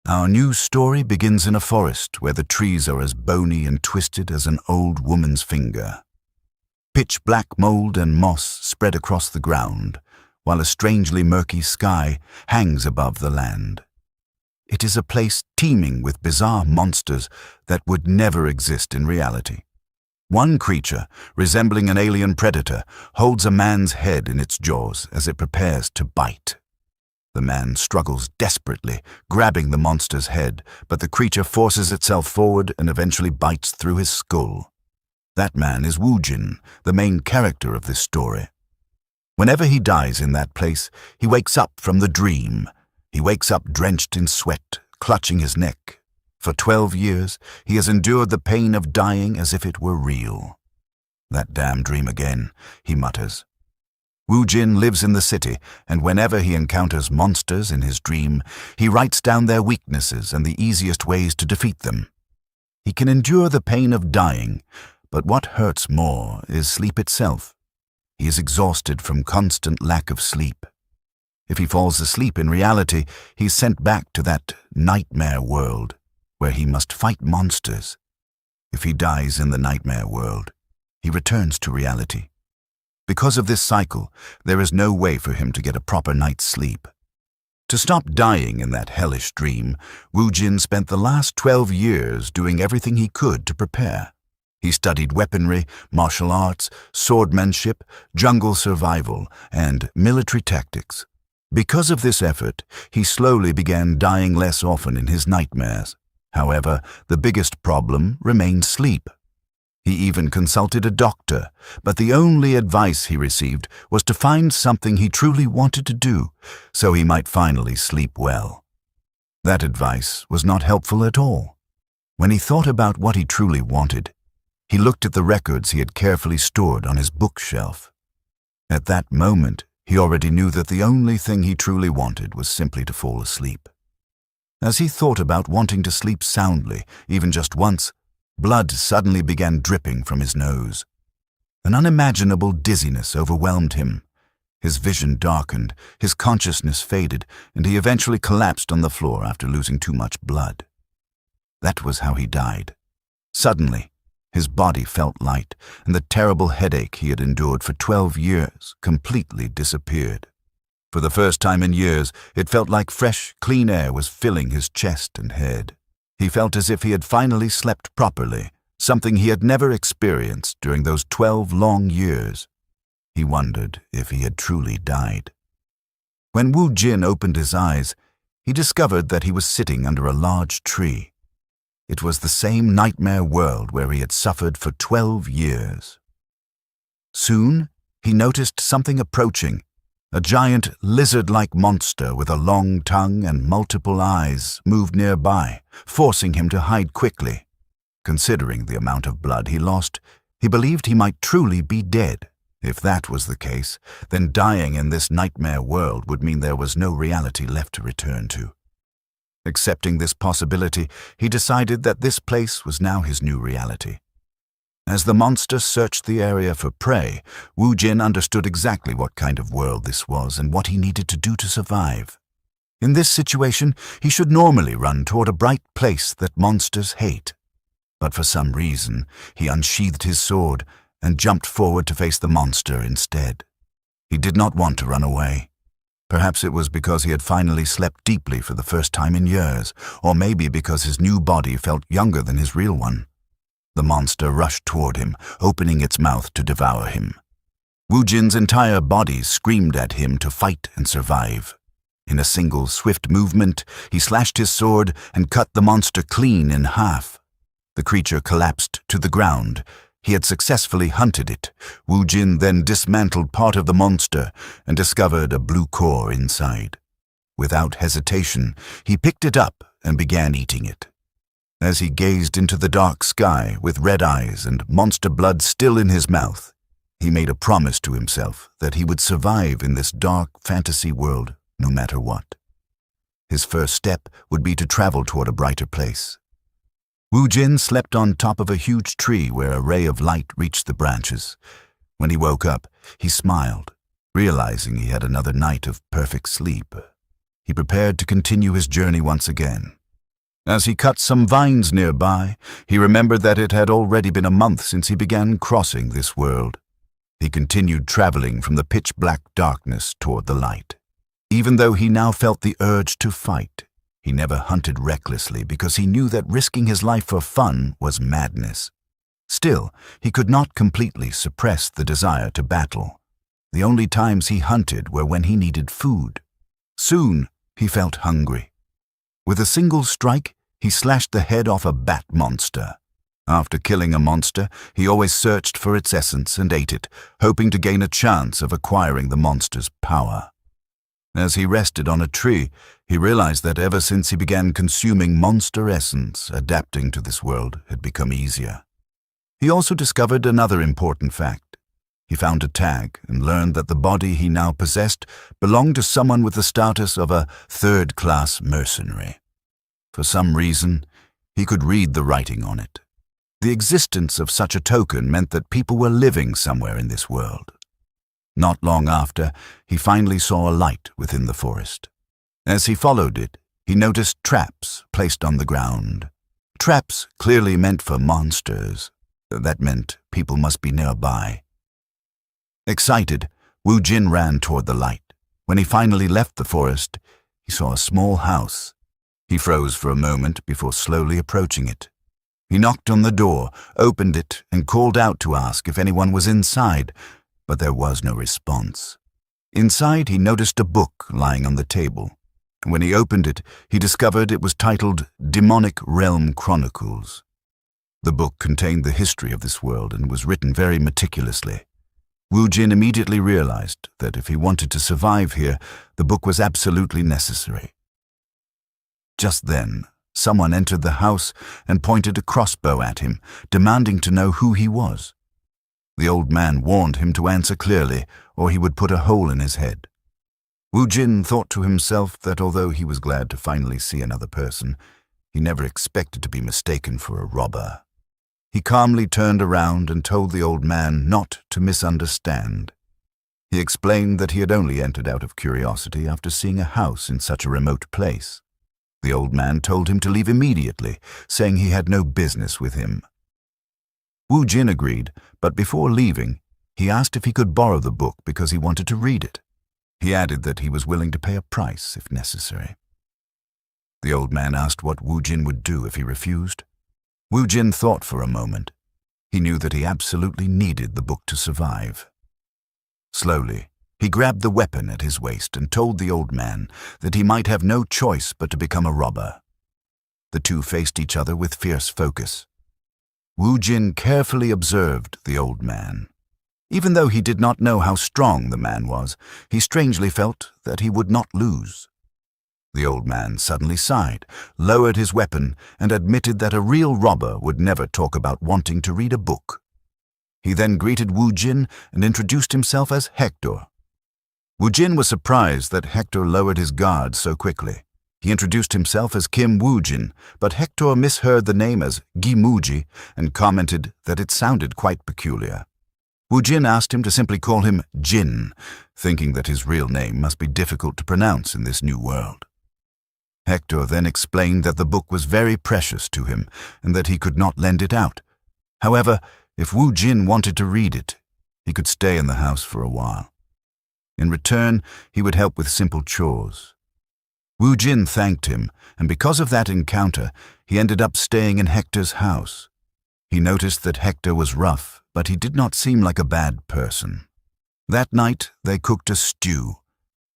Our new story begins in a forest where the trees are as bony and twisted as an old woman's finger. Pitch black mold and moss spread across the ground, while a strangely murky sky hangs above the land. It is a place teeming with bizarre monsters that would never exist in reality. One creature, resembling an alien predator, holds a man's head in its jaws as it prepares to bite. The man struggles desperately, grabbing the monster's head, but the creature forces itself forward and eventually bites through his skull. That man is Woojin, the main character of this story. Whenever he dies in that place, he wakes up from the dream. He wakes up drenched in sweat, clutching his neck. For 12 years, he has endured the pain of dying as if it were real. "That damn dream again," he mutters. Woojin lives in the city, and whenever he encounters monsters in his dream, he writes down their weaknesses and the easiest ways to defeat them. He can endure the pain of dying, but what hurts more is sleep itself. He is exhausted from constant lack of sleep. If he falls asleep in reality, he is sent back to that nightmare world, where he must fight monsters. If he dies in the nightmare world, he returns to reality. Because of this cycle, there is no way for him to get a proper night's sleep. To stop dying in that hellish dream, Woojin spent the last 12 years doing everything he could to prepare. He studied weaponry, martial arts, swordsmanship, jungle survival, and military tactics. Because of this effort, he slowly began dying less often in his nightmares. However, the biggest problem remained sleep. He even consulted a doctor, but the only advice he received was to find something he truly wanted to do, so he might finally sleep well. That advice was not helpful at all. When he thought about what he truly wanted, he looked at the records he had carefully stored on his bookshelf. At that moment, he already knew that the only thing he truly wanted was simply to fall asleep. As he thought about wanting to sleep soundly, even just once, blood suddenly began dripping from his nose. An unimaginable dizziness overwhelmed him. His vision darkened, his consciousness faded, and he eventually collapsed on the floor after losing too much blood. That was how he died. Suddenly, his body felt light, and the terrible headache he had endured for 12 years completely disappeared. For the first time in years, it felt like fresh, clean air was filling his chest and head. He felt as if he had finally slept properly, something he had never experienced during those 12 long years. He wondered if he had truly died. When Woojin opened his eyes, he discovered that he was sitting under a large tree. It was the same nightmare world where he had suffered for 12 years. Soon, he noticed something approaching. A giant lizard-like monster with a long tongue and multiple eyes moved nearby, forcing him to hide quickly. Considering the amount of blood he lost, he believed he might truly be dead. If that was the case, then dying in this nightmare world would mean there was no reality left to return to. Accepting this possibility, he decided that this place was now his new reality. As the monster searched the area for prey, Woojin understood exactly what kind of world this was and what he needed to do to survive. In this situation, he should normally run toward a bright place that monsters hate. But for some reason, he unsheathed his sword and jumped forward to face the monster instead. He did not want to run away. Perhaps it was because he had finally slept deeply for the first time in years, or maybe because his new body felt younger than his real one. The monster rushed toward him, opening its mouth to devour him. Woojin's entire body screamed at him to fight and survive. In a single swift movement, he slashed his sword and cut the monster clean in half. The creature collapsed to the ground. He had successfully hunted it. Woojin then dismantled part of the monster and discovered a blue core inside. Without hesitation, he picked it up and began eating it. As he gazed into the dark sky with red eyes and monster blood still in his mouth, he made a promise to himself that he would survive in this dark fantasy world no matter what. His first step would be to travel toward a brighter place. Woojin slept on top of a huge tree where a ray of light reached the branches. When he woke up, he smiled, realizing he had another night of perfect sleep. He prepared to continue his journey once again. As he cut some vines nearby, he remembered that it had already been a month since he began crossing this world. He continued traveling from the pitch-black darkness toward the light. Even though he now felt the urge to fight, he never hunted recklessly because he knew that risking his life for fun was madness. Still, he could not completely suppress the desire to battle. The only times he hunted were when he needed food. Soon, he felt hungry. With a single strike, he slashed the head off a bat monster. After killing a monster, he always searched for its essence and ate it, hoping to gain a chance of acquiring the monster's power. As he rested on a tree, he realized that ever since he began consuming monster essence, adapting to this world had become easier. He also discovered another important fact. He found a tag and learned that the body he now possessed belonged to someone with the status of a third-class mercenary. For some reason, he could read the writing on it. The existence of such a token meant that people were living somewhere in this world. Not long after, he finally saw a light within the forest. As he followed it, he noticed traps placed on the ground. Traps clearly meant for monsters. That meant people must be nearby. Excited, Wu Jin ran toward the light. When he finally left the forest, he saw a small house. He froze for a moment before slowly approaching it. He knocked on the door, opened it, and called out to ask if anyone was inside, but there was no response. Inside, he noticed a book lying on the table. When he opened it, he discovered it was titled Demonic Realm Chronicles. The book contained the history of this world and was written very meticulously. Wu Jin immediately realized that if he wanted to survive here, the book was absolutely necessary. Just then, someone entered the house and pointed a crossbow at him, demanding to know who he was. The old man warned him to answer clearly, or he would put a hole in his head. Wu Jin thought to himself that although he was glad to finally see another person, he never expected to be mistaken for a robber. He calmly turned around and told the old man not to misunderstand. He explained that he had only entered out of curiosity after seeing a house in such a remote place. The old man told him to leave immediately, saying he had no business with him. Wu Jin agreed, but before leaving, he asked if he could borrow the book because he wanted to read it. He added that he was willing to pay a price if necessary. The old man asked what Wu Jin would do if he refused. Wu Jin thought for a moment. He knew that he absolutely needed the book to survive. Slowly, he grabbed the weapon at his waist and told the old man that he might have no choice but to become a robber. The two faced each other with fierce focus. Wu Jin carefully observed the old man. Even though he did not know how strong the man was, he strangely felt that he would not lose. The old man suddenly sighed, lowered his weapon, and admitted that a real robber would never talk about wanting to read a book. He then greeted Wu Jin and introduced himself as Hector. Wu Jin was surprised that Hector lowered his guard so quickly. He introduced himself as Kim Wu Jin, but Hector misheard the name as Gimuji and commented that it sounded quite peculiar. Wu Jin asked him to simply call him Jin, thinking that his real name must be difficult to pronounce in this new world. Hector then explained that the book was very precious to him and that he could not lend it out. However, if Wu Jin wanted to read it, he could stay in the house for a while. In return, he would help with simple chores. Wu Jin thanked him, and because of that encounter, he ended up staying in Hector's house. He noticed that Hector was rough, but he did not seem like a bad person. That night, they cooked a stew.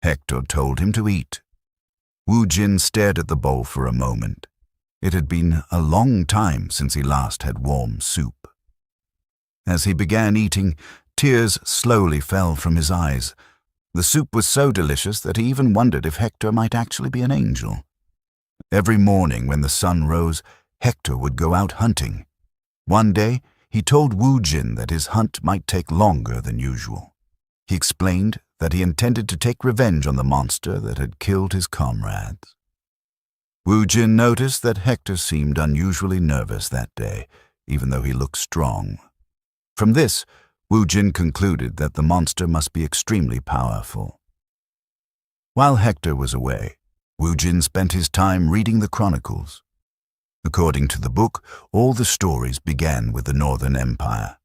Hector told him to eat. Wu Jin stared at the bowl for a moment. It had been a long time since he last had warm soup. As he began eating, tears slowly fell from his eyes. The soup was so delicious that he even wondered if Hector might actually be an angel. Every morning when the sun rose, Hector would go out hunting. One day, he told Wu Jin that his hunt might take longer than usual. He explained that he intended to take revenge on the monster that had killed his comrades. Wu Jin noticed that Hector seemed unusually nervous that day, even though he looked strong. From this, Wu Jin concluded that the monster must be extremely powerful. While Hector was away, Wu Jin spent his time reading the chronicles. According to the book, all the stories began with the Northern Empire.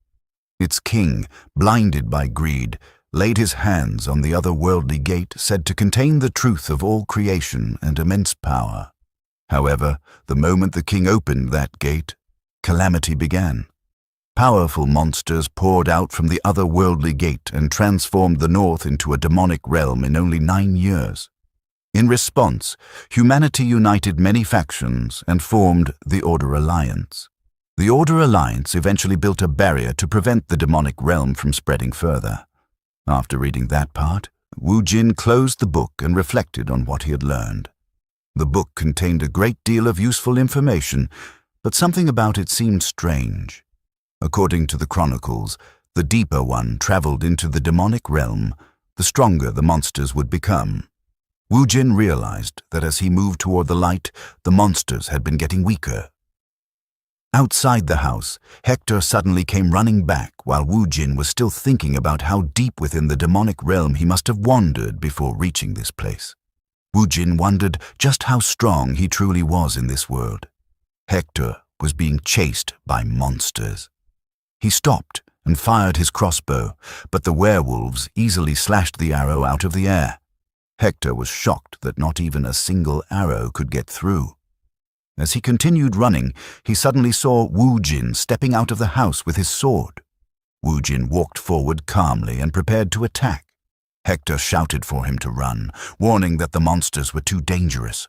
Its king, blinded by greed, laid his hands on the otherworldly gate said to contain the truth of all creation and immense power. However, the moment the king opened that gate, calamity began. Powerful monsters poured out from the otherworldly gate and transformed the North into a demonic realm in only 9 years. In response, humanity united many factions and formed the Order Alliance. The Order Alliance eventually built a barrier to prevent the demonic realm from spreading further. After reading that part, Wu Jin closed the book and reflected on what he had learned. The book contained a great deal of useful information, but something about it seemed strange. According to the chronicles, the deeper one traveled into the demonic realm, the stronger the monsters would become. Wu Jin realized that as he moved toward the light, the monsters had been getting weaker. Outside the house, Hector suddenly came running back while Wu Jin was still thinking about how deep within the demonic realm he must have wandered before reaching this place. Wu Jin wondered just how strong he truly was in this world. Hector was being chased by monsters. He stopped and fired his crossbow, but the werewolves easily slashed the arrow out of the air. Hector was shocked that not even a single arrow could get through. As he continued running, he suddenly saw Wu Jin stepping out of the house with his sword. Wu Jin walked forward calmly and prepared to attack. Hector shouted for him to run, warning that the monsters were too dangerous.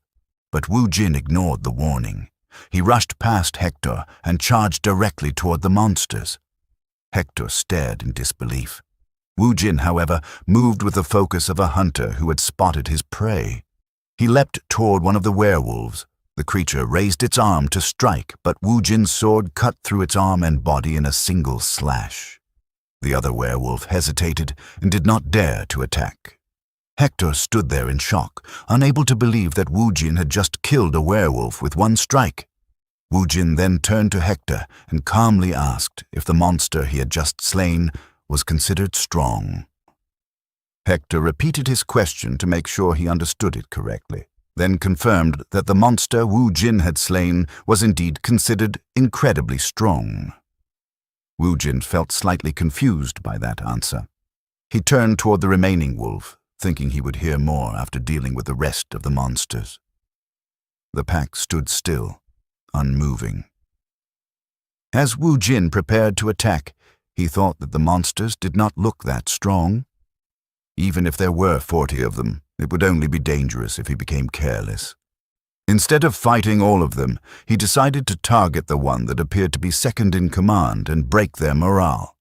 But Wu Jin ignored the warning. He rushed past Hector and charged directly toward the monsters. Hector stared in disbelief. Wu Jin, however, moved with the focus of a hunter who had spotted his prey. He leapt toward one of the werewolves. The creature raised its arm to strike, but Wu Jin's sword cut through its arm and body in a single slash. The other werewolf hesitated and did not dare to attack. Hector stood there in shock, unable to believe that Wu Jin had just killed a werewolf with one strike. Wu Jin then turned to Hector and calmly asked if the monster he had just slain was considered strong. Hector repeated his question to make sure he understood it correctly, then confirmed that the monster Wu Jin had slain was indeed considered incredibly strong. Wu Jin felt slightly confused by that answer. He turned toward the remaining wolf, thinking he would hear more after dealing with the rest of the monsters. The pack stood still, unmoving. As Wu Jin prepared to attack, he thought that the monsters did not look that strong. Even if there were 40 of them, it would only be dangerous if he became careless. Instead of fighting all of them, he decided to target the one that appeared to be second in command and break their morale.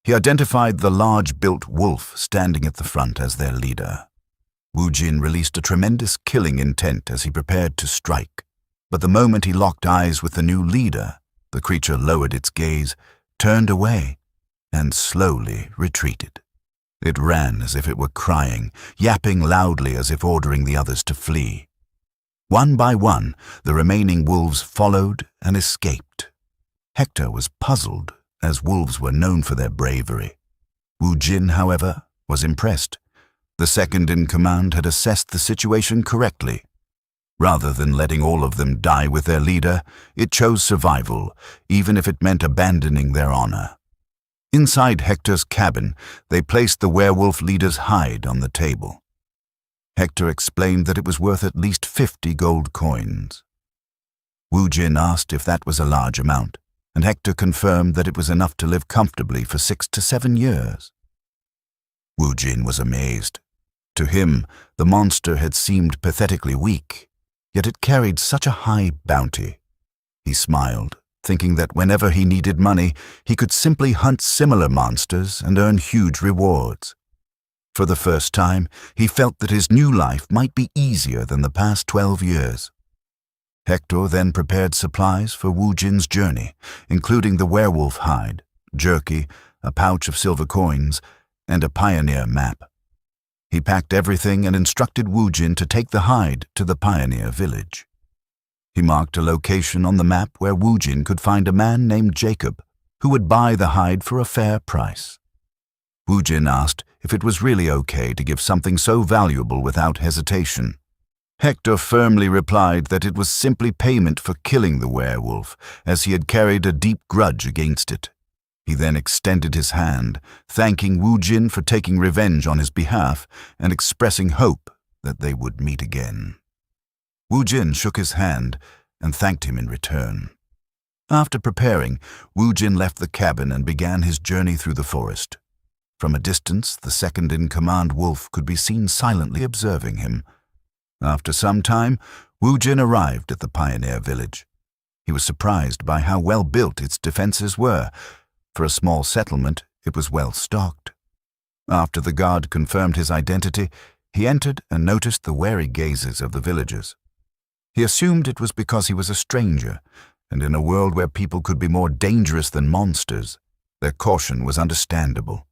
He identified the large-built wolf standing at the front as their leader. Wu Jin released a tremendous killing intent as he prepared to strike. But the moment he locked eyes with the new leader, the creature lowered its gaze, turned away, and slowly retreated. It ran as if it were crying, yapping loudly as if ordering the others to flee. One by one, the remaining wolves followed and escaped. Hector was puzzled, as wolves were known for their bravery. Wu Jin, however, was impressed. The second in command had assessed the situation correctly. Rather than letting all of them die with their leader, it chose survival, even if it meant abandoning their honor. Inside Hector's cabin, they placed the werewolf leader's hide on the table. Hector explained that it was worth at least 50 gold coins. Wu Jin asked if that was a large amount, and Hector confirmed that it was enough to live comfortably for 6 to 7 years. Wu Jin was amazed. To him, the monster had seemed pathetically weak, yet it carried such a high bounty. He smiled, thinking that whenever he needed money, he could simply hunt similar monsters and earn huge rewards. For the first time, he felt that his new life might be easier than the past 12 years. Hector then prepared supplies for Wu Jin's journey, including the werewolf hide, jerky, a pouch of silver coins, and a pioneer map. He packed everything and instructed Wu Jin to take the hide to the pioneer village. He marked a location on the map where Wu Jin could find a man named Jacob, who would buy the hide for a fair price. Wu Jin asked if it was really okay to give something so valuable without hesitation. Hector firmly replied that it was simply payment for killing the werewolf, as he had carried a deep grudge against it. He then extended his hand, thanking Wu Jin for taking revenge on his behalf and expressing hope that they would meet again. Wu Jin shook his hand and thanked him in return. After preparing, Wu Jin left the cabin and began his journey through the forest. From a distance, the second-in-command wolf could be seen silently observing him. After some time, Wu Jin arrived at the pioneer village. He was surprised by how well built its defenses were. For a small settlement, it was well stocked. After the guard confirmed his identity, he entered and noticed the wary gazes of the villagers. He assumed it was because he was a stranger, and in a world where people could be more dangerous than monsters, their caution was understandable.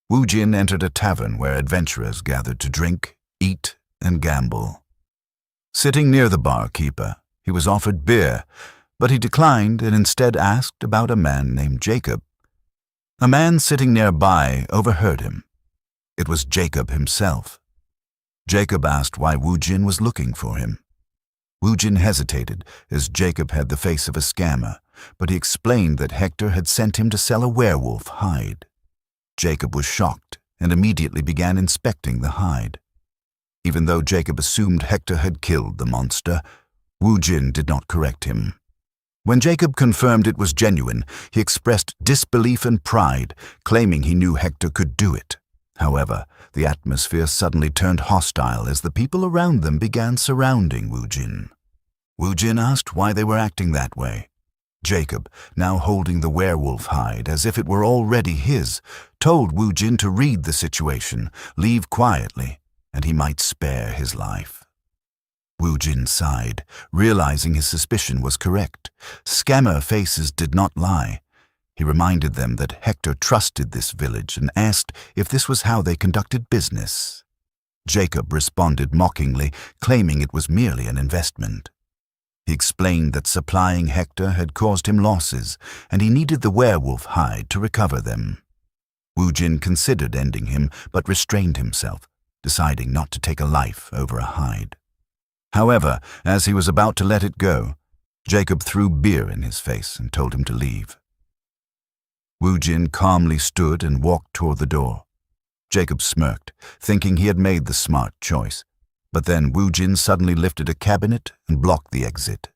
Wu Jin entered a tavern where adventurers gathered to drink, eat, and gamble. Sitting near the barkeeper, he was offered beer, but he declined and instead asked about a man named Jacob. A man sitting nearby overheard him. It was Jacob himself. Jacob asked why Wu Jin was looking for him. Wu Jin hesitated, as Jacob had the face of a scammer, but he explained that Hector had sent him to sell a werewolf hide. Jacob was shocked and immediately began inspecting the hide. Even though Jacob assumed Hector had killed the monster, Wu Jin did not correct him. When Jacob confirmed it was genuine, he expressed disbelief and pride, claiming he knew Hector could do it. However, the atmosphere suddenly turned hostile as the people around them began surrounding Wu Jin. Wu Jin asked why they were acting that way. Jacob, now holding the werewolf hide as if it were already his, told Wu Jin to read the situation, leave quietly, and he might spare his life. Wu Jin sighed, realizing his suspicion was correct. Scammer faces did not lie. He reminded them that Hector trusted this village and asked if this was how they conducted business. Jacob responded mockingly, claiming it was merely an investment. He explained that supplying Hector had caused him losses, and he needed the werewolf hide to recover them. Wu Jin considered ending him, but restrained himself, deciding not to take a life over a hide. However, as he was about to let it go, Jacob threw beer in his face and told him to leave. Wu Jin calmly stood and walked toward the door. Jacob smirked, thinking he had made the smart choice, but then Wu Jin suddenly lifted a cabinet and blocked the exit.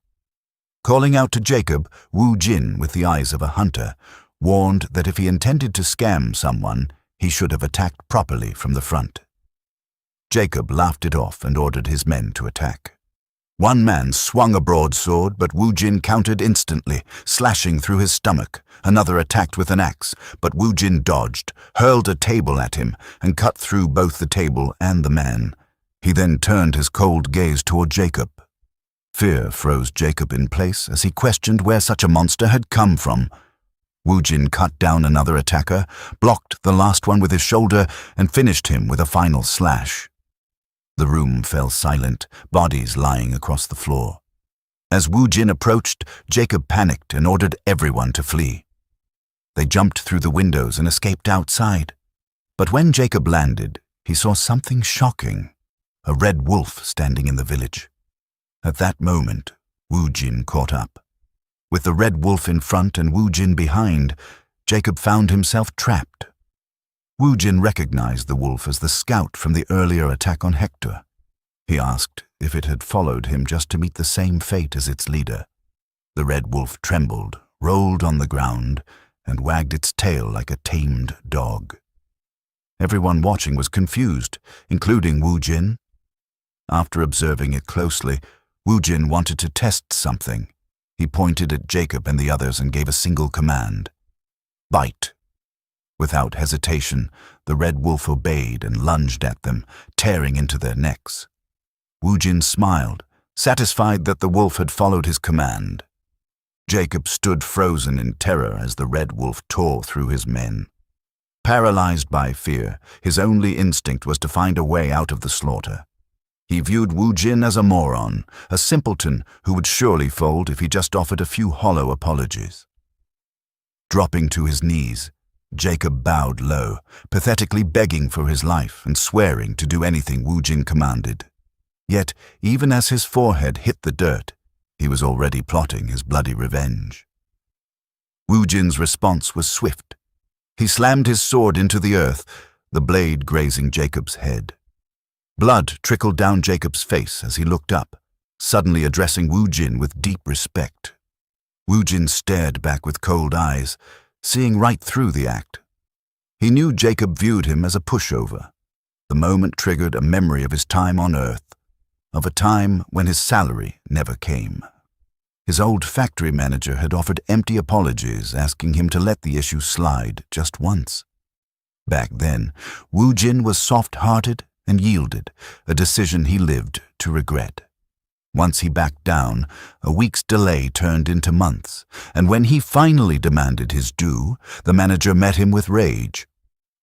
Calling out to Jacob, Wu Jin, with the eyes of a hunter, warned that if he intended to scam someone, he should have attacked properly from the front. Jacob laughed it off and ordered his men to attack. One man swung a broadsword, but Wu Jin countered instantly, slashing through his stomach. Another attacked with an axe, but Wu Jin dodged, hurled a table at him, and cut through both the table and the man. He then turned his cold gaze toward Jacob. Fear froze Jacob in place as he questioned where such a monster had come from. Wu Jin cut down another attacker, blocked the last one with his shoulder, and finished him with a final slash. The room fell silent, bodies lying across the floor. As Wu Jin approached, Jacob panicked and ordered everyone to flee. They jumped through the windows and escaped outside. But when Jacob landed, he saw something shocking: a red wolf standing in the village. At that moment, Wu Jin caught up. With the red wolf in front and Wu Jin behind, Jacob found himself trapped. Wu Jin recognized the wolf as the scout from the earlier attack on Hector. He asked if it had followed him just to meet the same fate as its leader. The red wolf trembled, rolled on the ground, and wagged its tail like a tamed dog. Everyone watching was confused, including Wu Jin. After observing it closely, Wu Jin wanted to test something. He pointed at Jacob and the others and gave a single command: "Bite." Without hesitation, the red wolf obeyed and lunged at them, tearing into their necks. Wu Jin smiled, satisfied that the wolf had followed his command. Jacob stood frozen in terror as the red wolf tore through his men. Paralyzed by fear, his only instinct was to find a way out of the slaughter. He viewed Wu Jin as a moron, a simpleton who would surely fold if he just offered a few hollow apologies. Dropping to his knees, Jacob bowed low, pathetically begging for his life and swearing to do anything Wu Jin commanded. Yet, even as his forehead hit the dirt, he was already plotting his bloody revenge. Wu Jin's response was swift. He slammed his sword into the earth, the blade grazing Jacob's head. Blood trickled down Jacob's face as he looked up, suddenly addressing Wu Jin with deep respect. Wu Jin stared back with cold eyes, seeing right through the act. He knew Jacob viewed him as a pushover. The moment triggered a memory of his time on Earth, of a time when his salary never came. His old factory manager had offered empty apologies, asking him to let the issue slide just once. Back then, Wu Jin was soft-hearted and yielded, a decision he lived to regret. Once he backed down, a week's delay turned into months, and when he finally demanded his due, the manager met him with rage.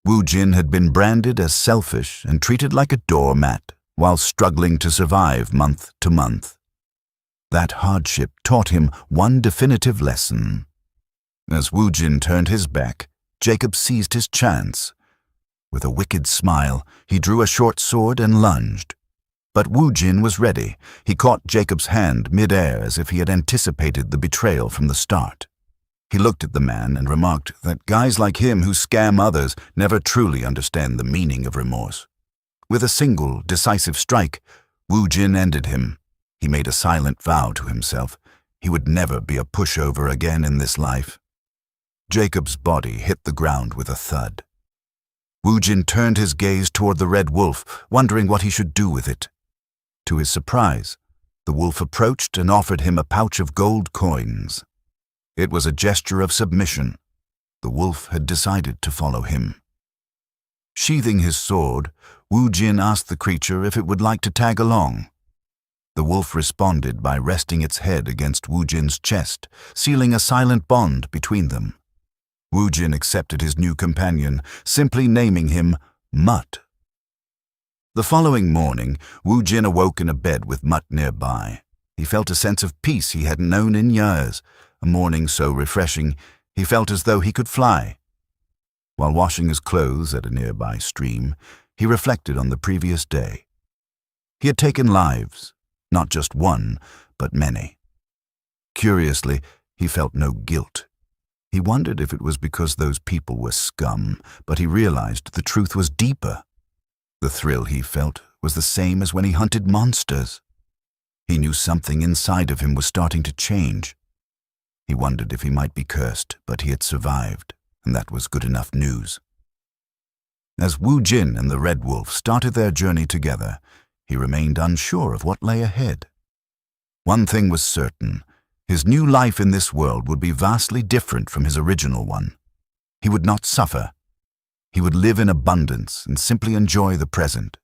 Wu Jin had been branded as selfish and treated like a doormat while struggling to survive month to month. That hardship taught him one definitive lesson. As Wu Jin turned his back, Jacob seized his chance. With a wicked smile, he drew a short sword and lunged. But Wu Jin was ready. He caught Jacob's hand mid-air as if he had anticipated the betrayal from the start. He looked at the man and remarked that guys like him who scam others never truly understand the meaning of remorse. With a single, decisive strike, Wu Jin ended him. He made a silent vow to himself. He would never be a pushover again in this life. Jacob's body hit the ground with a thud. Wu Jin turned his gaze toward the red wolf, wondering what he should do with it. To his surprise, the wolf approached and offered him a pouch of gold coins. It was a gesture of submission. The wolf had decided to follow him. Sheathing his sword, Wu Jin asked the creature if it would like to tag along. The wolf responded by resting its head against Wu Jin's chest, sealing a silent bond between them. Wu Jin accepted his new companion, simply naming him Mutt. The following morning, Wu Jin awoke in a bed with Mutt nearby. He felt a sense of peace he hadn't known in years, a morning so refreshing he felt as though he could fly. While washing his clothes at a nearby stream, he reflected on the previous day. He had taken lives, not just one, but many. Curiously, he felt no guilt. He wondered if it was because those people were scum, but he realized the truth was deeper. The thrill he felt was the same as when he hunted monsters. He knew something inside of him was starting to change. He wondered if he might be cursed, but he had survived, and that was good enough news. As Wu Jin and the Red Wolf started their journey together, he remained unsure of what lay ahead. One thing was certain: his new life in this world would be vastly different from his original one. He would not suffer. He would live in abundance and simply enjoy the present.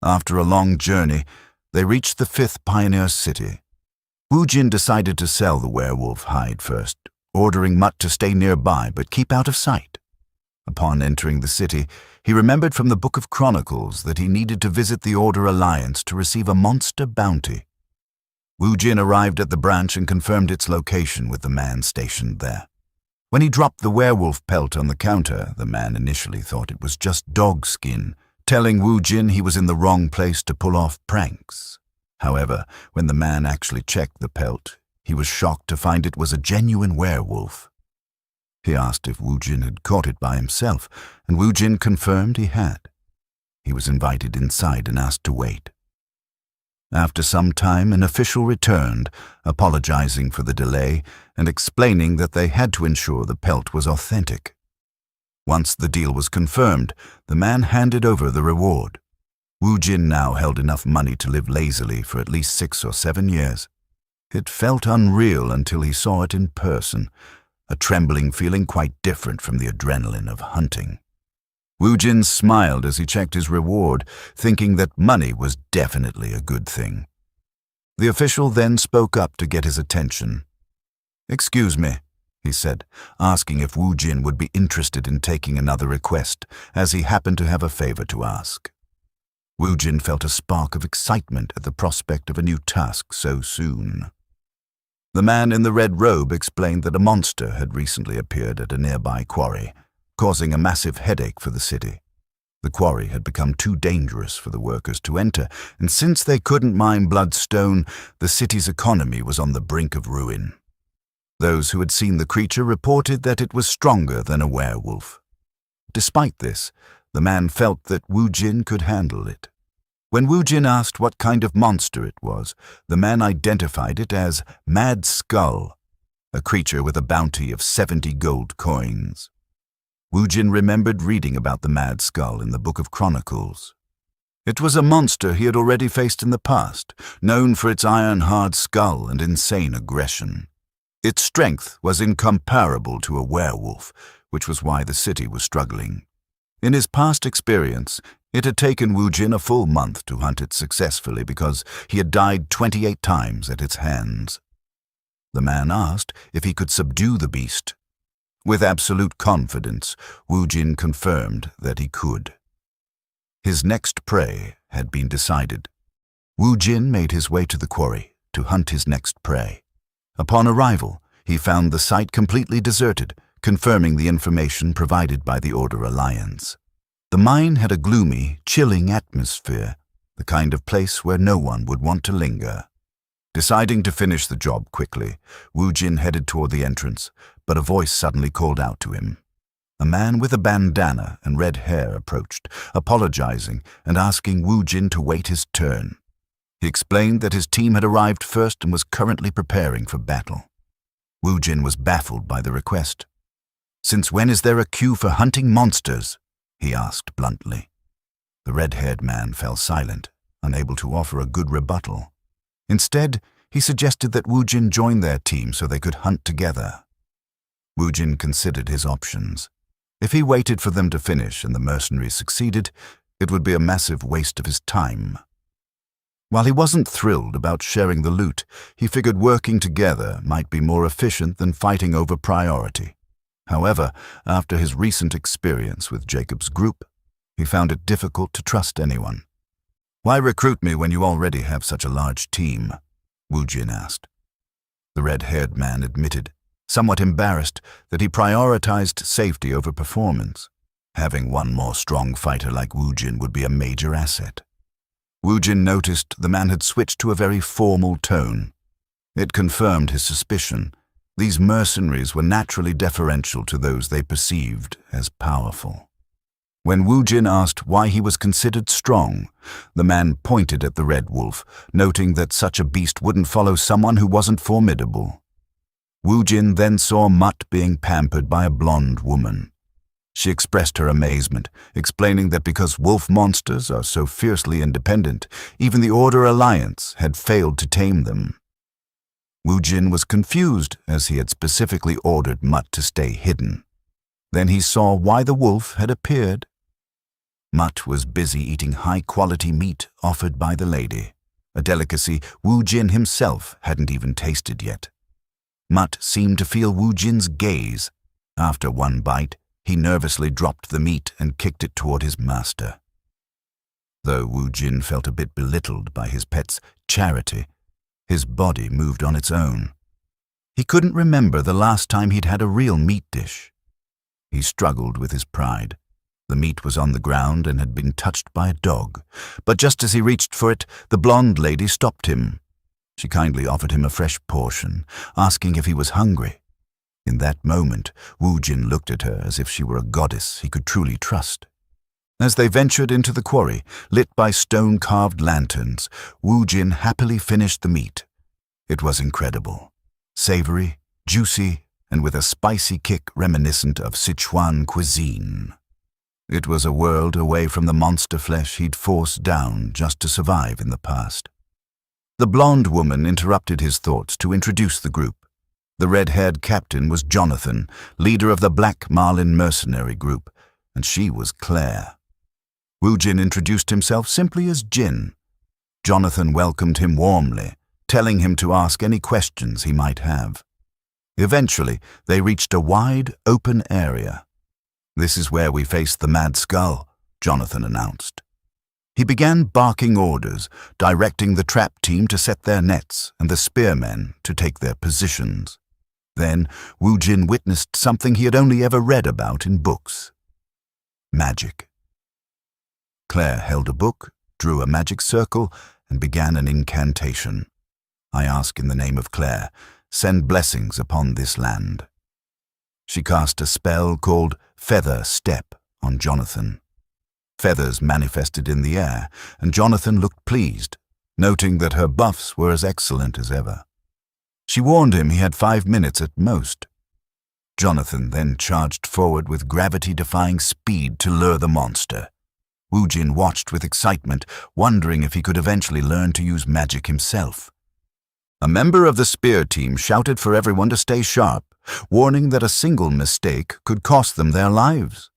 After a long journey, they reached the 5th pioneer city. Wu Jin decided to sell the werewolf hide first, ordering Mutt to stay nearby but keep out of sight. Upon entering the city, he remembered from the Book of Chronicles that he needed to visit the Order Alliance to receive a monster bounty. Wu Jin arrived at the branch and confirmed its location with the man stationed there. When he dropped the werewolf pelt on the counter, the man initially thought it was just dog skin, telling Wu Jin he was in the wrong place to pull off pranks. However, when the man actually checked the pelt, he was shocked to find it was a genuine werewolf. He asked if Wu Jin had caught it by himself, and Wu Jin confirmed he had. He was invited inside and asked to wait. After some time, an official returned, apologizing for the delay and explaining that they had to ensure the pelt was authentic. Once the deal was confirmed, the man handed over the reward. Wu Jin now held enough money to live lazily for at least 6 or 7 years. It felt unreal until he saw it in person, a trembling feeling quite different from the adrenaline of hunting. Wu Jin smiled as he checked his reward, thinking that money was definitely a good thing. The official then spoke up to get his attention. "Excuse me," he said, asking if Wu Jin would be interested in taking another request, as he happened to have a favor to ask. Wu Jin felt a spark of excitement at the prospect of a new task so soon. The man in the red robe explained that a monster had recently appeared at a nearby quarry, causing a massive headache for the city. The quarry had become too dangerous for the workers to enter, and since they couldn't mine bloodstone, the city's economy was on the brink of ruin. Those who had seen the creature reported that it was stronger than a werewolf. Despite this, the man felt that Wu Jin could handle it. When Wu Jin asked what kind of monster it was, the man identified it as Mad Skull, a creature with a bounty of 70 gold coins. Wu Jin remembered reading about the Mad Skull in the Book of Chronicles. It was a monster he had already faced in the past, known for its iron-hard skull and insane aggression. Its strength was incomparable to a werewolf, which was why the city was struggling. In his past experience, it had taken Wu Jin a full month to hunt it successfully because he had died 28 times at its hands. The man asked if he could subdue the beast. With absolute confidence, Wu Jin confirmed that he could. His next prey had been decided. Wu Jin made his way to the quarry to hunt his next prey. Upon arrival, he found the site completely deserted, confirming the information provided by the Order Alliance. The mine had a gloomy, chilling atmosphere, the kind of place where no one would want to linger. Deciding to finish the job quickly, Wu Jin headed toward the entrance, but a voice suddenly called out to him. A man with a bandana and red hair approached, apologizing and asking Wu Jin to wait his turn. He explained that his team had arrived first and was currently preparing for battle. Wu Jin was baffled by the request. "Since when is there a queue for hunting monsters?" he asked bluntly. The red-haired man fell silent, unable to offer a good rebuttal. Instead, he suggested that Wu Jin join their team so they could hunt together. Wu Jin considered his options. If he waited for them to finish and the mercenaries succeeded, it would be a massive waste of his time. While he wasn't thrilled about sharing the loot, he figured working together might be more efficient than fighting over priority. However, after his recent experience with Jacob's group, he found it difficult to trust anyone. "Why recruit me when you already have such a large team?" Wu Jin asked. The red-haired man admitted, somewhat embarrassed, that he prioritized safety over performance. Having one more strong fighter like Wu Jin would be a major asset. Wu Jin noticed the man had switched to a very formal tone. It confirmed his suspicion. These mercenaries were naturally deferential to those they perceived as powerful. When Wu Jin asked why he was considered strong, the man pointed at the red wolf, noting that such a beast wouldn't follow someone who wasn't formidable. Wu Jin then saw Mutt being pampered by a blonde woman. She expressed her amazement, explaining that because wolf monsters are so fiercely independent, even the Order Alliance had failed to tame them. Wu Jin was confused, as he had specifically ordered Mutt to stay hidden. Then he saw why the wolf had appeared. Mutt was busy eating high-quality meat offered by the lady, a delicacy Wu Jin himself hadn't even tasted yet. Mutt seemed to feel Wu Jin's gaze. After one bite, he nervously dropped the meat and kicked it toward his master. Though Wu Jin felt a bit belittled by his pet's charity, his body moved on its own. He couldn't remember the last time he'd had a real meat dish. He struggled with his pride. The meat was on the ground and had been touched by a dog, but just as he reached for it, the blonde lady stopped him. She kindly offered him a fresh portion, asking if he was hungry. In that moment, Wu Jin looked at her as if she were a goddess he could truly trust. As they ventured into the quarry, lit by stone-carved lanterns, Wu Jin happily finished the meat. It was incredible. Savory, juicy, and with a spicy kick reminiscent of Sichuan cuisine. It was a world away from the monster flesh he'd forced down just to survive in the past. The blonde woman interrupted his thoughts to introduce the group. The red-haired captain was Jonathan, leader of the Black Marlin mercenary group, and she was Claire. Wu Jin introduced himself simply as Jin. Jonathan welcomed him warmly, telling him to ask any questions he might have. Eventually, they reached a wide, open area. "This is where we face the Mad Skull," Jonathan announced. He began barking orders, directing the trap team to set their nets and the spearmen to take their positions. Then, Wu Jin witnessed something he had only ever read about in books. Magic. Claire held a book, drew a magic circle, and began an incantation. I ask in the name of Claire, send blessings upon this land. She cast a spell called Feather Step on Jonathan. Feathers manifested in the air, and Jonathan looked pleased, noting that her buffs were as excellent as ever. She warned him he had 5 minutes at most. Jonathan then charged forward with gravity-defying speed to lure the monster. Woojin watched with excitement, wondering if he could eventually learn to use magic himself. A member of the spear team shouted for everyone to stay sharp, warning that a single mistake could cost them their lives.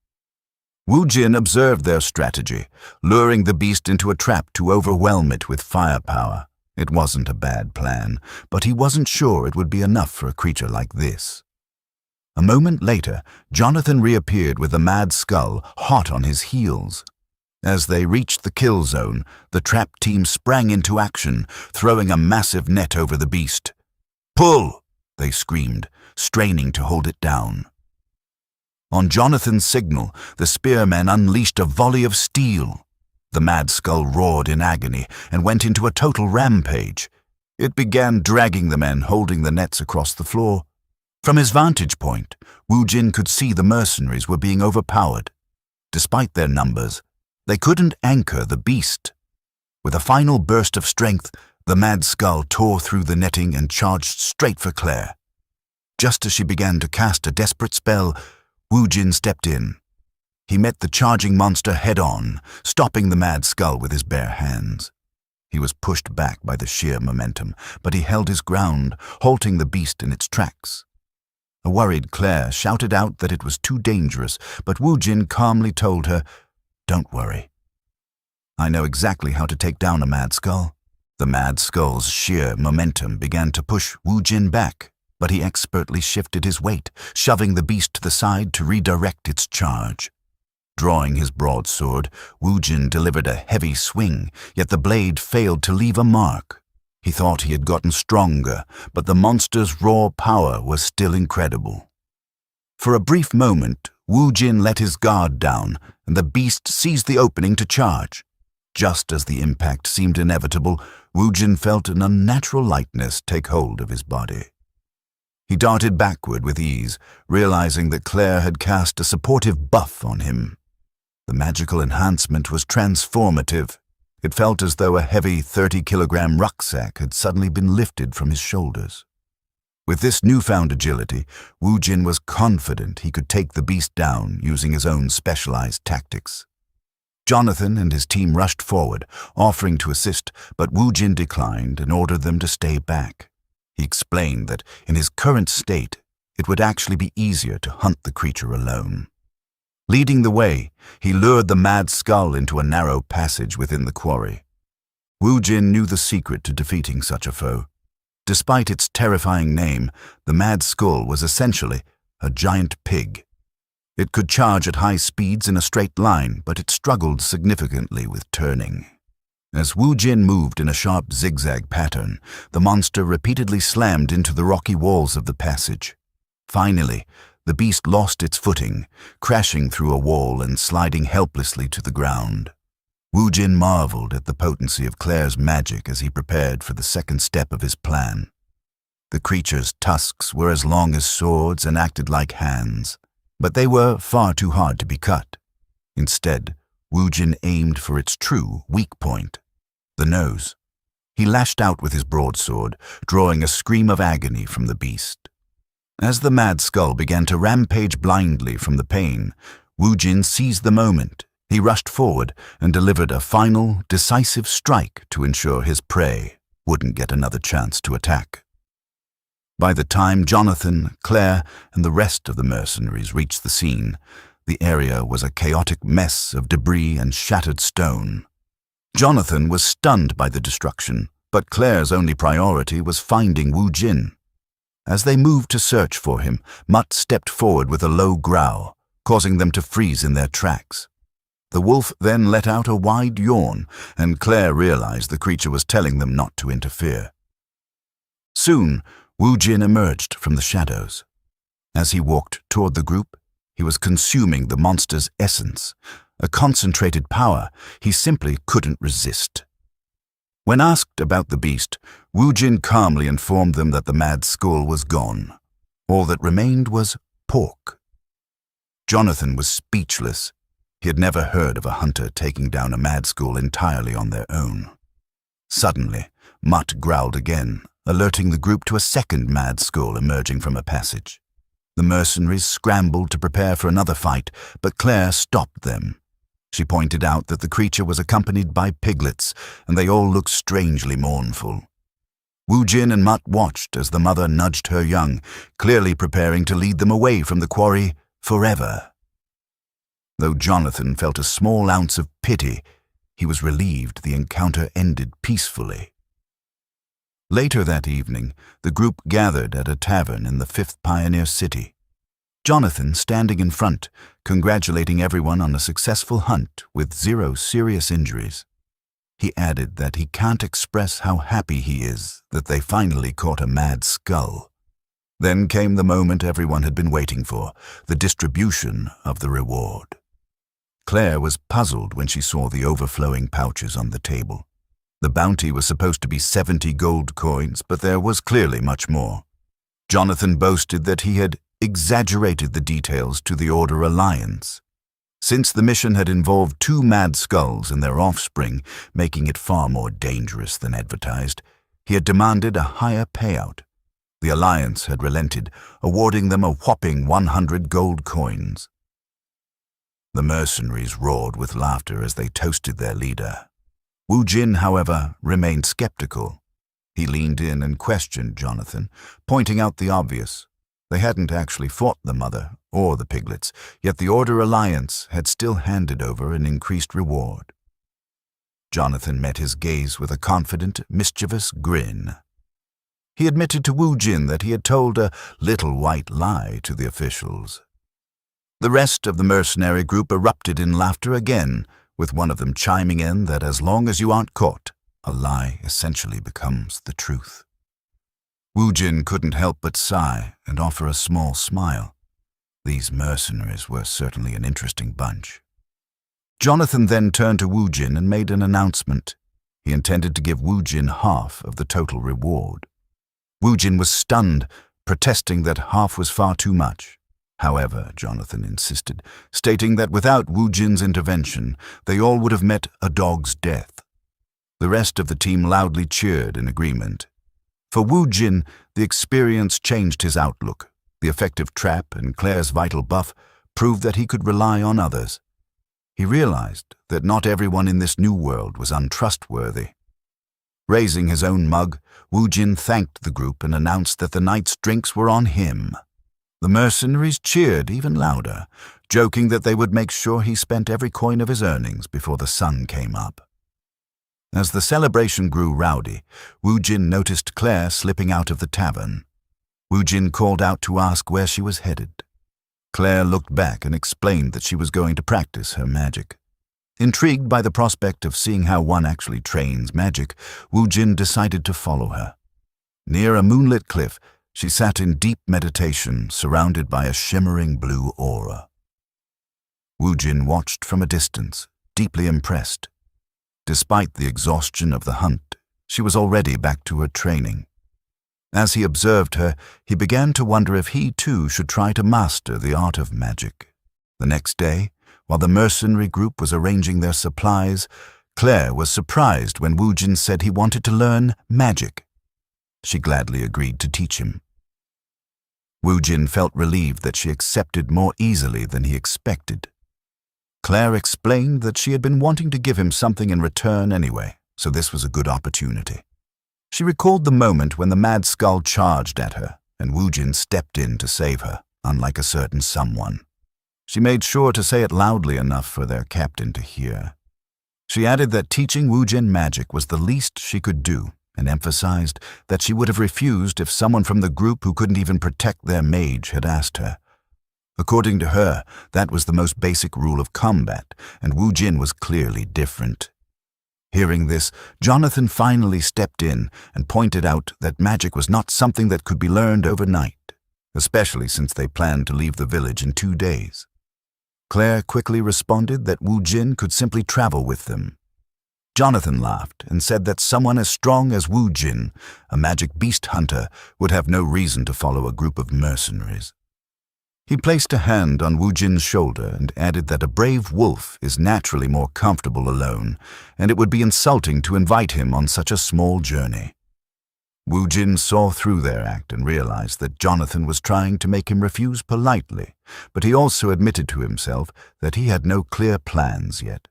Woojin observed their strategy, luring the beast into a trap to overwhelm it with firepower. It wasn't a bad plan, but he wasn't sure it would be enough for a creature like this. A moment later, Jonathan reappeared with the mad skull hot on his heels. As they reached the kill zone, the trap team sprang into action, throwing a massive net over the beast. "Pull!" they screamed, straining to hold it down. On Jonathan's signal, the spearmen unleashed a volley of steel. The mad skull roared in agony and went into a total rampage. It began dragging the men holding the nets across the floor. From his vantage point, Woojin could see the mercenaries were being overpowered. Despite their numbers, they couldn't anchor the beast. With a final burst of strength, the mad skull tore through the netting and charged straight for Claire. Just as she began to cast a desperate spell, Woojin stepped in. He met the charging monster head-on, stopping the mad skull with his bare hands. He was pushed back by the sheer momentum, but he held his ground, halting the beast in its tracks. A worried Claire shouted out that it was too dangerous, but Woojin calmly told her, "Don't worry. I know exactly how to take down a mad skull." The mad skull's sheer momentum began to push Woojin back, but he expertly shifted his weight, shoving the beast to the side to redirect its charge. Drawing his broadsword, Woojin delivered a heavy swing, yet the blade failed to leave a mark. He thought he had gotten stronger, but the monster's raw power was still incredible. For a brief moment, Woojin let his guard down, and the beast seized the opening to charge. Just as the impact seemed inevitable, Woojin felt an unnatural lightness take hold of his body. He darted backward with ease, realizing that Claire had cast a supportive buff on him. The magical enhancement was transformative. It felt as though a heavy 30-kilogram rucksack had suddenly been lifted from his shoulders. With this newfound agility, Woojin was confident he could take the beast down using his own specialized tactics. Jonathan and his team rushed forward, offering to assist, but Woojin declined and ordered them to stay back. He explained that in his current state, it would actually be easier to hunt the creature alone. Leading the way, he lured the mad skull into a narrow passage within the quarry. Woojin knew the secret to defeating such a foe. Despite its terrifying name, the mad skull was essentially a giant pig. It could charge at high speeds in a straight line, but it struggled significantly with turning. As Woojin moved in a sharp zigzag pattern, the monster repeatedly slammed into the rocky walls of the passage. Finally, the beast lost its footing, crashing through a wall and sliding helplessly to the ground. Woojin marveled at the potency of Claire's magic as he prepared for the second step of his plan. The creature's tusks were as long as swords and acted like hands, but they were far too hard to be cut. Instead, Woojin aimed for its true weak point, the nose. He lashed out with his broadsword, drawing a scream of agony from the beast. As the mad skull began to rampage blindly from the pain, Woojin seized the moment. He rushed forward and delivered a final, decisive strike to ensure his prey wouldn't get another chance to attack. By the time Jonathan, Claire, and the rest of the mercenaries reached the scene, the area was a chaotic mess of debris and shattered stone. Jonathan was stunned by the destruction, but Claire's only priority was finding Woojin. As they moved to search for him, Mutt stepped forward with a low growl, causing them to freeze in their tracks. The wolf then let out a wide yawn, and Claire realized the creature was telling them not to interfere. Soon, Woojin emerged from the shadows. As he walked toward the group, he was consuming the monster's essence, a concentrated power he simply couldn't resist. When asked about the beast, Wu Jin calmly informed them that the mad skull was gone. All that remained was pork. Jonathan was speechless. He had never heard of a hunter taking down a mad skull entirely on their own. Suddenly, Mutt growled again, alerting the group to a second mad skull emerging from a passage. The mercenaries scrambled to prepare for another fight, but Claire stopped them. She pointed out that the creature was accompanied by piglets, and they all looked strangely mournful. Wu Jin and Mutt watched as the mother nudged her young, clearly preparing to lead them away from the quarry forever. Though Jonathan felt a small ounce of pity, he was relieved the encounter ended peacefully. Later that evening, the group gathered at a tavern in the 5th Pioneer City. Jonathan standing in front, congratulating everyone on a successful hunt with 0 serious injuries. He added that he can't express how happy he is that they finally caught a mad skull. Then came the moment everyone had been waiting for, the distribution of the reward. Claire was puzzled when she saw the overflowing pouches on the table. The bounty was supposed to be 70 gold coins, but there was clearly much more. Jonathan boasted that he had exaggerated the details to the Order Alliance. Since the mission had involved 2 mad skulls and their offspring, making it far more dangerous than advertised, he had demanded a higher payout. The Alliance had relented, awarding them a whopping 100 gold coins. The mercenaries roared with laughter as they toasted their leader. Wu Jin, however, remained skeptical. He leaned in and questioned Jonathan, pointing out the obvious. They hadn't actually fought the mother or the piglets, yet the Order Alliance had still handed over an increased reward. Jonathan met his gaze with a confident, mischievous grin. He admitted to Wu Jin that he had told a little white lie to the officials. The rest of the mercenary group erupted in laughter again, with one of them chiming in that as long as you aren't caught, a lie essentially becomes the truth. Wu Jin couldn't help but sigh and offer a small smile. These mercenaries were certainly an interesting bunch. Jonathan then turned to Wu Jin and made an announcement. He intended to give Wu Jin half of the total reward. Wu Jin was stunned, protesting that half was far too much. However, Jonathan insisted, stating that without Wu Jin's intervention, they all would have met a dog's death. The rest of the team loudly cheered in agreement. For Wu Jin, the experience changed his outlook. The effective trap and Claire's vital buff proved that he could rely on others. He realized that not everyone in this new world was untrustworthy. Raising his own mug, Wu Jin thanked the group and announced that the night's drinks were on him. The mercenaries cheered even louder, joking that they would make sure he spent every coin of his earnings before the sun came up. As the celebration grew rowdy, Wu Jin noticed Claire slipping out of the tavern. Wu Jin called out to ask where she was headed. Claire looked back and explained that she was going to practice her magic. Intrigued by the prospect of seeing how one actually trains magic, Wu Jin decided to follow her. Near a moonlit cliff, she sat in deep meditation, surrounded by a shimmering blue aura. Wu Jin watched from a distance, deeply impressed. Despite the exhaustion of the hunt, she was already back to her training. As he observed her, he began to wonder if he too should try to master the art of magic. The next day, while the mercenary group was arranging their supplies, Claire was surprised when Wu Jin said he wanted to learn magic. She gladly agreed to teach him. Wu Jin felt relieved that she accepted more easily than he expected. Claire explained that she had been wanting to give him something in return anyway, so this was a good opportunity. She recalled the moment when the mad skull charged at her, and Wu Jin stepped in to save her, unlike a certain someone. She made sure to say it loudly enough for their captain to hear. She added that teaching Wu Jin magic was the least she could do, and emphasized that she would have refused if someone from the group who couldn't even protect their mage had asked her. According to her, that was the most basic rule of combat, and Wu Jin was clearly different. Hearing this, Jonathan finally stepped in and pointed out that magic was not something that could be learned overnight, especially since they planned to leave the village in 2 days. Claire quickly responded that Wu Jin could simply travel with them. Jonathan laughed and said that someone as strong as Wu Jin, a magic beast hunter, would have no reason to follow a group of mercenaries. He placed a hand on Wu Jin's shoulder and added that a brave wolf is naturally more comfortable alone, and it would be insulting to invite him on such a small journey. Wu Jin saw through their act and realized that Jonathan was trying to make him refuse politely, but he also admitted to himself that he had no clear plans yet.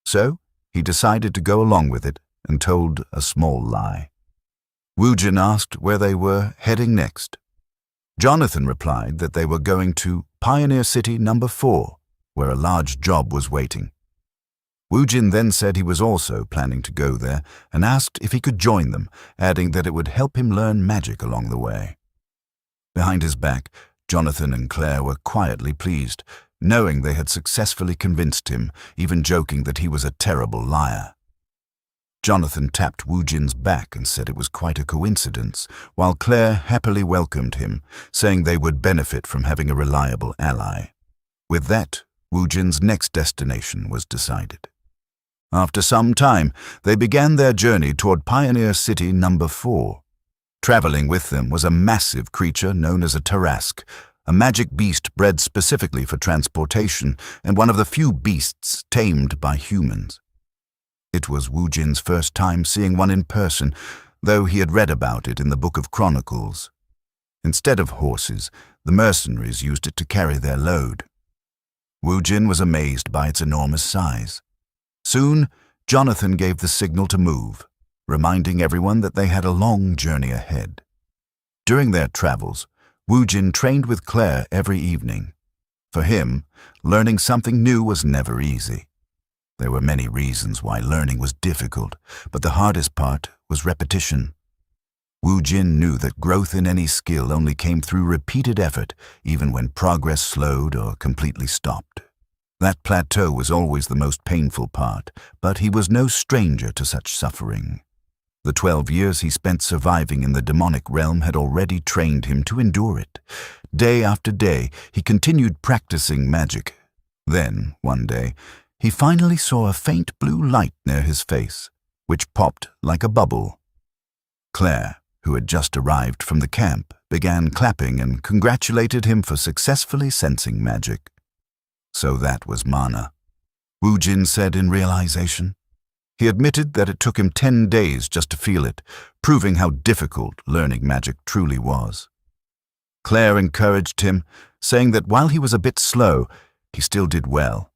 So, he decided to go along with it and told a small lie. Wu Jin asked where they were heading next. Jonathan replied that they were going to Pioneer City No. 4, where a large job was waiting. Wu Jin then said he was also planning to go there and asked if he could join them, adding that it would help him learn magic along the way. Behind his back, Jonathan and Claire were quietly pleased, knowing they had successfully convinced him, even joking that he was a terrible liar. Jonathan tapped Wu Jin's back and said it was quite a coincidence, while Claire happily welcomed him, saying they would benefit from having a reliable ally. With that, Wu Jin's next destination was decided. After some time, they began their journey toward Pioneer City No. 4. Traveling with them was a massive creature known as a Tarask, a magic beast bred specifically for transportation and one of the few beasts tamed by humans. It was Wu Jin's first time seeing one in person, though he had read about it in the Book of Chronicles. Instead of horses, the mercenaries used it to carry their load. Wu Jin was amazed by its enormous size. Soon, Jonathan gave the signal to move, reminding everyone that they had a long journey ahead. During their travels, Wu Jin trained with Claire every evening. For him, learning something new was never easy. There were many reasons why learning was difficult, but the hardest part was repetition. Wu Jin knew that growth in any skill only came through repeated effort, even when progress slowed or completely stopped. That plateau was always the most painful part, but he was no stranger to such suffering. The 12 years he spent surviving in the demonic realm had already trained him to endure it. Day after day, he continued practicing magic. Then, one day, he finally saw a faint blue light near his face, which popped like a bubble. Claire, who had just arrived from the camp, began clapping and congratulated him for successfully sensing magic. So that was mana, Wu Jin said in realization. He admitted that it took him 10 days just to feel it, proving how difficult learning magic truly was. Claire encouraged him, saying that while he was a bit slow, he still did well.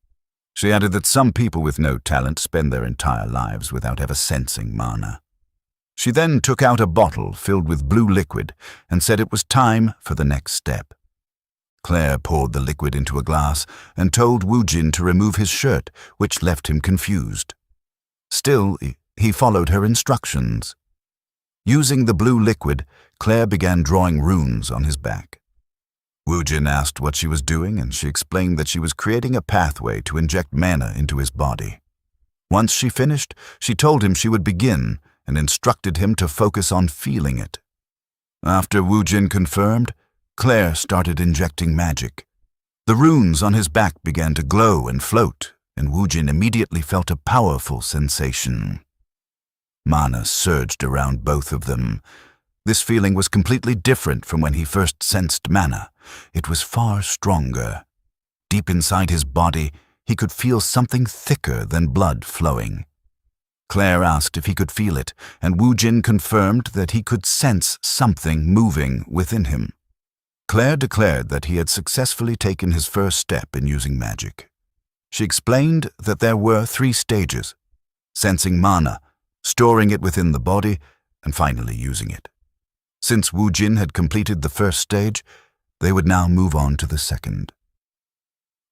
She added that some people with no talent spend their entire lives without ever sensing mana. She then took out a bottle filled with blue liquid and said it was time for the next step. Claire poured the liquid into a glass and told Wu Jin to remove his shirt, which left him confused. Still, he followed her instructions. Using the blue liquid, Claire began drawing runes on his back. Wu Jin asked what she was doing, and she explained that she was creating a pathway to inject mana into his body. Once she finished, she told him she would begin and instructed him to focus on feeling it. After Wu Jin confirmed, Claire started injecting magic. The runes on his back began to glow and float, and Wu Jin immediately felt a powerful sensation. Mana surged around both of them. This feeling was completely different from when he first sensed mana. It was far stronger. Deep inside his body, he could feel something thicker than blood flowing. Claire asked if he could feel it, and Wu Jin confirmed that he could sense something moving within him. Claire declared that he had successfully taken his first step in using magic. She explained that there were 3 stages: sensing mana, storing it within the body, and finally using it. Since Wu Jin had completed the first stage, they would now move on to the second.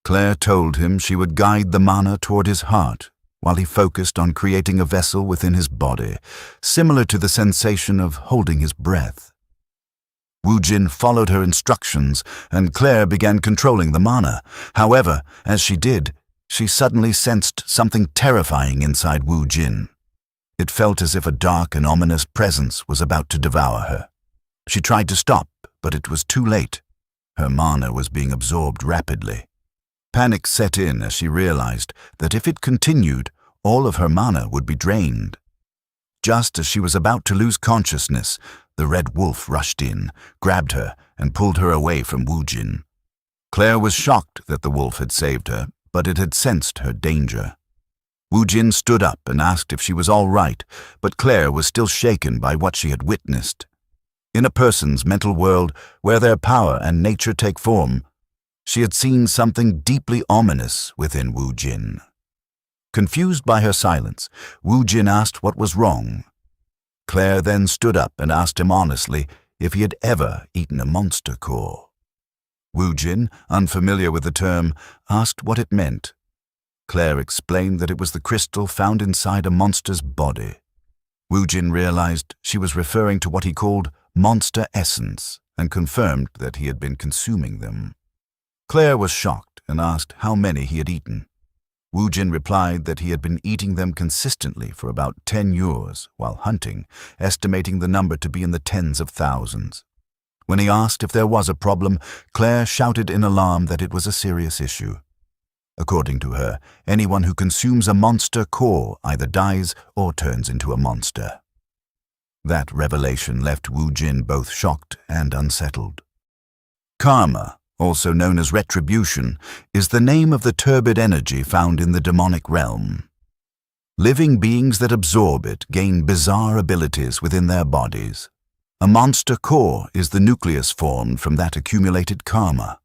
Claire told him she would guide the mana toward his heart, while he focused on creating a vessel within his body, similar to the sensation of holding his breath. Wu Jin followed her instructions, and Claire began controlling the mana. However, as she did, she suddenly sensed something terrifying inside Wu Jin. It felt as if a dark and ominous presence was about to devour her. She tried to stop, but it was too late. Her mana was being absorbed rapidly. Panic set in as she realized that if it continued, all of her mana would be drained. Just as she was about to lose consciousness, the red wolf rushed in, grabbed her, and pulled her away from Woojin. Claire was shocked that the wolf had saved her, but it had sensed her danger. Woojin stood up and asked if she was all right, but Claire was still shaken by what she had witnessed. In a person's mental world, where their power and nature take form, she had seen something deeply ominous within Woojin. Confused by her silence, Woojin asked what was wrong. Claire then stood up and asked him honestly if he had ever eaten a monster core. Woojin, unfamiliar with the term, asked what it meant. Claire explained that it was the crystal found inside a monster's body. Woojin realized she was referring to what he called monster essence and confirmed that he had been consuming them. Claire was shocked and asked how many he had eaten. Woojin replied that he had been eating them consistently for about 10 years while hunting, estimating the number to be in the tens of thousands. When he asked if there was a problem, Claire shouted in alarm that it was a serious issue. According to her, anyone who consumes a monster core either dies or turns into a monster. That revelation left Woojin both shocked and unsettled. Karma, also known as retribution, is the name of the turbid energy found in the demonic realm. Living beings that absorb it gain bizarre abilities within their bodies. A monster core is the nucleus formed from that accumulated karma.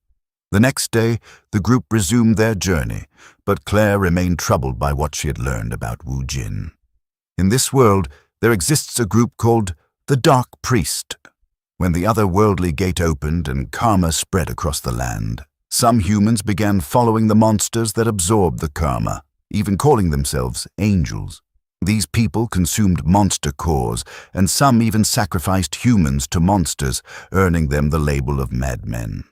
The next day, the group resumed their journey, but Claire remained troubled by what she had learned about Woojin. In this world, there exists a group called the Dark Priest. When the otherworldly gate opened and karma spread across the land, some humans began following the monsters that absorbed the karma, even calling themselves angels. These people consumed monster cores, and some even sacrificed humans to monsters, earning them the label of madmen.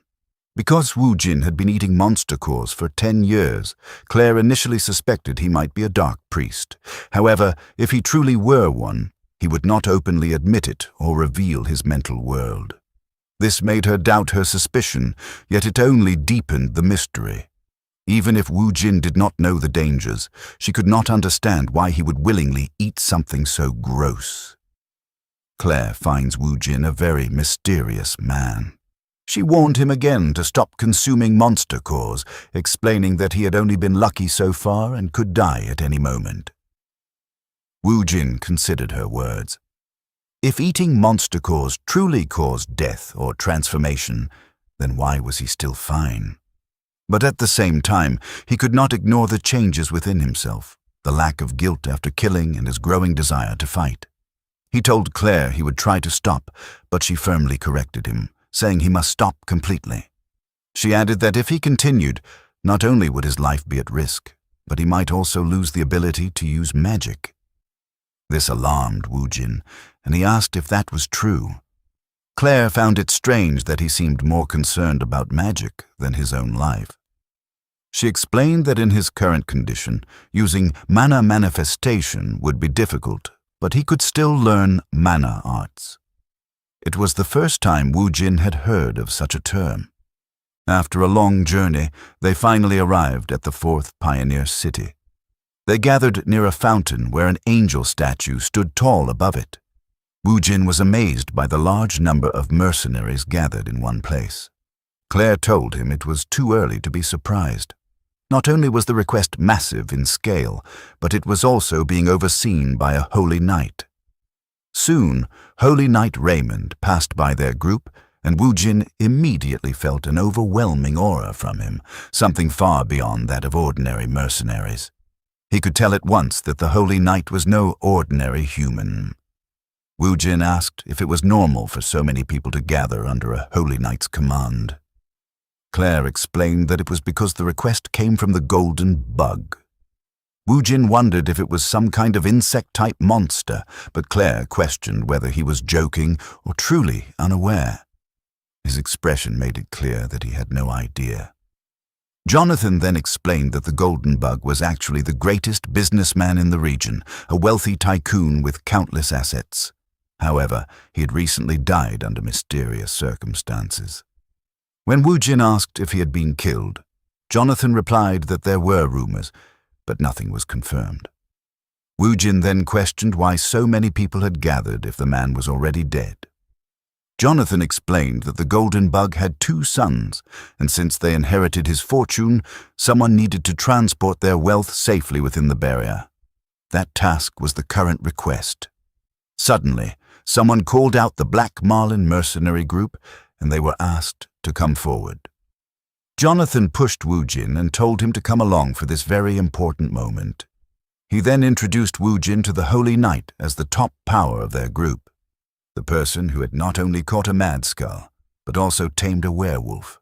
Because Woojin had been eating monster cores for 10 years, Claire initially suspected he might be a dark priest. However, if he truly were one, he would not openly admit it or reveal his mental world. This made her doubt her suspicion, yet it only deepened the mystery. Even if Woojin did not know the dangers, she could not understand why he would willingly eat something so gross. Claire finds Woojin a very mysterious man. She warned him again to stop consuming monster cores, explaining that he had only been lucky so far and could die at any moment. Woojin considered her words. If eating monster cores truly caused death or transformation, then why was he still fine? But at the same time, he could not ignore the changes within himself, the lack of guilt after killing and his growing desire to fight. He told Claire he would try to stop, but she firmly corrected him, saying he must stop completely. She added that if he continued, not only would his life be at risk, but he might also lose the ability to use magic. This alarmed Woojin, and he asked if that was true. Claire found it strange that he seemed more concerned about magic than his own life. She explained that in his current condition, using mana manifestation would be difficult, but he could still learn mana arts. It was the first time Woojin had heard of such a term. After a long journey, they finally arrived at the 4th pioneer city. They gathered near a fountain where an angel statue stood tall above it. Woojin was amazed by the large number of mercenaries gathered in one place. Claire told him it was too early to be surprised. Not only was the request massive in scale, but it was also being overseen by a holy knight. Soon, Holy Knight Raymond passed by their group, and Woojin immediately felt an overwhelming aura from him, something far beyond that of ordinary mercenaries. He could tell at once that the Holy Knight was no ordinary human. Woojin asked if it was normal for so many people to gather under a Holy Knight's command. Claire explained that it was because the request came from the golden bug. Woojin wondered if it was some kind of insect-type monster, but Claire questioned whether he was joking or truly unaware. His expression made it clear that he had no idea. Jonathan then explained that the golden bug was actually the greatest businessman in the region, a wealthy tycoon with countless assets. However, he had recently died under mysterious circumstances. When Woojin asked if he had been killed, Jonathan replied that there were rumors, but nothing was confirmed. Woojin then questioned why so many people had gathered if the man was already dead. Jonathan explained that the golden bug had 2 sons, and since they inherited his fortune, someone needed to transport their wealth safely within the barrier. That task was the current request. Suddenly, someone called out the Black Marlin mercenary group, and they were asked to come forward. Jonathan pushed Woojin and told him to come along for this very important moment. He then introduced Woojin to the Holy Knight as the top power of their group, the person who had not only caught a mad skull, but also tamed a werewolf.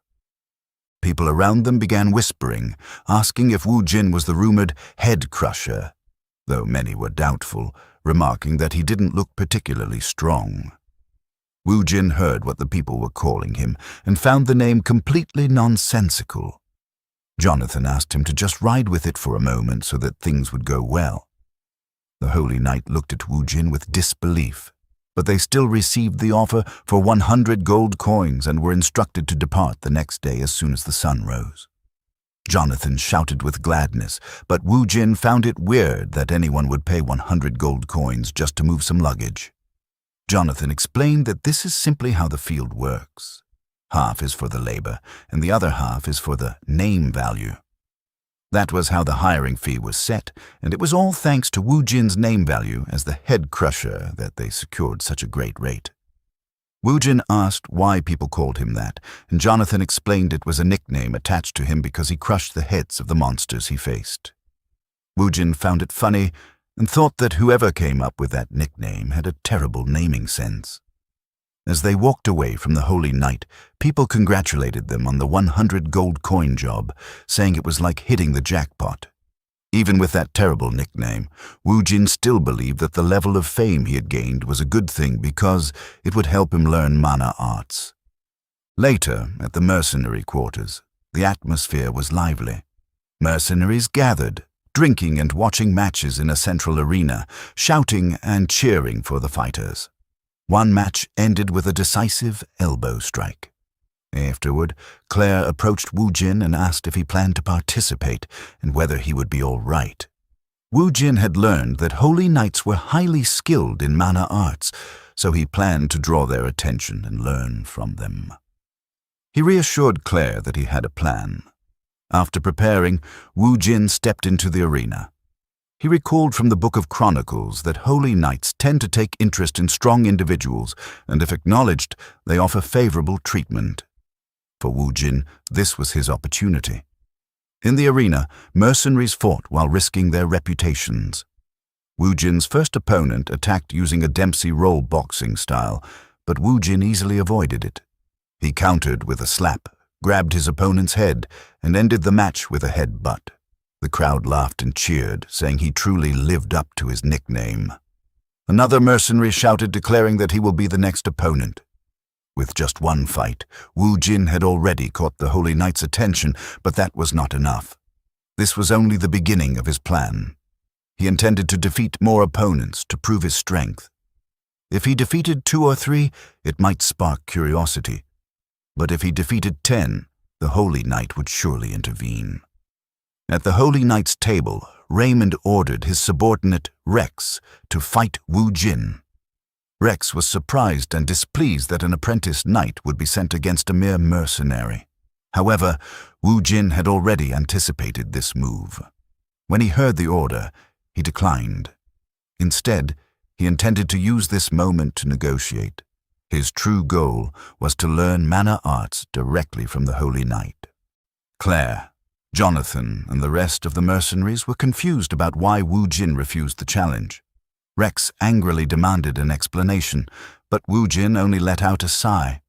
People around them began whispering, asking if Woojin was the rumored head crusher, though many were doubtful, remarking that he didn't look particularly strong. Woojin heard what the people were calling him and found the name completely nonsensical. Jonathan asked him to just ride with it for a moment so that things would go well. The Holy Knight looked at Woojin with disbelief, but they still received the offer for 100 gold coins and were instructed to depart the next day as soon as the sun rose. Jonathan shouted with gladness, but Woojin found it weird that anyone would pay 100 gold coins just to move some luggage. Jonathan explained that this is simply how the field works. Half is for the labor, and the other half is for the name value. That was how the hiring fee was set, and it was all thanks to Woojin's name value as the head crusher that they secured such a great rate. Woojin asked why people called him that, and Jonathan explained it was a nickname attached to him because he crushed the heads of the monsters he faced. Woojin found it funny and thought that whoever came up with that nickname had a terrible naming sense. As they walked away from the Holy Knight, people congratulated them on the 100 gold coin job, saying it was like hitting the jackpot. Even with that terrible nickname, Woojin still believed that the level of fame he had gained was a good thing because it would help him learn mana arts. Later, at the mercenary quarters, the atmosphere was lively. Mercenaries gathered, drinking and watching matches in a central arena, shouting and cheering for the fighters. One match ended with a decisive elbow strike. Afterward, Claire approached Woojin and asked if he planned to participate and whether he would be all right. Woojin had learned that Holy Knights were highly skilled in mana arts, so he planned to draw their attention and learn from them. He reassured Claire that he had a plan. After preparing, Woojin stepped into the arena. He recalled from the Book of Chronicles that Holy Knights tend to take interest in strong individuals, and if acknowledged, they offer favorable treatment. For Woojin, this was his opportunity. In the arena, mercenaries fought while risking their reputations. Woojin's first opponent attacked using a Dempsey roll boxing style, but Woojin easily avoided it. He countered with a slap, grabbed his opponent's head, and ended the match with a headbutt. The crowd laughed and cheered, saying he truly lived up to his nickname. Another mercenary shouted, declaring that he will be the next opponent. With just one fight, Woojin had already caught the Holy Knight's attention, but that was not enough. This was only the beginning of his plan. He intended to defeat more opponents to prove his strength. If he defeated 2 or 3, it might spark curiosity. But if he defeated 10, the Holy Knight would surely intervene. At the Holy Knight's table, Raymond ordered his subordinate, Rex, to fight Woojin. Rex was surprised and displeased that an apprentice knight would be sent against a mere mercenary. However, Woojin had already anticipated this move. When he heard the order, he declined. Instead, he intended to use this moment to negotiate. His true goal was to learn mana arts directly from the Holy Knight. Claire, Jonathan, and the rest of the mercenaries were confused about why Woojin refused the challenge. Rex angrily demanded an explanation, but Woojin only let out a sigh.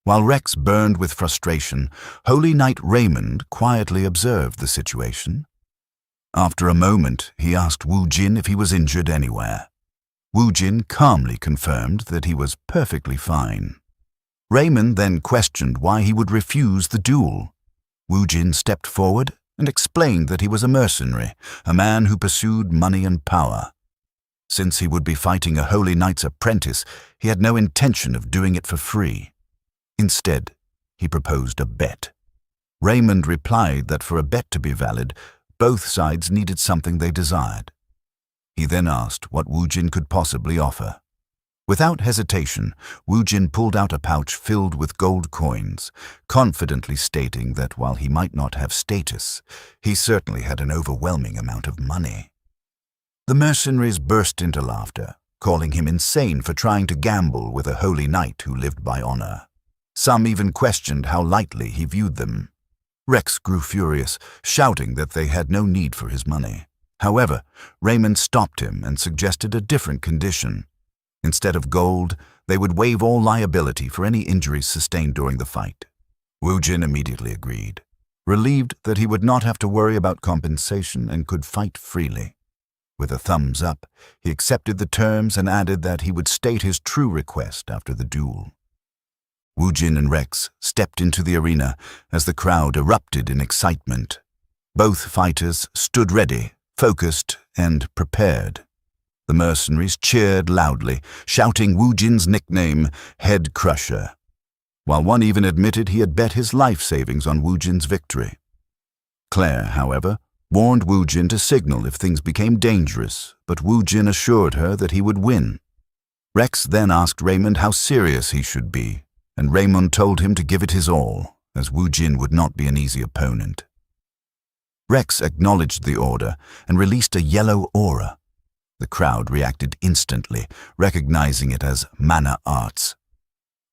While Rex burned with frustration, Holy Knight Raymond quietly observed the situation. After a moment, he asked Woojin if he was injured anywhere. Woojin calmly confirmed that he was perfectly fine. Raymond then questioned why he would refuse the duel. Woojin stepped forward and explained that he was a mercenary, a man who pursued money and power. Since he would be fighting a Holy Knight's apprentice, he had no intention of doing it for free. Instead, he proposed a bet. Raymond replied that for a bet to be valid, both sides needed something they desired. He then asked what Woojin could possibly offer. Without hesitation, Woojin pulled out a pouch filled with gold coins, confidently stating that while he might not have status, he certainly had an overwhelming amount of money. The mercenaries burst into laughter, calling him insane for trying to gamble with a holy knight who lived by honor. Some even questioned how lightly he viewed them. Rex grew furious, shouting that they had no need for his money. However, Raymond stopped him and suggested a different condition. Instead of gold, they would waive all liability for any injuries sustained during the fight. Woojin immediately agreed, relieved that he would not have to worry about compensation and could fight freely. With a thumbs up, he accepted the terms and added that he would state his true request after the duel. Woojin and Rex stepped into the arena as the crowd erupted in excitement. Both fighters stood ready, focused, and prepared. The mercenaries cheered loudly, shouting Woojin's nickname, Head Crusher, while one even admitted he had bet his life savings on Woojin's victory. Claire, however, warned Woojin to signal if things became dangerous, but Woojin assured her that he would win. Rex then asked Raymond how serious he should be, and Raymond told him to give it his all, as Woojin would not be an easy opponent. Rex acknowledged the order and released a yellow aura. The crowd reacted instantly, recognizing it as mana arts.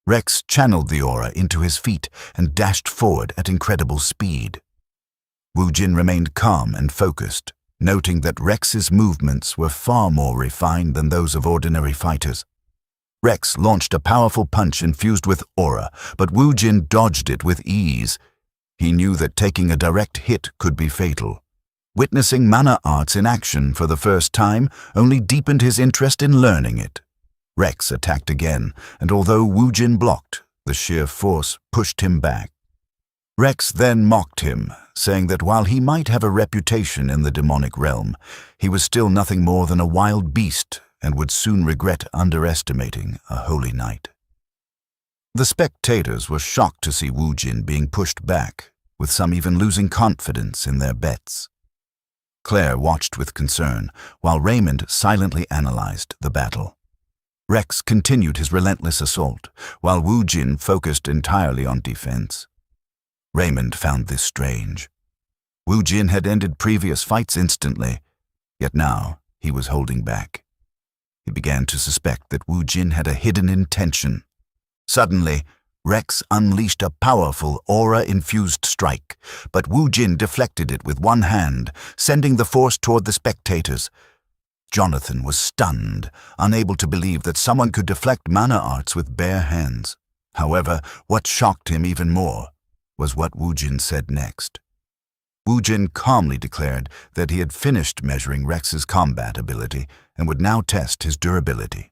Rex channeled the aura into his feet and dashed forward at incredible speed. Woojin remained calm and focused, noting that Rex's movements were far more refined than those of ordinary fighters. Rex launched a powerful punch infused with aura, but Woojin dodged it with ease. He knew that taking a direct hit could be fatal. Witnessing mana arts in action for the first time only deepened his interest in learning it. Rex attacked again, and although Woojin blocked, the sheer force pushed him back. Rex then mocked him, saying that while he might have a reputation in the demonic realm, he was still nothing more than a wild beast and would soon regret underestimating a holy knight. The spectators were shocked to see Woojin being pushed back, with some even losing confidence in their bets. Claire watched with concern, while Raymond silently analyzed the battle. Rex continued his relentless assault, while Woojin focused entirely on defense. Raymond found this strange. Woojin had ended previous fights instantly, yet now he was holding back. He began to suspect that Woojin had a hidden intention. Suddenly, Rex unleashed a powerful aura-infused strike, but Woojin deflected it with one hand, sending the force toward the spectators. Jonathan was stunned, unable to believe that someone could deflect mana arts with bare hands. However, what shocked him even more was what Woojin said next. Woojin calmly declared that he had finished measuring Rex's combat ability and would now test his durability.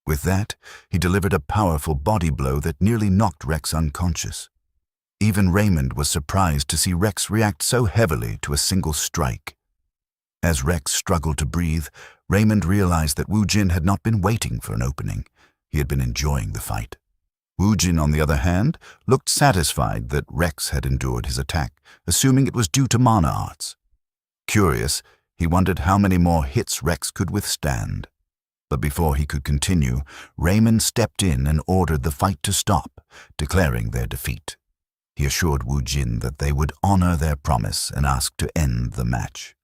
With that, he delivered a powerful body blow that nearly knocked Rex unconscious. Even Raymond was surprised to see Rex react so heavily to a single strike. As Rex struggled to breathe, Raymond realized that Woojin had not been waiting for an opening. He had been enjoying the fight. Woojin, on the other hand, looked satisfied that Rex had endured his attack, assuming it was due to mana arts. Curious, he wondered how many more hits Rex could withstand. But before he could continue, Raymond stepped in and ordered the fight to stop, declaring their defeat. He assured Woojin that they would honor their promise and asked to end the match.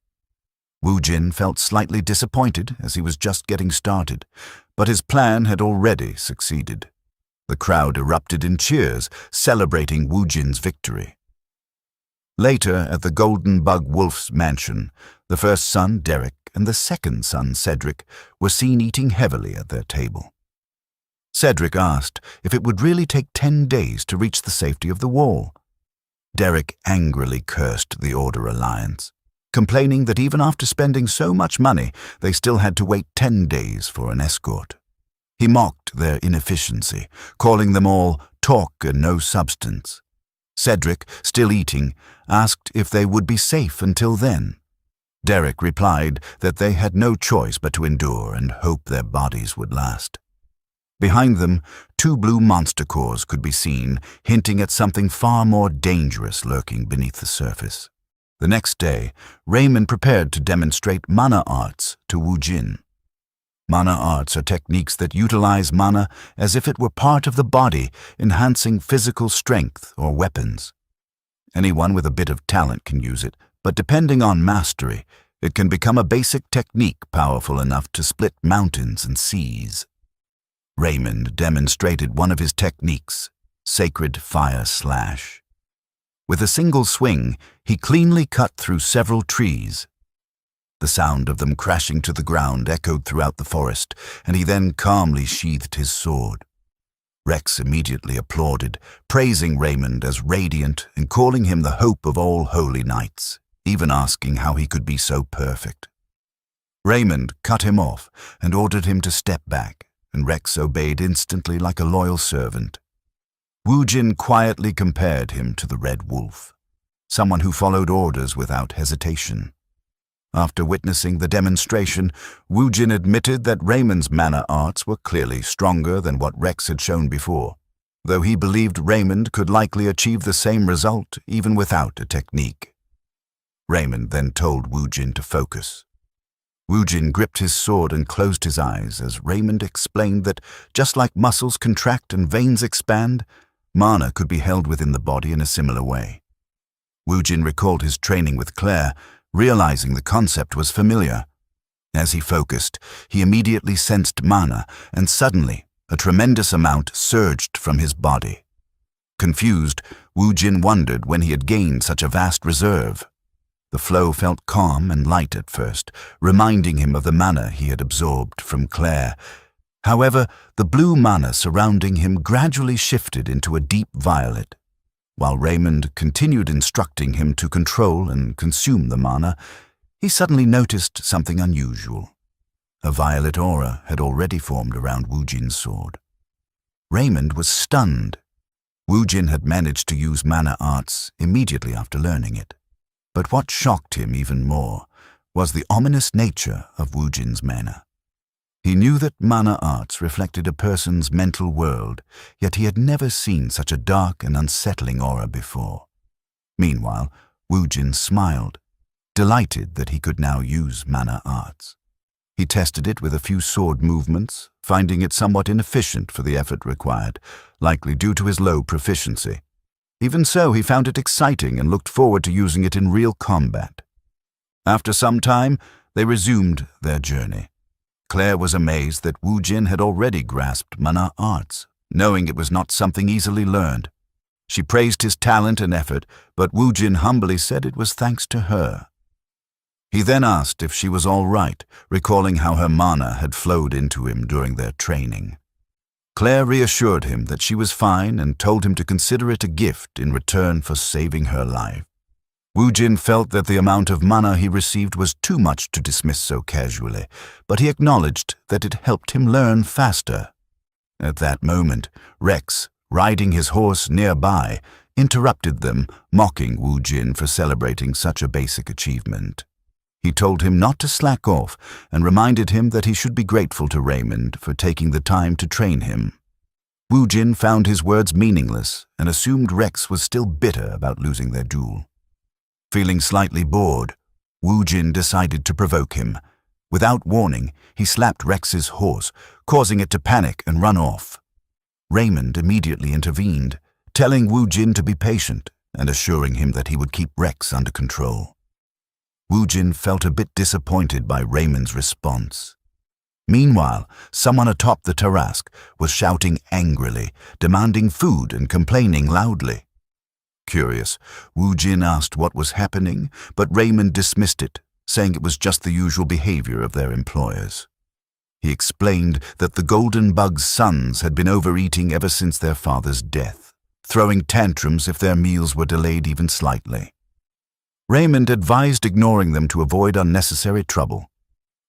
Woojin felt slightly disappointed as he was just getting started, but his plan had already succeeded. The crowd erupted in cheers, celebrating Woojin's victory. Later, at the Golden Bug Wolf's mansion, the first son, Derek, and the second son, Cedric, were seen eating heavily at their table. Cedric asked if it would really take 10 days to reach the safety of the wall. Derek angrily cursed the Order Alliance, complaining that even after spending so much money, they still had to wait 10 days for an escort. He mocked their inefficiency, calling them all talk and no substance. Cedric, still eating, asked if they would be safe until then. Derek replied that they had no choice but to endure and hope their bodies would last. Behind them, two blue monster cores could be seen, hinting at something far more dangerous lurking beneath the surface. The next day, Raymond prepared to demonstrate mana arts to Wu Jin. Mana arts are techniques that utilize mana as if it were part of the body, enhancing physical strength or weapons. Anyone with a bit of talent can use it, but depending on mastery, it can become a basic technique powerful enough to split mountains and seas. Raymond demonstrated one of his techniques, Sacred Fire Slash. With a single swing, he cleanly cut through several trees. The sound of them crashing to the ground echoed throughout the forest, and he then calmly sheathed his sword. Rex immediately applauded, praising Raymond as radiant and calling him the hope of all holy knights, even asking how he could be so perfect. Raymond cut him off and ordered him to step back, and Rex obeyed instantly like a loyal servant. Wu Jin quietly compared him to the Red Wolf, someone who followed orders without hesitation. After witnessing the demonstration, Wu Jin admitted that Raymond's mana arts were clearly stronger than what Rex had shown before, though he believed Raymond could likely achieve the same result even without a technique. Raymond then told Wu Jin to focus. Wu Jin gripped his sword and closed his eyes as Raymond explained that just like muscles contract and veins expand, mana could be held within the body in a similar way. Wu Jin recalled his training with Claire, realizing the concept was familiar. As he focused, he immediately sensed mana, and suddenly a tremendous amount surged from his body. Confused, Wu Jin wondered when he had gained such a vast reserve. The flow felt calm and light at first, reminding him of the mana he had absorbed from Claire. However, the blue mana surrounding him gradually shifted into a deep violet. While Raymond continued instructing him to control and consume the mana, he suddenly noticed something unusual. A violet aura had already formed around Wu Jin's sword. Raymond was stunned. Wu Jin had managed to use mana arts immediately after learning it. But what shocked him even more was the ominous nature of Wu Jin's mana. He knew that mana arts reflected a person's mental world, yet he had never seen such a dark and unsettling aura before. Meanwhile, Wu Jin smiled, delighted that he could now use mana arts. He tested it with a few sword movements, finding it somewhat inefficient for the effort required, likely due to his low proficiency. Even so, he found it exciting and looked forward to using it in real combat. After some time, they resumed their journey. Claire was amazed that Wu Jin had already grasped mana arts, knowing it was not something easily learned. She praised his talent and effort, but Wu Jin humbly said it was thanks to her. He then asked if she was all right, recalling how her mana had flowed into him during their training. Claire reassured him that she was fine and told him to consider it a gift in return for saving her life. Wu Jin felt that the amount of mana he received was too much to dismiss so casually, but he acknowledged that it helped him learn faster. At that moment, Rex, riding his horse nearby, interrupted them, mocking Wu Jin for celebrating such a basic achievement. He told him not to slack off and reminded him that he should be grateful to Raymond for taking the time to train him. Wu Jin found his words meaningless and assumed Rex was still bitter about losing their duel. Feeling slightly bored, Wu Jin decided to provoke him. Without warning, he slapped Rex's horse, causing it to panic and run off. Raymond immediately intervened, telling Wu Jin to be patient and assuring him that he would keep Rex under control. Wu Jin felt a bit disappointed by Raymond's response. Meanwhile, someone atop the Tarrasque was shouting angrily, demanding food and complaining loudly. Curious, Wu Jin asked what was happening, but Raymond dismissed it, saying it was just the usual behavior of their employers. He explained that the Golden Bug's sons had been overeating ever since their father's death, throwing tantrums if their meals were delayed even slightly. Raymond advised ignoring them to avoid unnecessary trouble.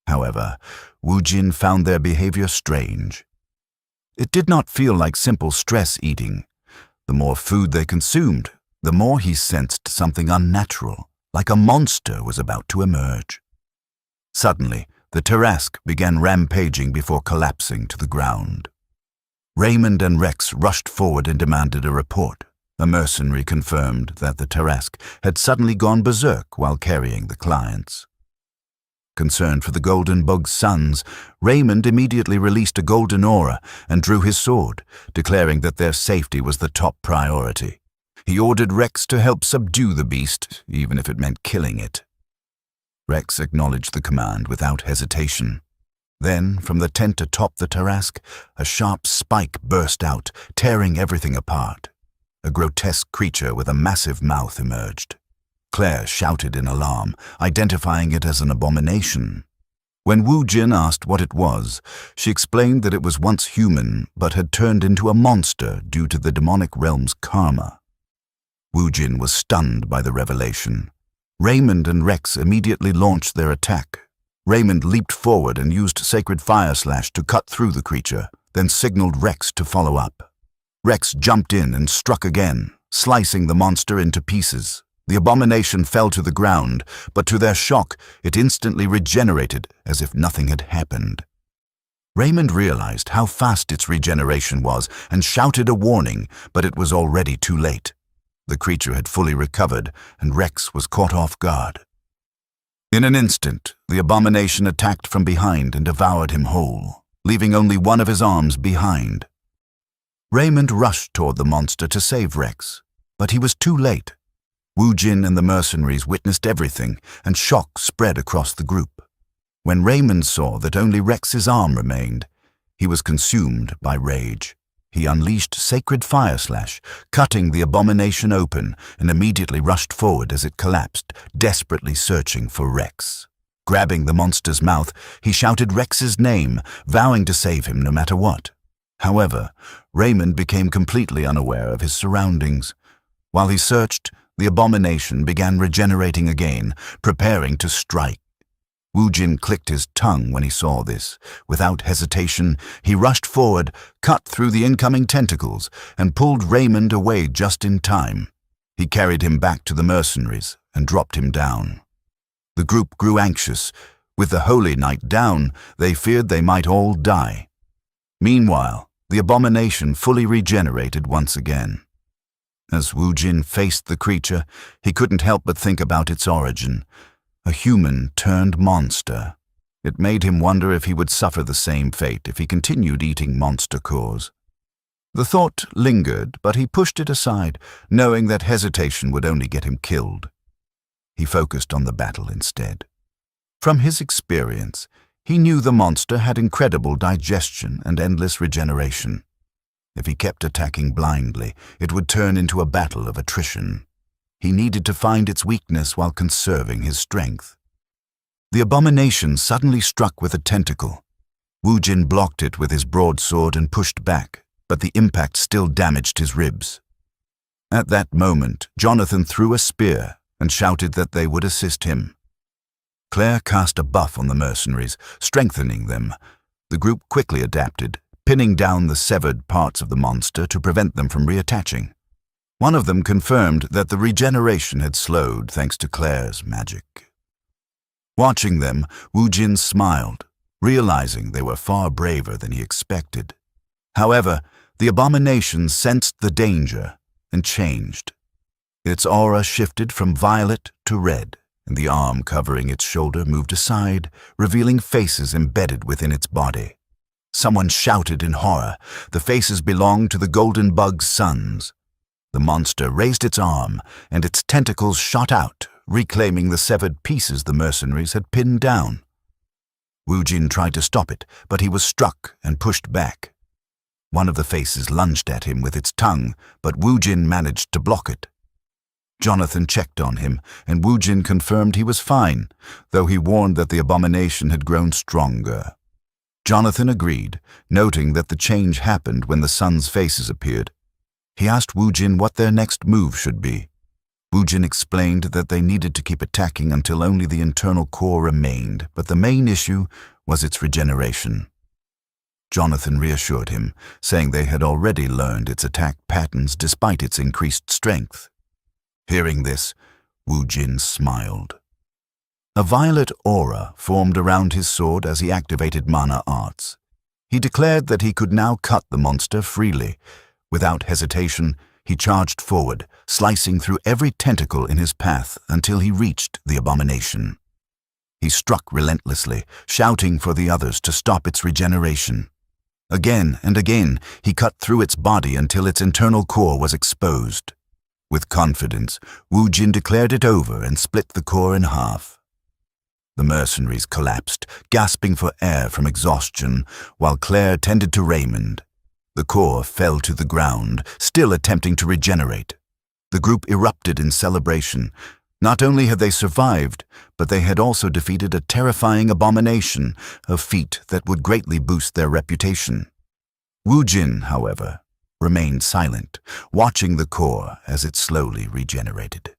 However, Wu Jin found their behavior strange. It did not feel like simple stress eating. The more food they consumed, the more he sensed something unnatural, like a monster was about to emerge. Suddenly, the Tarrasque began rampaging before collapsing to the ground. Raymond and Rex rushed forward and demanded a report. A mercenary confirmed that the Tarrasque had suddenly gone berserk while carrying the clients. Concerned for the Golden Bug's sons, Raymond immediately released a golden aura and drew his sword, declaring that their safety was the top priority. He ordered Rex to help subdue the beast, even if it meant killing it. Rex acknowledged the command without hesitation. Then, from the tent atop the Tarrasque, a sharp spike burst out, tearing everything apart. A grotesque creature with a massive mouth emerged. Claire shouted in alarm, identifying it as an abomination. When Wu Jin asked what it was, she explained that it was once human but had turned into a monster due to the demonic realm's karma. Wu Jin was stunned by the revelation. Raymond and Rex immediately launched their attack. Raymond leaped forward and used Sacred Fire Slash to cut through the creature, then signaled Rex to follow up. Rex jumped in and struck again, slicing the monster into pieces. The abomination fell to the ground, but to their shock, it instantly regenerated as if nothing had happened. Raymond realized how fast its regeneration was and shouted a warning, but it was already too late. The creature had fully recovered, and Rex was caught off guard. In an instant, the abomination attacked from behind and devoured him whole, leaving only one of his arms behind. Raymond rushed toward the monster to save Rex, but he was too late. Wu Jin and the mercenaries witnessed everything, and shock spread across the group. When Raymond saw that only Rex's arm remained, he was consumed by rage. He unleashed Sacred Fire Slash, cutting the abomination open, and immediately rushed forward as it collapsed, desperately searching for Rex. Grabbing the monster's mouth, he shouted Rex's name, vowing to save him no matter what. However, Raymond became completely unaware of his surroundings. While he searched, the abomination began regenerating again, preparing to strike. Wu Jin clicked his tongue when he saw this. Without hesitation, he rushed forward, cut through the incoming tentacles, and pulled Raymond away just in time. He carried him back to the mercenaries and dropped him down. The group grew anxious. With the Holy Knight down, they feared they might all die. Meanwhile, the abomination fully regenerated once again. As Wu Jin faced the creature, he couldn't help but think about its origin. A human turned monster. It made him wonder if he would suffer the same fate if he continued eating monster cores. The thought lingered, but he pushed it aside, knowing that hesitation would only get him killed. He focused on the battle instead. From his experience, he knew the monster had incredible digestion and endless regeneration. If he kept attacking blindly, it would turn into a battle of attrition. He needed to find its weakness while conserving his strength. The abomination suddenly struck with a tentacle. Wu Jin blocked it with his broadsword and pushed back, but the impact still damaged his ribs. At that moment, Jonathan threw a spear and shouted that they would assist him. Claire cast a buff on the mercenaries, strengthening them. The group quickly adapted, pinning down the severed parts of the monster to prevent them from reattaching. One of them confirmed that the regeneration had slowed thanks to Claire's magic. Watching them, Wu Jin smiled, realizing they were far braver than he expected. However, the abomination sensed the danger and changed. Its aura shifted from violet to red, and the arm covering its shoulder moved aside, revealing faces embedded within its body. Someone shouted in horror. The faces belonged to the Golden Bug's sons. The monster raised its arm, and its tentacles shot out, reclaiming the severed pieces the mercenaries had pinned down. Wu Jin tried to stop it, but he was struck and pushed back. One of the faces lunged at him with its tongue, but Wu Jin managed to block it. Jonathan checked on him, and Wu Jin confirmed he was fine, though he warned that the abomination had grown stronger. Jonathan agreed, noting that the change happened when the sons' faces appeared. He asked Wu Jin what their next move should be. Wu Jin explained that they needed to keep attacking until only the internal core remained, but the main issue was its regeneration. Jonathan reassured him, saying they had already learned its attack patterns despite its increased strength. Hearing this, Wu Jin smiled. A violet aura formed around his sword as he activated mana arts. He declared that he could now cut the monster freely. Without hesitation, he charged forward, slicing through every tentacle in his path until he reached the abomination. He struck relentlessly, shouting for the others to stop its regeneration. Again and again, he cut through its body until its internal core was exposed. With confidence, Wu Jin declared it over and split the core in half. The mercenaries collapsed, gasping for air from exhaustion, while Claire tended to Raymond. The core fell to the ground, still attempting to regenerate. The group erupted in celebration. Not only had they survived, but they had also defeated a terrifying abomination, a feat that would greatly boost their reputation. Wu Jin, however, remained silent, watching the core as it slowly regenerated.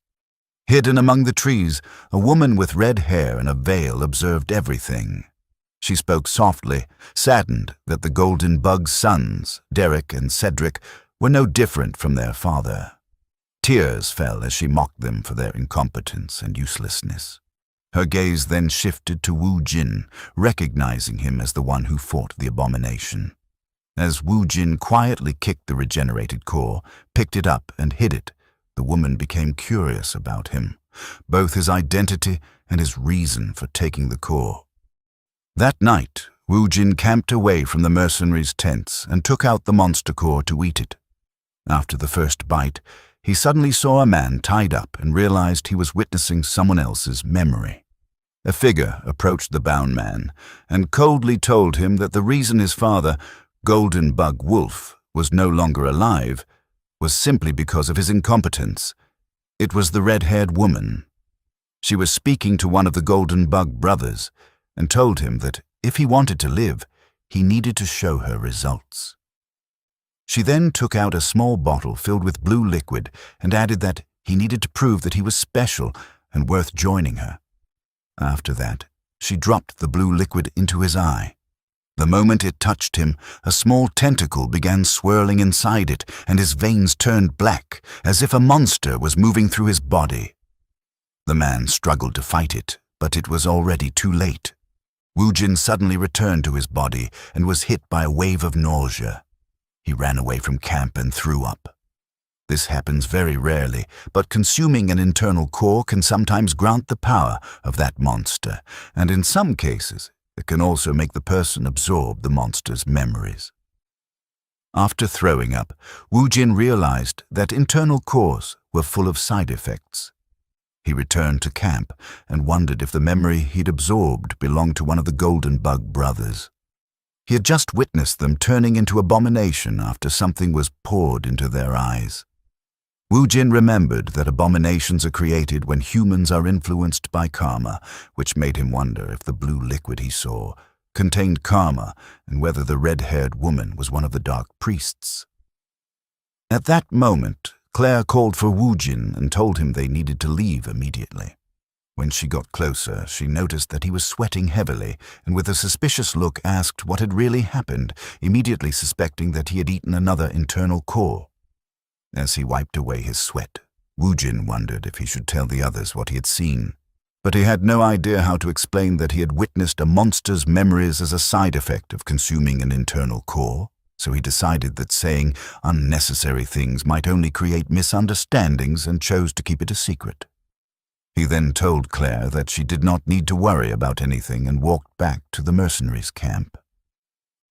Hidden among the trees, a woman with red hair and a veil observed everything. She spoke softly, saddened that the Golden Bug's sons, Derek and Cedric, were no different from their father. Tears fell as she mocked them for their incompetence and uselessness. Her gaze then shifted to Wu Jin, recognizing him as the one who fought the abomination. As Wu Jin quietly kicked the regenerated core, picked it up and hid it, the woman became curious about him, both his identity and his reason for taking the core. That night, Wu Jin camped away from the mercenaries' tents and took out the monster core to eat it. After the first bite, he suddenly saw a man tied up and realized he was witnessing someone else's memory. A figure approached the bound man and coldly told him that the reason his father, Golden Bug Wolf, was no longer alive was simply because of his incompetence. It was the red-haired woman. She was speaking to one of the Golden Bug brothers and told him that if he wanted to live, he needed to show her results. She then took out a small bottle filled with blue liquid and added that he needed to prove that he was special and worth joining her. After that, she dropped the blue liquid into his eye. The moment it touched him, a small tentacle began swirling inside it, and his veins turned black, as if a monster was moving through his body. The man struggled to fight it, but it was already too late. Wu Jin suddenly returned to his body and was hit by a wave of nausea. He ran away from camp and threw up. This happens very rarely, but consuming an internal core can sometimes grant the power of that monster, and in some cases, it can also make the person absorb the monster's memories. After throwing up, Wu Jin realized that internal cores were full of side effects. He returned to camp and wondered if the memory he'd absorbed belonged to one of the Golden Bug brothers. He had just witnessed them turning into abomination after something was poured into their eyes. Wu Jin remembered that abominations are created when humans are influenced by karma, which made him wonder if the blue liquid he saw contained karma and whether the red-haired woman was one of the dark priests. At that moment, Claire called for Wu Jin and told him they needed to leave immediately. When she got closer, she noticed that he was sweating heavily and with a suspicious look asked what had really happened, immediately suspecting that he had eaten another internal core. As he wiped away his sweat, Wu Jin wondered if he should tell the others what he had seen, but he had no idea how to explain that he had witnessed a monster's memories as a side effect of consuming an internal core, so he decided that saying unnecessary things might only create misunderstandings and chose to keep it a secret. He then told Claire that she did not need to worry about anything and walked back to the mercenaries' camp.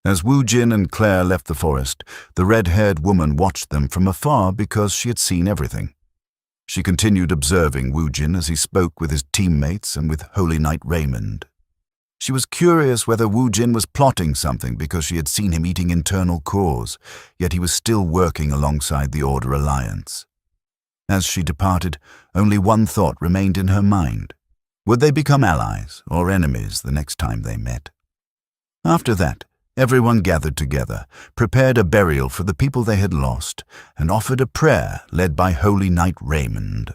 As Wu Jin and Claire left the forest, the red-haired woman watched them from afar because she had seen everything. She continued observing Wu Jin as he spoke with his teammates and with Holy Knight Raymond. She was curious whether Wu Jin was plotting something because she had seen him eating internal cores, yet he was still working alongside the Order Alliance. As she departed, only one thought remained in her mind. Would they become allies or enemies the next time they met? After that, everyone gathered together, prepared a burial for the people they had lost, and offered a prayer led by Holy Knight Raymond.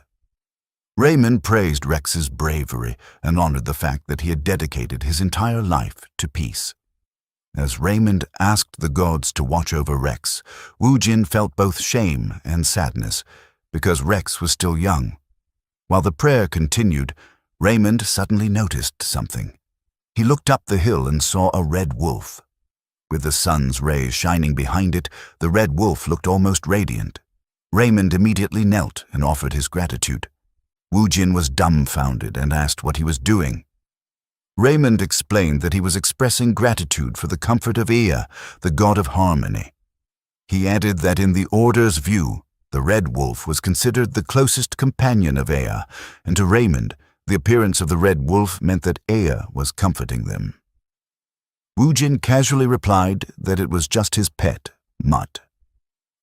Raymond praised Rex's bravery and honored the fact that he had dedicated his entire life to peace. As Raymond asked the gods to watch over Rex, Wu Jin felt both shame and sadness, because Rex was still young. While the prayer continued, Raymond suddenly noticed something. He looked up the hill and saw a red wolf. With the sun's rays shining behind it, the red wolf looked almost radiant. Raymond immediately knelt and offered his gratitude. Woojin was dumbfounded and asked what he was doing. Raymond explained that he was expressing gratitude for the comfort of Ea, the god of harmony. He added that in the Order's view, the red wolf was considered the closest companion of Ea, and to Raymond, the appearance of the red wolf meant that Ea was comforting them. Woojin casually replied that it was just his pet, Mutt.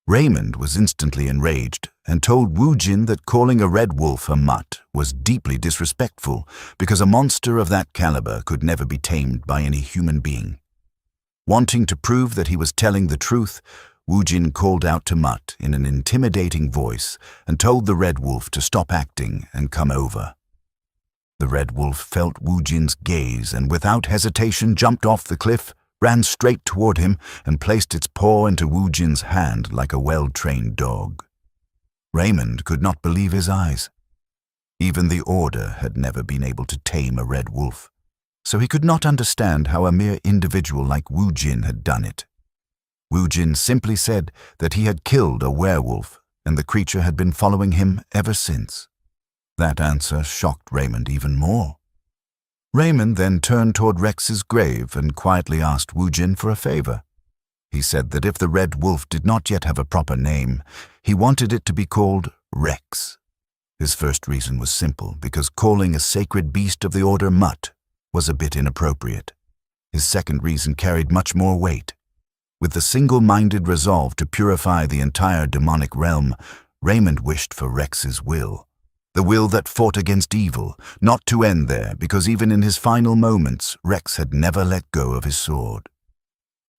Raymond was instantly enraged and told Woojin that calling a red wolf a mutt was deeply disrespectful because a monster of that caliber could never be tamed by any human being. Wanting to prove that he was telling the truth, Woojin called out to Mutt in an intimidating voice and told the red wolf to stop acting and come over. The red wolf felt Woojin's gaze and without hesitation jumped off the cliff, ran straight toward him, and placed its paw into Woojin's hand like a well-trained dog. Raymond could not believe his eyes. Even the Order had never been able to tame a red wolf, so he could not understand how a mere individual like Woojin had done it. Woojin simply said that he had killed a werewolf, and the creature had been following him ever since. That answer shocked Raymond even more. Raymond then turned toward Rex's grave and quietly asked Woojin for a favor. He said that if the red wolf did not yet have a proper name, he wanted it to be called Rex. His first reason was simple, because calling a sacred beast of the Order Mutt was a bit inappropriate. His second reason carried much more weight. With the single-minded resolve to purify the entire demonic realm, Raymond wished for Rex's will. The will that fought against evil, not to end there, because even in his final moments, Rex had never let go of his sword.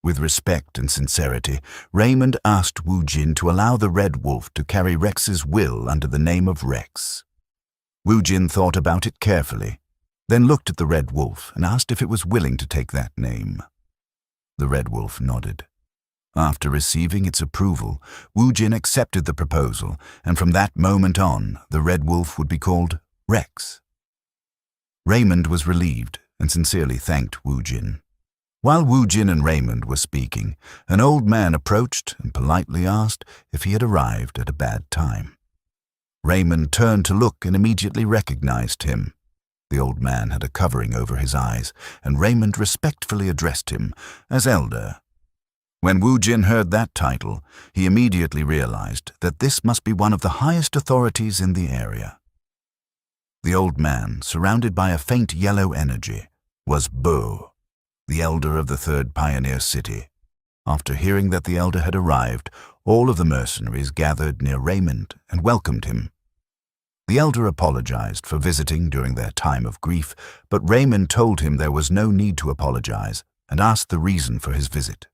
With respect and sincerity, Raymond asked Woojin to allow the red wolf to carry Rex's will under the name of Rex. Woojin thought about it carefully, then looked at the red wolf and asked if it was willing to take that name. The red wolf nodded. After receiving its approval, Woojin accepted the proposal, and from that moment on, the red wolf would be called Rex. Raymond was relieved and sincerely thanked Woojin. While Woojin and Raymond were speaking, an old man approached and politely asked if he had arrived at a bad time. Raymond turned to look and immediately recognized him. The old man had a covering over his eyes, and Raymond respectfully addressed him as Elder. When Woojin heard that title, he immediately realized that this must be one of the highest authorities in the area. The old man, surrounded by a faint yellow energy, was Bo, the elder of the third pioneer city. After hearing that the elder had arrived, all of the mercenaries gathered near Raymond and welcomed him. The elder apologized for visiting during their time of grief, but Raymond told him there was no need to apologize and asked the reason for his visit.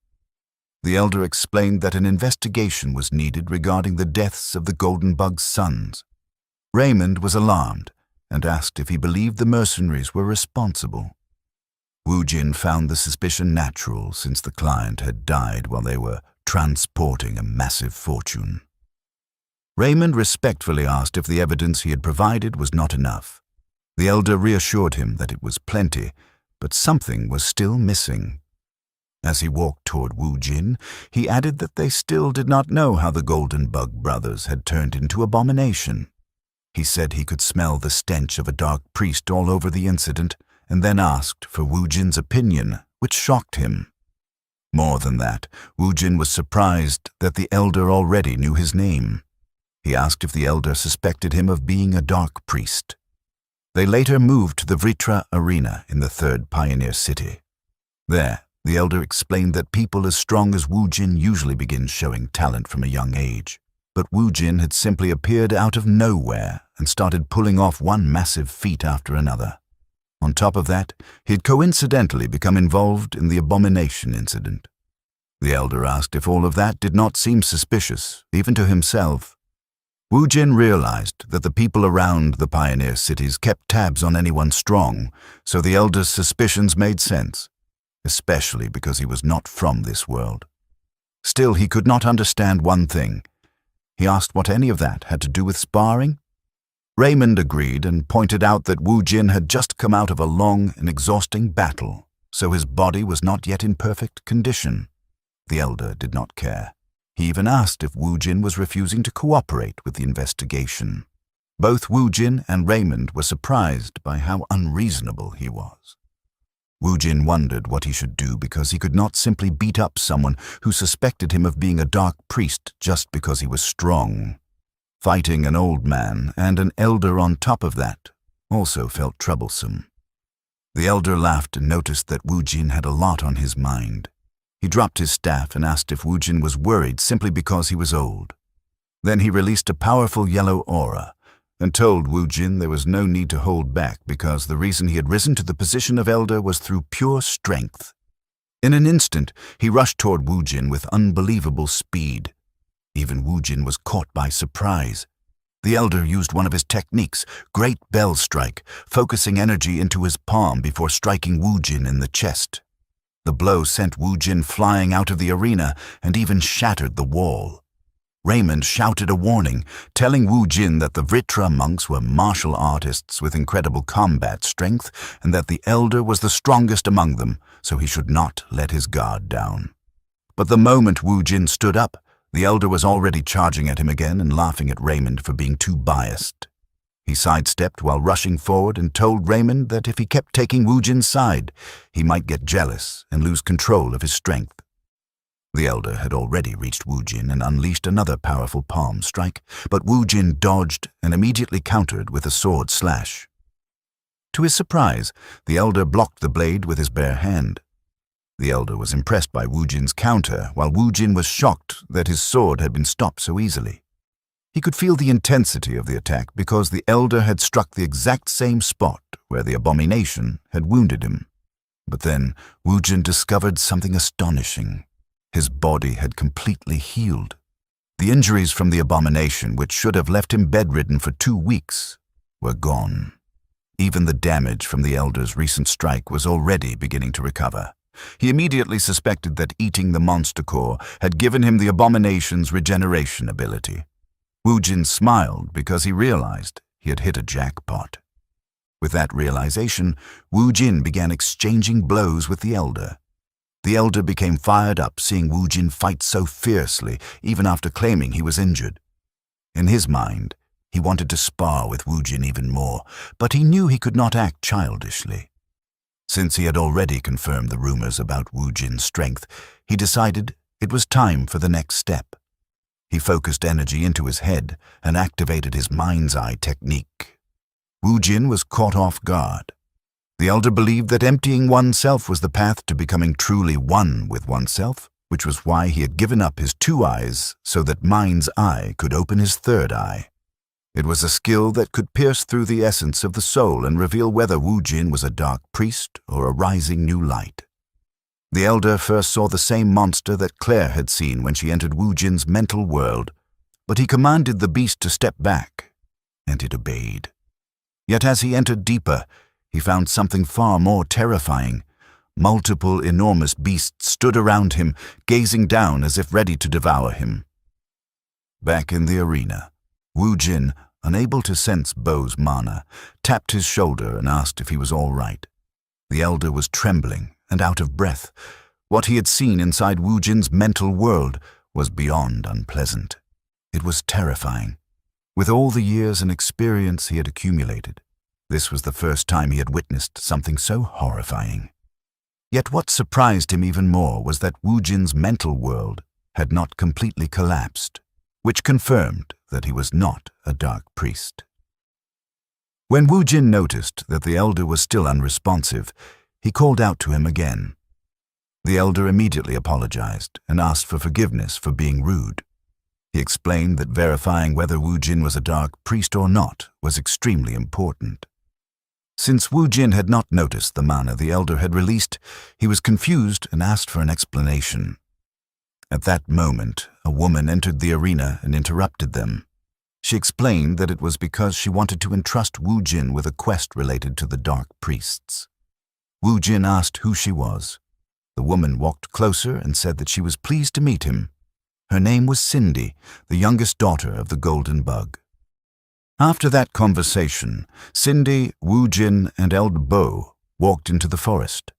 The elder explained that an investigation was needed regarding the deaths of the Golden Bug's sons. Raymond was alarmed and asked if he believed the mercenaries were responsible. Woojin found the suspicion natural since the client had died while they were transporting a massive fortune. Raymond respectfully asked if the evidence he had provided was not enough. The elder reassured him that it was plenty, but something was still missing. As he walked toward Woojin, he added that they still did not know how the Golden Bug brothers had turned into abomination. He said he could smell the stench of a dark priest all over the incident, and then asked for Woojin's opinion, which shocked him. More than that, Woojin was surprised that the elder already knew his name. He asked if the elder suspected him of being a dark priest. They later moved to the Vritra Arena in the third pioneer city. There, the elder explained that people as strong as Woojin usually begin showing talent from a young age. But Woojin had simply appeared out of nowhere and started pulling off one massive feat after another. On top of that, he had coincidentally become involved in the abomination incident. The elder asked if all of that did not seem suspicious, even to himself. Woojin realized that the people around the pioneer cities kept tabs on anyone strong, so the elder's suspicions made sense, especially because he was not from this world. Still, he could not understand one thing. He asked what any of that had to do with sparring. Raymond agreed and pointed out that Woojin had just come out of a long and exhausting battle. so his body was not yet in perfect condition. The elder did not care. He even asked if Wu Jin was refusing to cooperate with the investigation. Both Wu Jin and Raymond were surprised by how unreasonable he was. Wu Jin wondered what he should do because he could not simply beat up someone who suspected him of being a dark priest just because he was strong. Fighting an old man and an elder on top of that also felt troublesome. The elder laughed and noticed that Wu Jin had a lot on his mind. He dropped his staff and asked if Wu Jin was worried simply because he was old. Then he released a powerful yellow aura and told Wu Jin there was no need to hold back because the reason he had risen to the position of elder was through pure strength. In an instant, he rushed toward Wu Jin with unbelievable speed. Even Wu Jin was caught by surprise. The elder used one of his techniques, Great Bell Strike, focusing energy into his palm before striking Wu Jin in the chest. The blow sent Wu Jin flying out of the arena and even shattered the wall. Raymond shouted a warning, telling Wu Jin that the Vritra monks were martial artists with incredible combat strength and that the elder was the strongest among them, so he should not let his guard down. But the moment Wu Jin stood up, the elder was already charging at him again and laughing at Raymond for being too biased. He sidestepped while rushing forward and told Raymond that if he kept taking Wu Jin's side, he might get jealous and lose control of his strength. The elder had already reached Wu Jin and unleashed another powerful palm strike, but Wu Jin dodged and immediately countered with a sword slash. To his surprise, the elder blocked the blade with his bare hand. The elder was impressed by Wu Jin's counter, while Wu Jin was shocked that his sword had been stopped so easily. He could feel the intensity of the attack because the elder had struck the exact same spot where the abomination had wounded him. But then Wu Jin discovered something astonishing. His body had completely healed. The injuries from the abomination, which should have left him bedridden for 2 weeks, were gone. Even the damage from the elder's recent strike was already beginning to recover. He immediately suspected that eating the monster core had given him the abomination's regeneration ability. Wu Jin smiled because he realized he had hit a jackpot. With that realization, Wu Jin began exchanging blows with the elder. The elder became fired up seeing Wu Jin fight so fiercely, even after claiming he was injured. In his mind, he wanted to spar with Wu Jin even more, but he knew he could not act childishly. Since he had already confirmed the rumors about Wu Jin's strength, he decided it was time for the next step. He focused energy into his head and activated his mind's eye technique. Wu Jin was caught off guard. The elder believed that emptying oneself was the path to becoming truly one with oneself, which was why he had given up his 2 eyes so that mind's eye could open his 3rd eye. It was a skill that could pierce through the essence of the soul and reveal whether Wu Jin was a dark priest or a rising new light. The elder first saw the same monster that Claire had seen when she entered Wu Jin's mental world, but he commanded the beast to step back, and it obeyed. Yet as he entered deeper, he found something far more terrifying. Multiple enormous beasts stood around him, gazing down as if ready to devour him. Back in the arena, Wu Jin, unable to sense Bo's mana, tapped his shoulder and asked if he was all right. The elder was trembling and out of breath. What he had seen inside Wu Jin's mental world was beyond unpleasant. It was terrifying. With all the years and experience he had accumulated, this was the first time he had witnessed something so horrifying. Yet what surprised him even more was that Wu Jin's mental world had not completely collapsed, which confirmed that he was not a dark priest. When Wu Jin noticed that the elder was still unresponsive, he called out to him again. The elder immediately apologized and asked for forgiveness for being rude. He explained that verifying whether Wu Jin was a dark priest or not was extremely important. Since Wu Jin had not noticed the mana the elder had released, he was confused and asked for an explanation. At that moment, a woman entered the arena and interrupted them. She explained that it was because she wanted to entrust Wu Jin with a quest related to the dark priests. Wu Jin asked who she was. The woman walked closer and said that she was pleased to meet him. Her name was Cindy, the youngest daughter of the Golden Bug. After that conversation, Cindy, Wu Jin, and Elder Bo walked into the forest.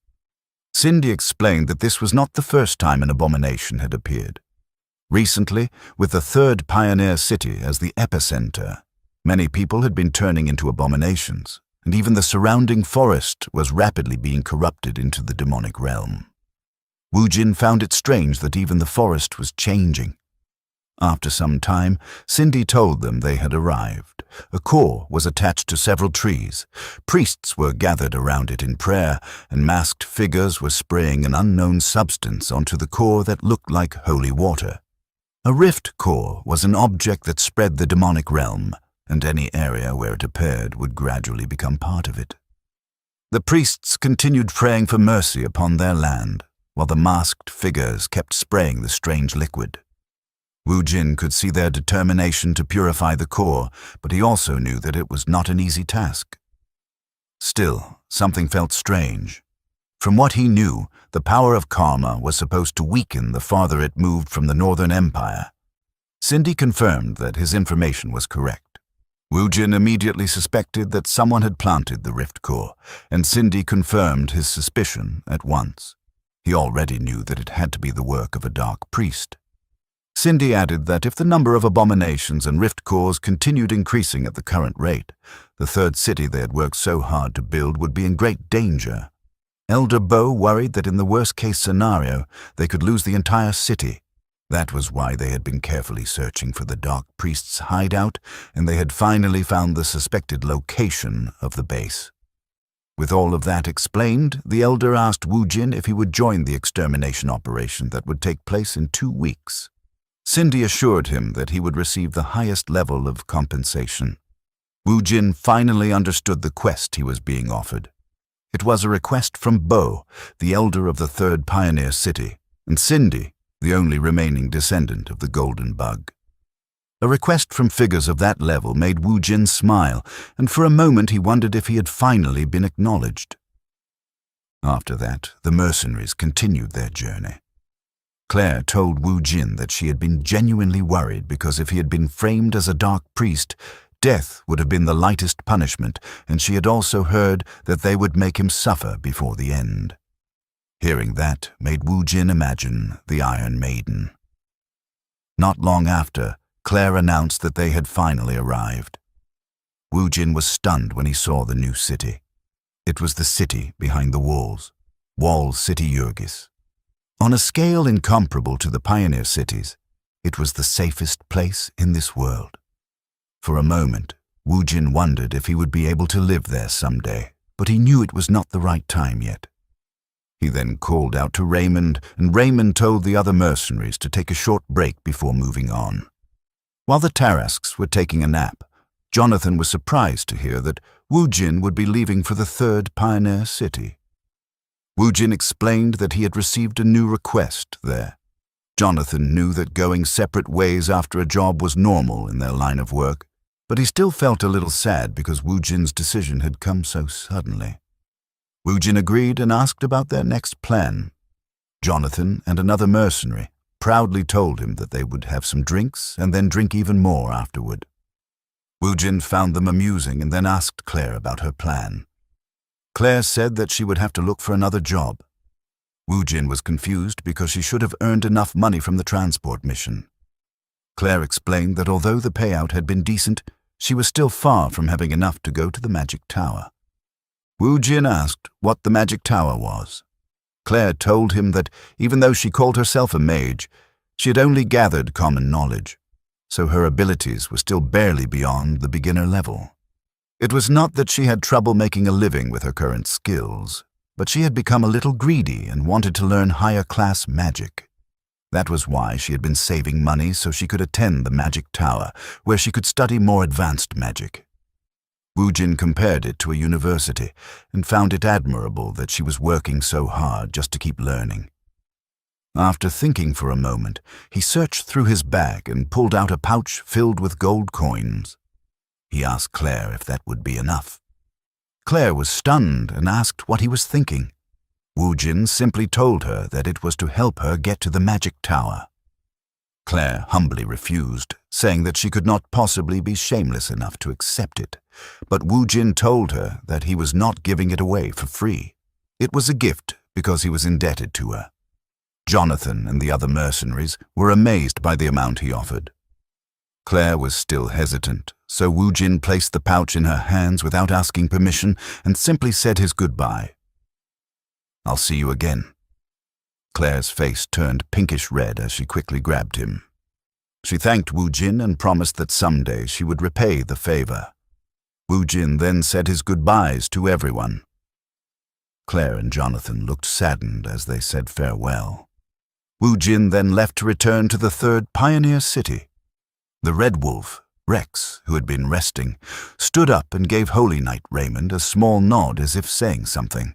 Cindy explained that this was not the first time an abomination had appeared. Recently, with the third pioneer city as the epicenter, many people had been turning into abominations, and even the surrounding forest was rapidly being corrupted into the demonic realm. Woojin found it strange that even the forest was changing. After some time, Cindy told them they had arrived. A core was attached to several trees. Priests were gathered around it in prayer, and masked figures were spraying an unknown substance onto the core that looked like holy water. A rift core was an object that spread the demonic realm, and any area where it appeared would gradually become part of it. The priests continued praying for mercy upon their land, while the masked figures kept spraying the strange liquid. Woojin could see their determination to purify the core, but he also knew that it was not an easy task. Still, something felt strange. From what he knew, the power of karma was supposed to weaken the farther it moved from the Northern Empire. Cindy confirmed that his information was correct. Woojin immediately suspected that someone had planted the rift core, and Cindy confirmed his suspicion at once. He already knew that it had to be the work of a dark priest. Cindy added that if the number of abominations and rift cores continued increasing at the current rate, the third city they had worked so hard to build would be in great danger. Elder Bo worried that in the worst-case scenario, they could lose the entire city. That was why they had been carefully searching for the dark priest's hideout, and they had finally found the suspected location of the base. With all of that explained, the elder asked Woojin if he would join the extermination operation that would take place in 2 weeks. Cindy assured him that he would receive the highest level of compensation. Woojin finally understood the quest he was being offered. It was a request from Bo, the elder of the third pioneer city, and Cindy, the only remaining descendant of the golden bug. A request from figures of that level made Woojin smile, and for a moment he wondered if he had finally been acknowledged. After that, the mercenaries continued their journey. Claire told Woojin that she had been genuinely worried because if he had been framed as a dark priest, death would have been the lightest punishment, and she had also heard that they would make him suffer before the end. Hearing that made Woojin imagine the Iron Maiden. Not long after, Claire announced that they had finally arrived. Woojin was stunned when he saw the new city. It was the city behind the walls, Wall City Jurgis. On a scale incomparable to the pioneer cities, it was the safest place in this world. For a moment, Woojin wondered if he would be able to live there someday, but he knew it was not the right time yet. He then called out to Raymond, and Raymond told the other mercenaries to take a short break before moving on. While the Tarasques were taking a nap, Jonathan was surprised to hear that Woojin would be leaving for the third pioneer city. Woojin explained that he had received a new request there. Jonathan knew that going separate ways after a job was normal in their line of work, but he still felt a little sad because Woojin's decision had come so suddenly. Woojin agreed and asked about their next plan. Jonathan and another mercenary proudly told him that they would have some drinks and then drink even more afterward. Woojin found them amusing and then asked Claire about her plan. Claire said that she would have to look for another job. Woojin was confused because she should have earned enough money from the transport mission. Claire explained that although the payout had been decent, she was still far from having enough to go to the Magic Tower. Woojin asked what the Magic Tower was. Claire told him that even though she called herself a mage, she had only gathered common knowledge, so her abilities were still barely beyond the beginner level. It was not that she had trouble making a living with her current skills, but she had become a little greedy and wanted to learn higher-class magic. That was why she had been saving money so she could attend the Magic Tower, where she could study more advanced magic. Woojin compared it to a university and found it admirable that she was working so hard just to keep learning. After thinking for a moment, he searched through his bag and pulled out a pouch filled with gold coins. He asked Claire if that would be enough. Claire was stunned and asked what he was thinking. Woojin simply told her that it was to help her get to the Magic Tower. Claire humbly refused, saying that she could not possibly be shameless enough to accept it, but Woojin told her that he was not giving it away for free. It was a gift because he was indebted to her. Jonathan and the other mercenaries were amazed by the amount he offered. Claire was still hesitant, so Wu Jin placed the pouch in her hands without asking permission and simply said his goodbye. "I'll see you again." Claire's face turned pinkish red as she quickly grabbed him. She thanked Wu Jin and promised that someday she would repay the favor. Wu Jin then said his goodbyes to everyone. Claire and Jonathan looked saddened as they said farewell. Wu Jin then left to return to the third pioneer city. The Red Wolf, Rex, who had been resting, stood up and gave Holy Knight Raymond a small nod as if saying something.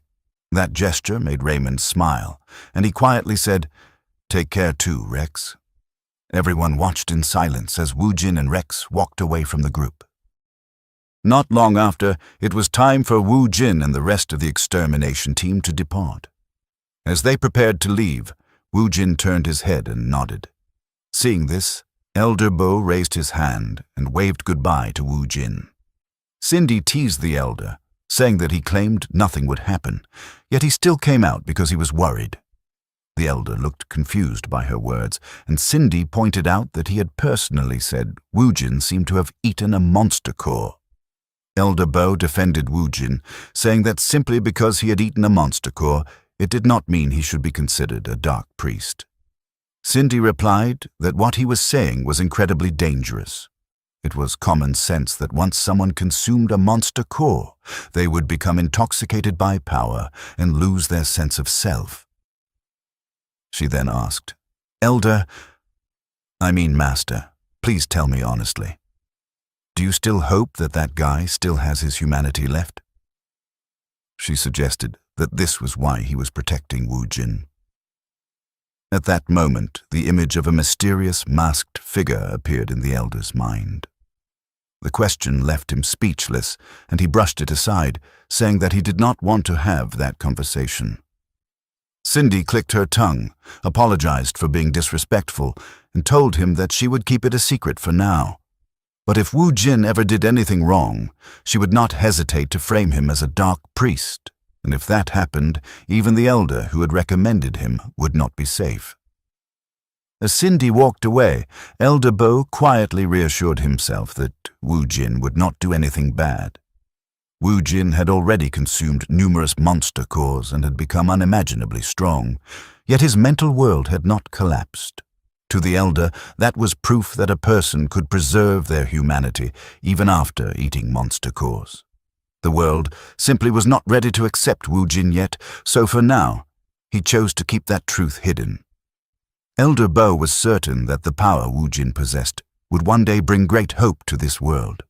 That gesture made Raymond smile, and he quietly said, "Take care too, Rex." Everyone watched in silence as Wu Jin and Rex walked away from the group. Not long after, it was time for Wu Jin and the rest of the extermination team to depart. As they prepared to leave, Wu Jin turned his head and nodded. Seeing this, Elder Bo raised his hand and waved goodbye to Wu Jin. Cindy teased the elder, saying that he claimed nothing would happen, yet he still came out because he was worried. The elder looked confused by her words, and Cindy pointed out that he had personally said Wu Jin seemed to have eaten a monster core. Elder Bo defended Wu Jin, saying that simply because he had eaten a monster core, it did not mean he should be considered a dark priest. Cindy replied that what he was saying was incredibly dangerous. It was common sense that once someone consumed a monster core, they would become intoxicated by power and lose their sense of self. She then asked, Master, please tell me honestly. Do you still hope that that guy still has his humanity left?" She suggested that this was why he was protecting Wu Jin. At that moment, the image of a mysterious, masked figure appeared in the elder's mind. The question left him speechless, and he brushed it aside, saying that he did not want to have that conversation. Cindy clicked her tongue, apologized for being disrespectful, and told him that she would keep it a secret for now. But if Wu Jin ever did anything wrong, she would not hesitate to frame him as a dark priest, and if that happened, even the elder who had recommended him would not be safe. As Cindy walked away, Elder Bo quietly reassured himself that Wu Jin would not do anything bad. Wu Jin had already consumed numerous monster cores and had become unimaginably strong, yet his mental world had not collapsed. To the elder, that was proof that a person could preserve their humanity even after eating monster cores. The world simply was not ready to accept Wu Jin yet, so for now, he chose to keep that truth hidden. Elder Bo was certain that the power Wu Jin possessed would one day bring great hope to this world.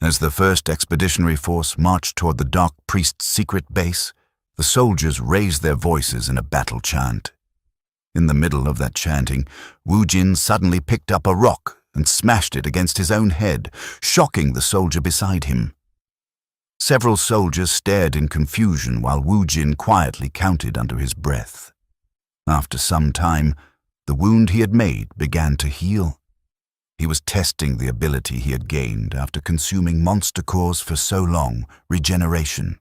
As the first expeditionary force marched toward the Dark Priest's secret base, the soldiers raised their voices in a battle chant. In the middle of that chanting, Wu Jin suddenly picked up a rock and smashed it against his own head, shocking the soldier beside him. Several soldiers stared in confusion while Wu Jin quietly counted under his breath. After some time, the wound he had made began to heal. He was testing the ability he had gained after consuming monster cores for so long, regeneration.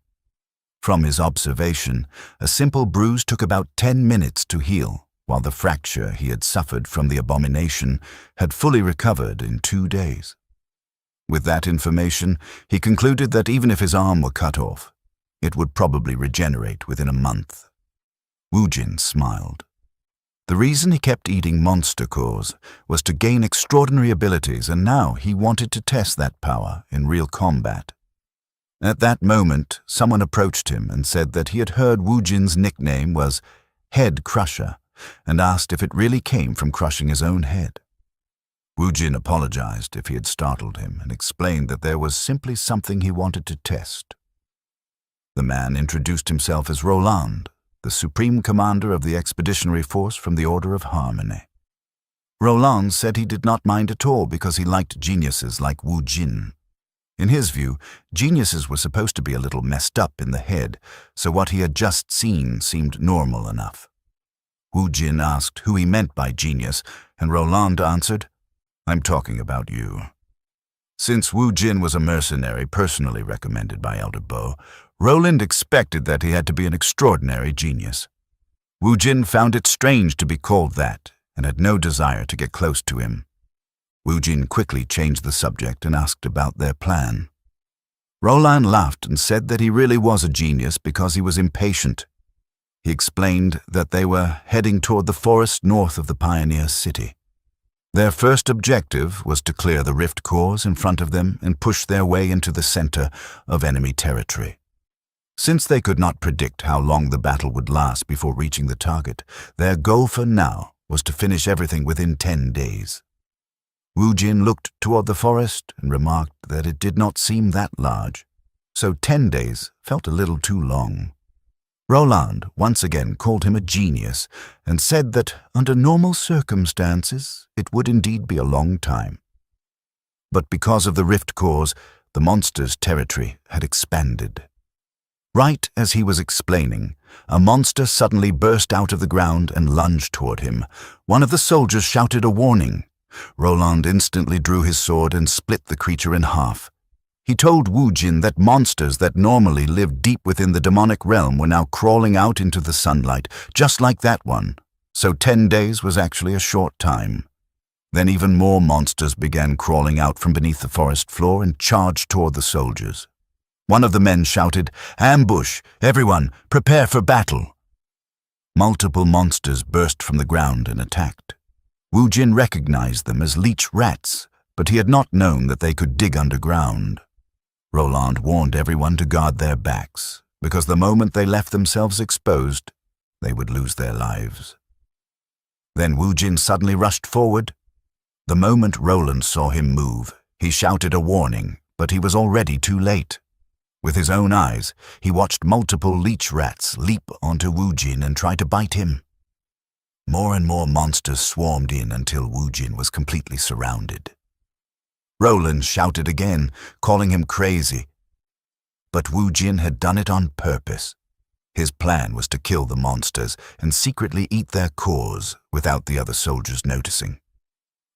From his observation, a simple bruise took about 10 minutes to heal, while the fracture he had suffered from the abomination had fully recovered in 2 days. With that information, he concluded that even if his arm were cut off, it would probably regenerate within a month. Wu Jin smiled. The reason he kept eating monster cores was to gain extraordinary abilities, and now he wanted to test that power in real combat. At that moment, someone approached him and said that he had heard Wu Jin's nickname was Head Crusher, and asked if it really came from crushing his own head. Wu Jin apologized if he had startled him and explained that there was simply something he wanted to test. The man introduced himself as Roland, the supreme commander of the expeditionary force from the Order of Harmony. Roland said he did not mind at all because he liked geniuses like Wu Jin. In his view, geniuses were supposed to be a little messed up in the head, so what he had just seen seemed normal enough. Wu Jin asked who he meant by genius, and Roland answered, "I'm talking about you." Since Wu Jin was a mercenary personally recommended by Elder Bo, Roland expected that he had to be an extraordinary genius. Wu Jin found it strange to be called that and had no desire to get close to him. Wu Jin quickly changed the subject and asked about their plan. Roland laughed and said that he really was a genius because he was impatient. He explained that they were heading toward the forest north of the pioneer city. Their first objective was to clear the rift cores in front of them and push their way into the center of enemy territory. Since they could not predict how long the battle would last before reaching the target, their goal for now was to finish everything within 10 days. Wu Jin looked toward the forest and remarked that it did not seem that large, so 10 days felt a little too long. Roland once again called him a genius and said that under normal circumstances it would indeed be a long time. But because of the rift cores, the monster's territory had expanded. Right as he was explaining, a monster suddenly burst out of the ground and lunged toward him. One of the soldiers shouted a warning. Roland instantly drew his sword and split the creature in half. He told Wu Jin that monsters that normally lived deep within the demonic realm were now crawling out into the sunlight, just like that one, so 10 days was actually a short time. Then even more monsters began crawling out from beneath the forest floor and charged toward the soldiers. One of the men shouted, "Ambush! Everyone, prepare for battle!" Multiple monsters burst from the ground and attacked. Wu Jin recognized them as leech rats, but he had not known that they could dig underground. Roland warned everyone to guard their backs, because the moment they left themselves exposed, they would lose their lives. Then Wu Jin suddenly rushed forward. The moment Roland saw him move, he shouted a warning, but he was already too late. With his own eyes, he watched multiple leech rats leap onto Wu Jin and try to bite him. More and more monsters swarmed in until Wu Jin was completely surrounded. Roland shouted again, calling him crazy. But Wu Jin had done it on purpose. His plan was to kill the monsters and secretly eat their cores without the other soldiers noticing.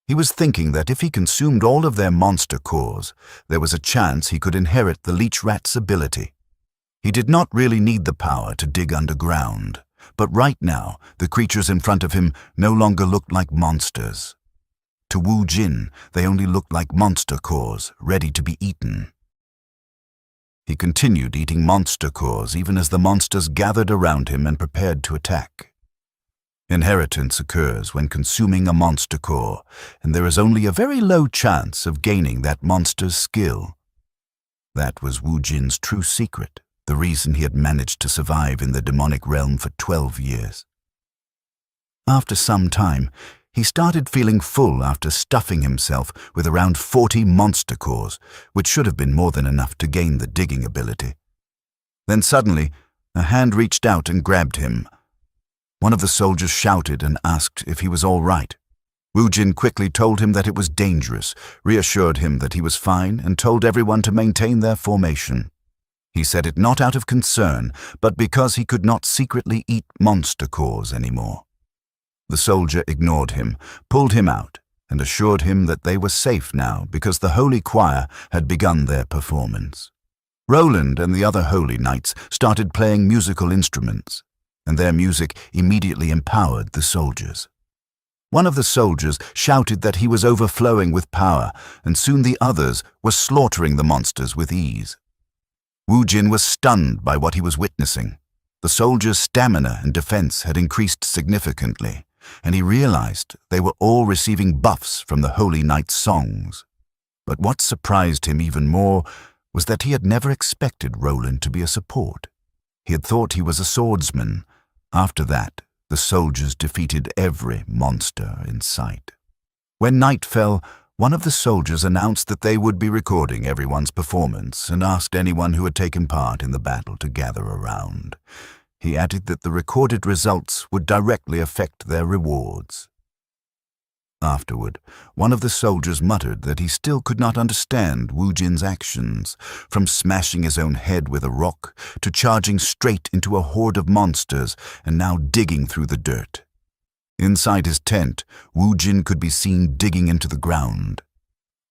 He was thinking that if he consumed all of their monster cores, there was a chance he could inherit the leech rat's ability. He did not really need the power to dig underground, but right now the creatures in front of him no longer looked like monsters. To Wu Jin, they only looked like monster cores, ready to be eaten. He continued eating monster cores even as the monsters gathered around him and prepared to attack. Inheritance occurs when consuming a monster core, and there is only a very low chance of gaining that monster's skill. That was Wu Jin's true secret, the reason he had managed to survive in the demonic realm for 12 years. After some time, he started feeling full after stuffing himself with around 40 monster cores, which should have been more than enough to gain the digging ability. Then suddenly, a hand reached out and grabbed him. One of the soldiers shouted and asked if he was all right. Wu Jin quickly told him that it was dangerous, reassured him that he was fine, and told everyone to maintain their formation. He said it not out of concern, but because he could not secretly eat monster cores anymore. The soldier ignored him, pulled him out, and assured him that they were safe now because the holy choir had begun their performance. Roland and the other holy knights started playing musical instruments, and their music immediately empowered the soldiers. One of the soldiers shouted that he was overflowing with power, and soon the others were slaughtering the monsters with ease. Wu Jin was stunned by what he was witnessing. The soldiers' stamina and defense had increased significantly, and he realized they were all receiving buffs from the Holy Knight's songs. But what surprised him even more was that he had never expected Roland to be a support. He had thought he was a swordsman. After that, the soldiers defeated every monster in sight. When night fell, one of the soldiers announced that they would be recording everyone's performance and asked anyone who had taken part in the battle to gather around. He added that the recorded results would directly affect their rewards. Afterward, one of the soldiers muttered that he still could not understand Wu Jin's actions, from smashing his own head with a rock to charging straight into a horde of monsters and now digging through the dirt. Inside his tent, Wu Jin could be seen digging into the ground.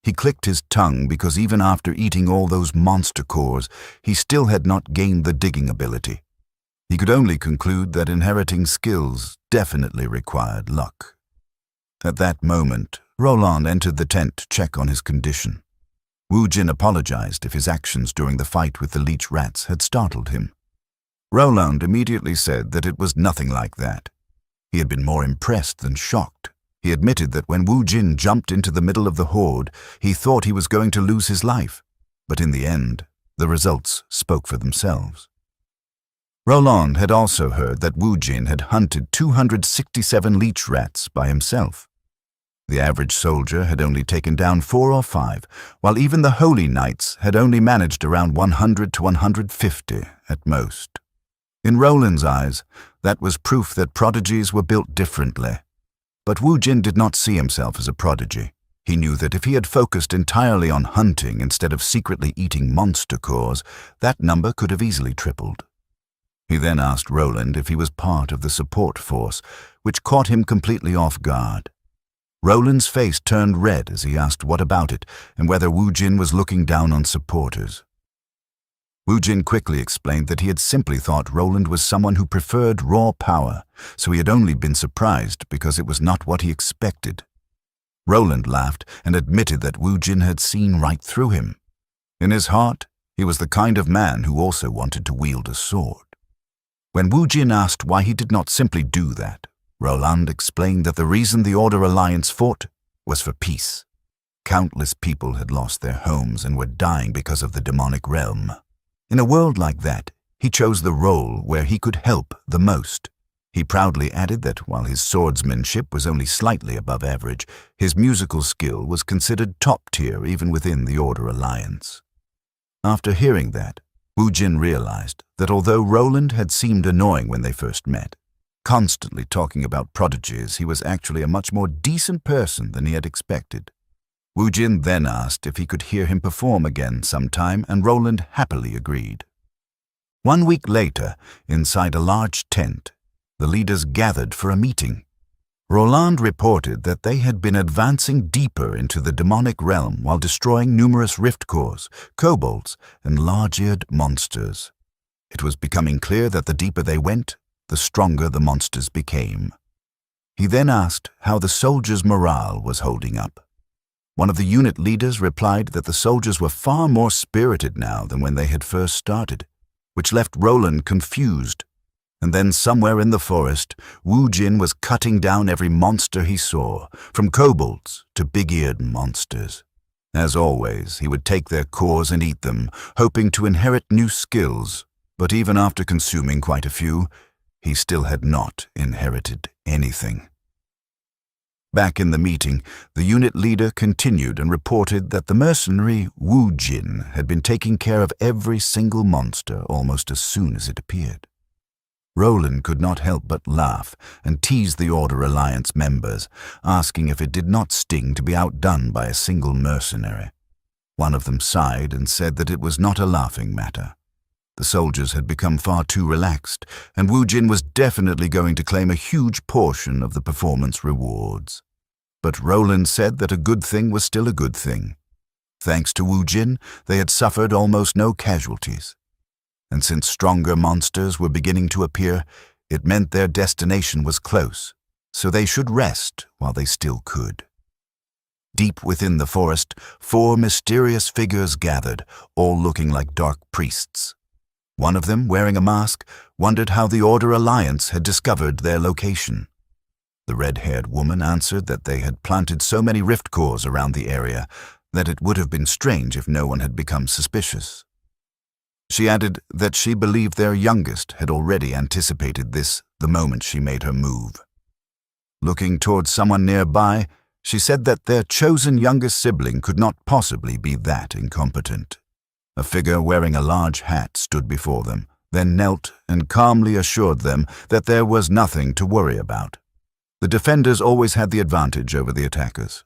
He clicked his tongue because even after eating all those monster cores, he still had not gained the digging ability. He could only conclude that inheriting skills definitely required luck. At that moment, Roland entered the tent to check on his condition. Wu Jin apologized if his actions during the fight with the leech rats had startled him. Roland immediately said that it was nothing like that. He had been more impressed than shocked. He admitted that when Wu Jin jumped into the middle of the horde, he thought he was going to lose his life, but in the end, the results spoke for themselves. Roland had also heard that Wu Jin had hunted 267 leech rats by himself. The average soldier had only taken down 4 or 5, while even the holy knights had only managed around 100 to 150 at most. In Roland's eyes, that was proof that prodigies were built differently. But Wu Jin did not see himself as a prodigy. He knew that if he had focused entirely on hunting instead of secretly eating monster cores, that number could have easily tripled. He then asked Roland if he was part of the support force, which caught him completely off guard. Roland's face turned red as he asked what about it and whether Wu Jin was looking down on supporters. Wu Jin quickly explained that he had simply thought Roland was someone who preferred raw power, so he had only been surprised because it was not what he expected. Roland laughed and admitted that Wu Jin had seen right through him. In his heart, he was the kind of man who also wanted to wield a sword. When Wu Jin asked why he did not simply do that, Roland explained that the reason the Order Alliance fought was for peace. Countless people had lost their homes and were dying because of the demonic realm. In a world like that, he chose the role where he could help the most. He proudly added that while his swordsmanship was only slightly above average, his musical skill was considered top tier even within the Order Alliance. After hearing that, Wu Jin realized that although Roland had seemed annoying when they first met, constantly talking about prodigies, he was actually a much more decent person than he had expected. Wu Jin then asked if he could hear him perform again sometime, and Roland happily agreed. 1 week later, inside a large tent, the leaders gathered for a meeting. Roland reported that they had been advancing deeper into the demonic realm while destroying numerous rift cores, kobolds, and large-eared monsters. It was becoming clear that the deeper they went, the stronger the monsters became. He then asked how the soldiers' morale was holding up. One of the unit leaders replied that the soldiers were far more spirited now than when they had first started, which left Roland confused. And then somewhere in the forest, Wu Jin was cutting down every monster he saw, from kobolds to big-eared monsters. As always, he would take their cores and eat them, hoping to inherit new skills, but even after consuming quite a few, he still had not inherited anything. Back in the meeting, the unit leader continued and reported that the mercenary Wu Jin had been taking care of every single monster almost as soon as it appeared. Roland could not help but laugh and tease the Order Alliance members, asking if it did not sting to be outdone by a single mercenary. One of them sighed and said that it was not a laughing matter. The soldiers had become far too relaxed, and Wu Jin was definitely going to claim a huge portion of the performance rewards. But Roland said that a good thing was still a good thing. Thanks to Wu Jin, they had suffered almost no casualties. And since stronger monsters were beginning to appear, it meant their destination was close, so they should rest while they still could. Deep within the forest, 4 mysterious figures gathered, all looking like dark priests. One of them, wearing a mask, wondered how the Order Alliance had discovered their location. The red-haired woman answered that they had planted so many rift cores around the area that it would have been strange if no one had become suspicious. She added that she believed their youngest had already anticipated this the moment she made her move. Looking towards someone nearby, she said that their chosen youngest sibling could not possibly be that incompetent. A figure wearing a large hat stood before them, then knelt and calmly assured them that there was nothing to worry about. The defenders always had the advantage over the attackers.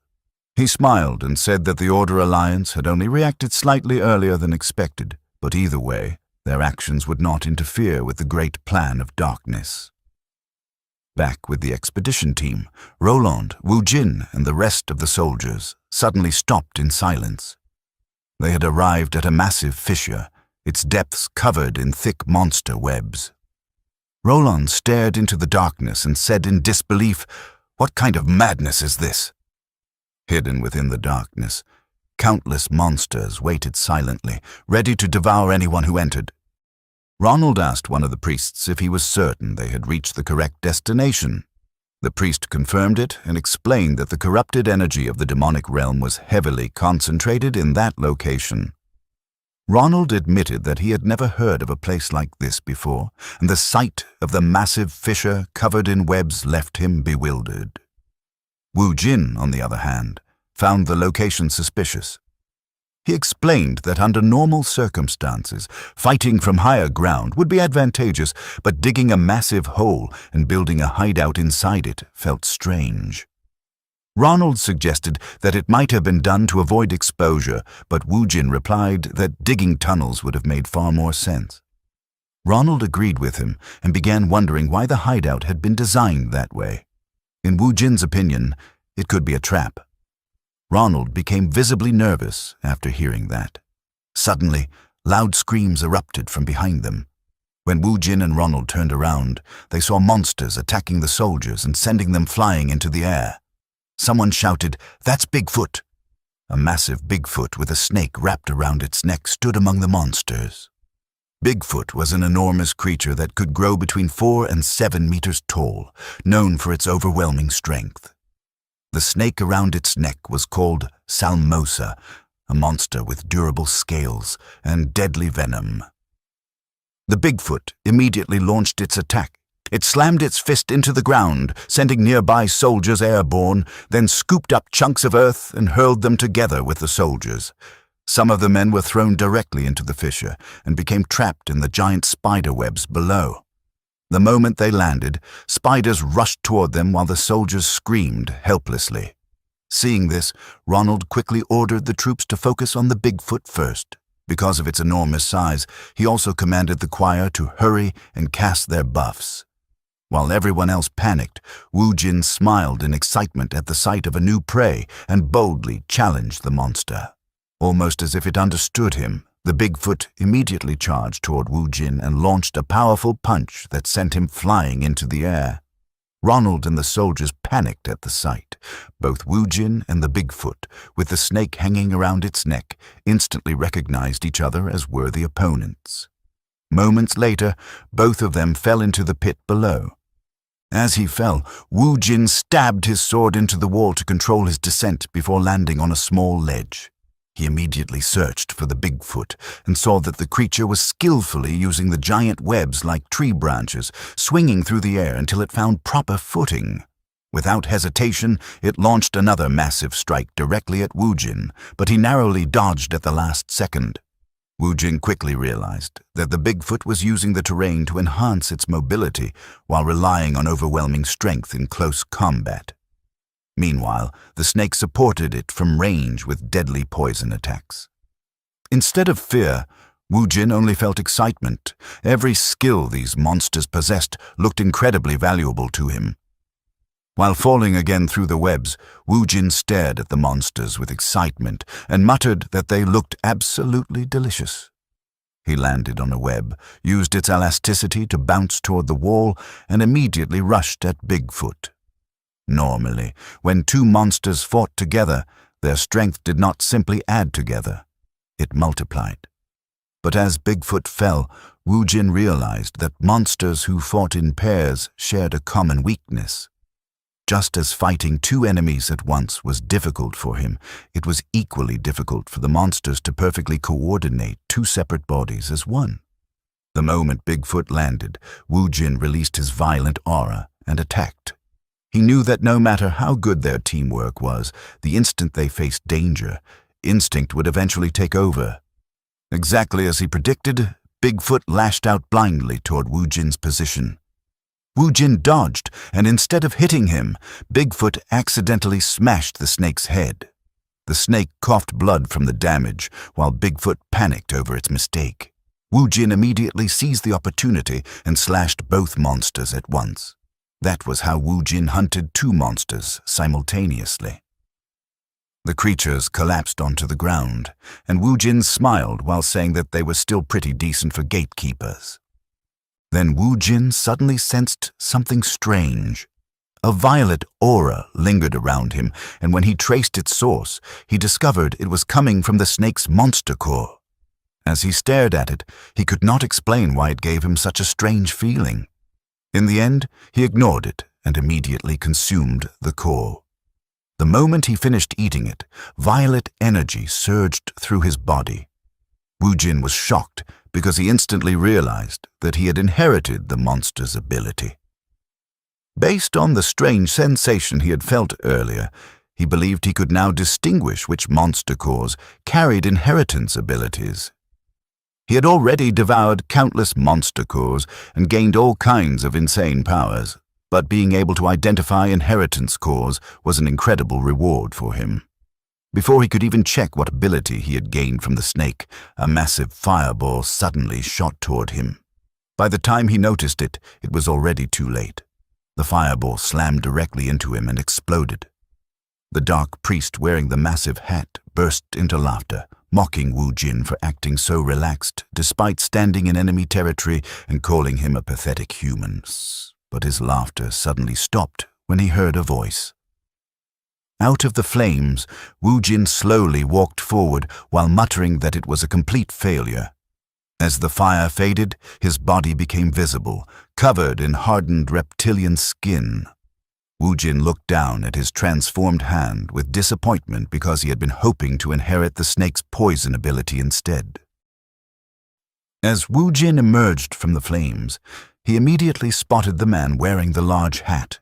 He smiled and said that the Order Alliance had only reacted slightly earlier than expected, but either way, their actions would not interfere with the great plan of darkness. Back with the expedition team, Roland, Wu Jin, and the rest of the soldiers suddenly stopped in silence. They had arrived at a massive fissure, its depths covered in thick monster webs. Roland stared into the darkness and said in disbelief, "What kind of madness is this?" Hidden within the darkness, countless monsters waited silently, ready to devour anyone who entered. Ronald asked one of the priests if he was certain they had reached the correct destination. The priest confirmed it and explained that the corrupted energy of the demonic realm was heavily concentrated in that location. Ronald admitted that he had never heard of a place like this before, and the sight of the massive fissure covered in webs left him bewildered. Wu Jin, on the other hand, found the location suspicious. He explained that under normal circumstances, fighting from higher ground would be advantageous, but digging a massive hole and building a hideout inside it felt strange. Ronald suggested that it might have been done to avoid exposure, but Wu Jin replied that digging tunnels would have made far more sense. Ronald agreed with him and began wondering why the hideout had been designed that way. In Wu Jin's opinion, it could be a trap. Ronald became visibly nervous after hearing that. Suddenly, loud screams erupted from behind them. When Wu Jin and Ronald turned around, they saw monsters attacking the soldiers and sending them flying into the air. Someone shouted, "That's Bigfoot!" A massive Bigfoot with a snake wrapped around its neck stood among the monsters. Bigfoot was an enormous creature that could grow between 4 and 7 meters tall, known for its overwhelming strength. The snake around its neck was called Salmosa, a monster with durable scales and deadly venom. The Bigfoot immediately launched its attack. It slammed its fist into the ground, sending nearby soldiers airborne, then scooped up chunks of earth and hurled them together with the soldiers. Some of the men were thrown directly into the fissure and became trapped in the giant spider webs below. The moment they landed, spiders rushed toward them while the soldiers screamed helplessly. Seeing this, Ronald quickly ordered the troops to focus on the Bigfoot first. Because of its enormous size, he also commanded the choir to hurry and cast their buffs. While everyone else panicked, Wu Jin smiled in excitement at the sight of a new prey and boldly challenged the monster. Almost as if it understood him, the Bigfoot immediately charged toward Wu Jin and launched a powerful punch that sent him flying into the air. Ronald and the soldiers panicked at the sight. Both Wu Jin and the Bigfoot, with the snake hanging around its neck, instantly recognized each other as worthy opponents. Moments later, both of them fell into the pit below. As he fell, Wu Jin stabbed his sword into the wall to control his descent before landing on a small ledge. He immediately searched for the Bigfoot and saw that the creature was skillfully using the giant webs like tree branches, swinging through the air until it found proper footing. Without hesitation, it launched another massive strike directly at Wu Jin, but he narrowly dodged at the last second. Wu Jin quickly realized that the Bigfoot was using the terrain to enhance its mobility while relying on overwhelming strength in close combat. Meanwhile, the snake supported it from range with deadly poison attacks. Instead of fear, Wu Jin only felt excitement. Every skill these monsters possessed looked incredibly valuable to him. While falling again through the webs, Wu Jin stared at the monsters with excitement and muttered that they looked absolutely delicious. He landed on a web, used its elasticity to bounce toward the wall, and immediately rushed at Bigfoot. Normally, when two monsters fought together, their strength did not simply add together. It multiplied. But as Bigfoot fell, Wu Jin realized that monsters who fought in pairs shared a common weakness. Just as fighting two enemies at once was difficult for him, it was equally difficult for the monsters to perfectly coordinate two separate bodies as one. The moment Bigfoot landed, Wu Jin released his violent aura and attacked. He knew that no matter how good their teamwork was, the instant they faced danger, instinct would eventually take over. Exactly as he predicted, Bigfoot lashed out blindly toward Wu Jin's position. Wu Jin dodged, and instead of hitting him, Bigfoot accidentally smashed the snake's head. The snake coughed blood from the damage, while Bigfoot panicked over its mistake. Wu Jin immediately seized the opportunity and slashed both monsters at once. That was how Wu Jin hunted two monsters simultaneously. The creatures collapsed onto the ground, and Wu Jin smiled while saying that they were still pretty decent for gatekeepers. Then Wu Jin suddenly sensed something strange. A violet aura lingered around him, and when he traced its source, he discovered it was coming from the snake's monster core. As he stared at it, he could not explain why it gave him such a strange feeling. In the end, he ignored it and immediately consumed the core. The moment he finished eating it, violet energy surged through his body. Wu Jin was shocked because he instantly realized that he had inherited the monster's ability. Based on the strange sensation he had felt earlier, he believed he could now distinguish which monster cores carried inheritance abilities. He had already devoured countless monster cores and gained all kinds of insane powers, but being able to identify inheritance cores was an incredible reward for him. Before he could even check what ability he had gained from the snake, a massive fireball suddenly shot toward him. By the time he noticed it, it was already too late. The fireball slammed directly into him and exploded. The dark priest wearing the massive hat burst into laughter, mocking Wu Jin for acting so relaxed despite standing in enemy territory and calling him a pathetic human. But his laughter suddenly stopped when he heard a voice. Out of the flames, Wu Jin slowly walked forward while muttering that it was a complete failure. As the fire faded, his body became visible, covered in hardened reptilian skin. Wu Jin looked down at his transformed hand with disappointment because he had been hoping to inherit the snake's poison ability instead. As Wu Jin emerged from the flames, he immediately spotted the man wearing the large hat.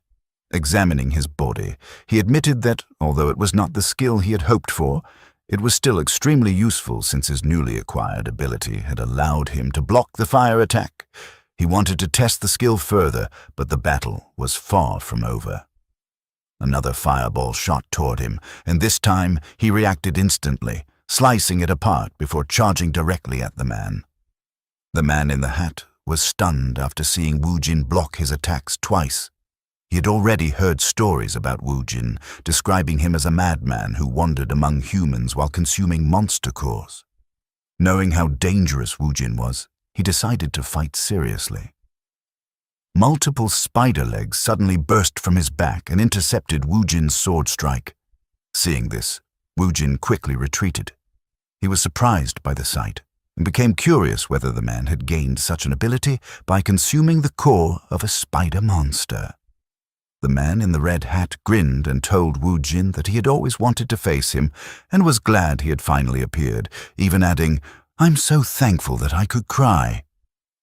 Examining his body, he admitted that, although it was not the skill he had hoped for, it was still extremely useful since his newly acquired ability had allowed him to block the fire attack. He wanted to test the skill further, but the battle was far from over. Another fireball shot toward him, and this time he reacted instantly, slicing it apart before charging directly at the man. The man in the hat was stunned after seeing Wu Jin block his attacks twice. He had already heard stories about Wu Jin, describing him as a madman who wandered among humans while consuming monster cores. Knowing how dangerous Wu Jin was, he decided to fight seriously. Multiple spider legs suddenly burst from his back and intercepted Wu Jin's sword strike. Seeing this, Wu Jin quickly retreated. He was surprised by the sight and became curious whether the man had gained such an ability by consuming the core of a spider monster. The man in the red hat grinned and told Wu Jin that he had always wanted to face him and was glad he had finally appeared, even adding, "I'm so thankful that I could cry."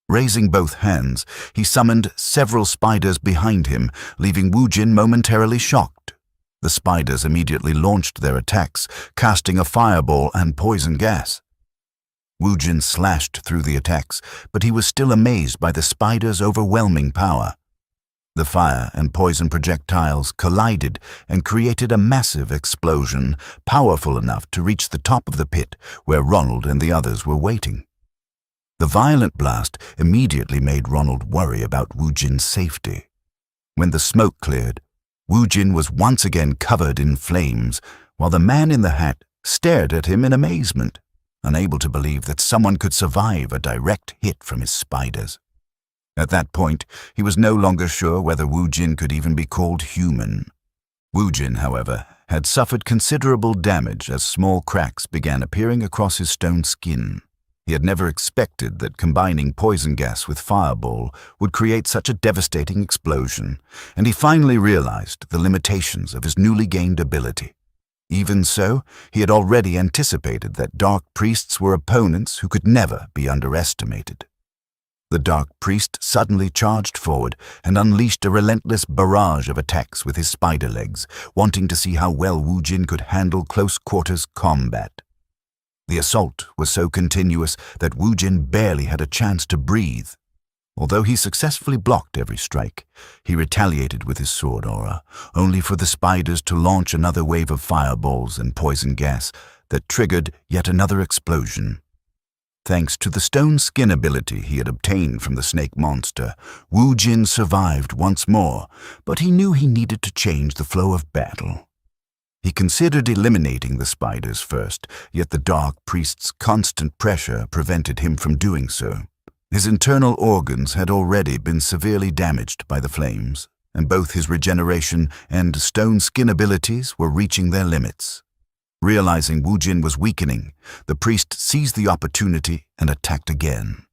Raising both hands, he summoned several spiders behind him, leaving Wu Jin momentarily shocked. The spiders immediately launched their attacks, casting a fireball and poison gas. Wu Jin slashed through the attacks, but he was still amazed by the spiders' overwhelming power. The fire and poison projectiles collided and created a massive explosion, powerful enough to reach the top of the pit where Ronald and the others were waiting. The violent blast immediately made Ronald worry about Wu Jin's safety. When the smoke cleared, Wu Jin was once again covered in flames, while the man in the hat stared at him in amazement, unable to believe that someone could survive a direct hit from his spiders. At that point, he was no longer sure whether Wu Jin could even be called human. Wu Jin, however, had suffered considerable damage as small cracks began appearing across his stone skin. He had never expected that combining poison gas with fireball would create such a devastating explosion, and he finally realized the limitations of his newly gained ability. Even so, he had already anticipated that dark priests were opponents who could never be underestimated. The dark priest suddenly charged forward and unleashed a relentless barrage of attacks with his spider legs, wanting to see how well Wu Jin could handle close-quarters combat. The assault was so continuous that Wu Jin barely had a chance to breathe. Although he successfully blocked every strike, he retaliated with his sword aura, only for the spiders to launch another wave of fireballs and poison gas that triggered yet another explosion. Thanks to the stone skin ability he had obtained from the snake monster, Wu Jin survived once more, but he knew he needed to change the flow of battle. He considered eliminating the spiders first, yet the Dark Priest's constant pressure prevented him from doing so. His internal organs had already been severely damaged by the flames, and both his regeneration and stone skin abilities were reaching their limits. Realizing Wu Jin was weakening, the priest seized the opportunity and attacked again.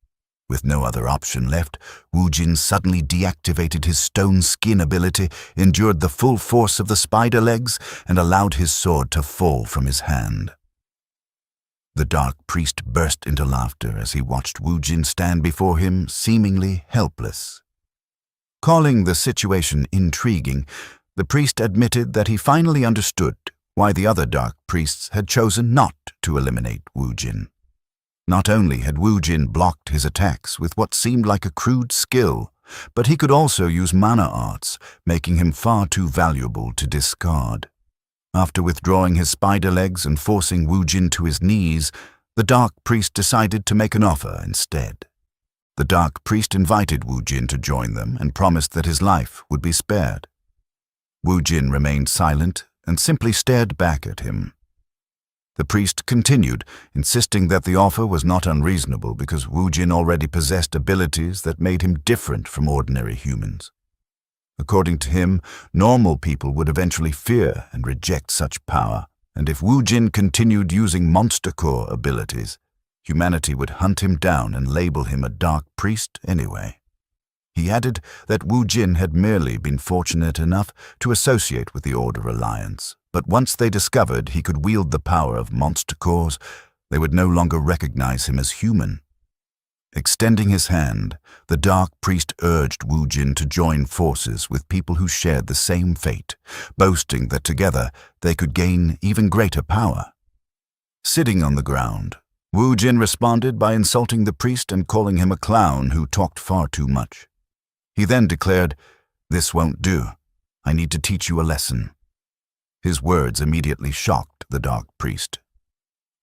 With no other option left, Wu Jin suddenly deactivated his stone skin ability, endured the full force of the spider legs, and allowed his sword to fall from his hand. The Dark Priest burst into laughter as he watched Wu Jin stand before him, seemingly helpless. Calling the situation intriguing, the priest admitted that he finally understood why the other Dark Priests had chosen not to eliminate Wu Jin. Not only had Wu Jin blocked his attacks with what seemed like a crude skill, but he could also use mana arts, making him far too valuable to discard. After withdrawing his spider legs and forcing Wu Jin to his knees, the Dark Priest decided to make an offer instead. The Dark Priest invited Wu Jin to join them and promised that his life would be spared. Wu Jin remained silent and simply stared back at him. The priest continued, insisting that the offer was not unreasonable because Wu Jin already possessed abilities that made him different from ordinary humans. According to him, normal people would eventually fear and reject such power, and if Wu Jin continued using monster core abilities, humanity would hunt him down and label him a Dark Priest anyway. He added that Wu Jin had merely been fortunate enough to associate with the Order Alliance, but once they discovered he could wield the power of monster cores, they would no longer recognize him as human. Extending his hand, the Dark Priest urged Wu Jin to join forces with people who shared the same fate, boasting that together they could gain even greater power. Sitting on the ground, Wu Jin responded by insulting the priest and calling him a clown who talked far too much. He then declared, "This won't do. I need to teach you a lesson." His words immediately shocked the Dark Priest.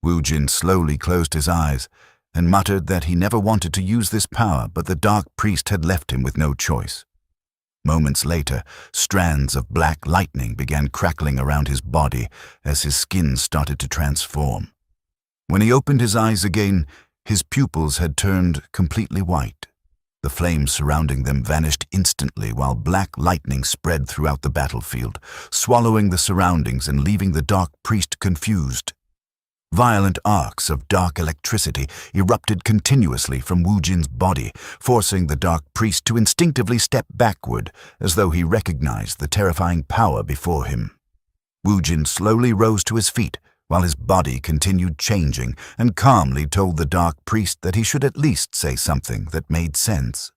Wu Jin slowly closed his eyes and muttered that he never wanted to use this power, but the Dark Priest had left him with no choice. Moments later, strands of black lightning began crackling around his body as his skin started to transform. When he opened his eyes again, his pupils had turned completely white. The flames surrounding them vanished instantly while black lightning spread throughout the battlefield, swallowing the surroundings and leaving the Dark Priest confused. Violent arcs of dark electricity erupted continuously from Wu Jin's body, forcing the Dark Priest to instinctively step backward as though he recognized the terrifying power before him. Wu Jin slowly rose to his feet, while his body continued changing, and calmly told the Dark Priest that he should at least say something that made sense.